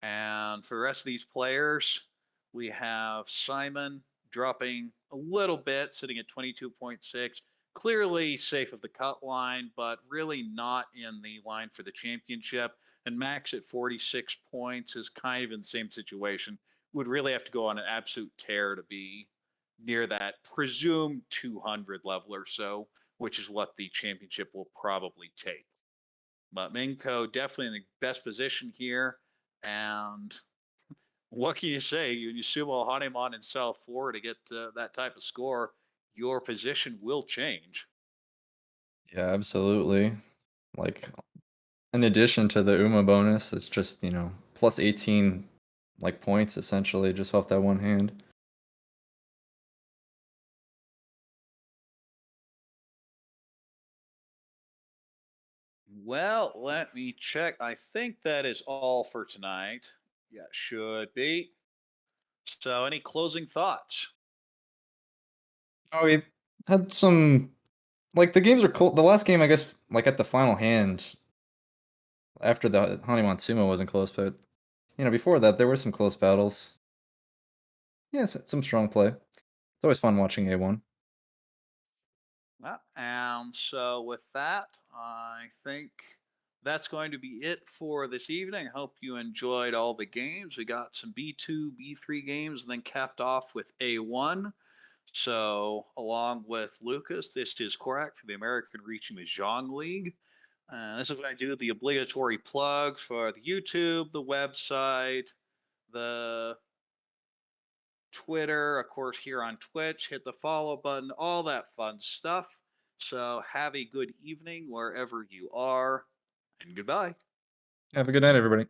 And for the rest of these players, we have Simon dropping a little bit, sitting at 22.6. Clearly safe of the cut line, but really not in the line for the championship. And Max at 46 points is kind of in the same situation. Would really have to go on an absolute tear to be near that presumed 200 level or so, which is what the championship will probably take. But Minko definitely in the best position here. And what can you say? You sumo Hanemon in South 4 to get that type of score, your position will change. Yeah, absolutely. Like, in addition to the Uma bonus, it's just, plus 18 like points essentially just off that one hand. Well, let me check. I think that is all for tonight. Yeah, should be. So, any closing thoughts? Oh, we had some like the games are the last game, I guess, like at the final hand after the Hanuman Sumo wasn't close, but before that there were some close battles. Yeah, some strong play. It's always fun watching A1. And so, with that, I think that's going to be it for this evening. I hope you enjoyed all the games. We got some B2, B3 games, and then capped off with A1. So, along with Lucas, this is Korak for the American Reaching Mahjong League. This is what I do the obligatory plugs for the YouTube, the website, the Twitter, of course, here on Twitch. Hit the follow button, all that fun stuff. So, have a good evening wherever you are, and goodbye. Have a good night, everybody.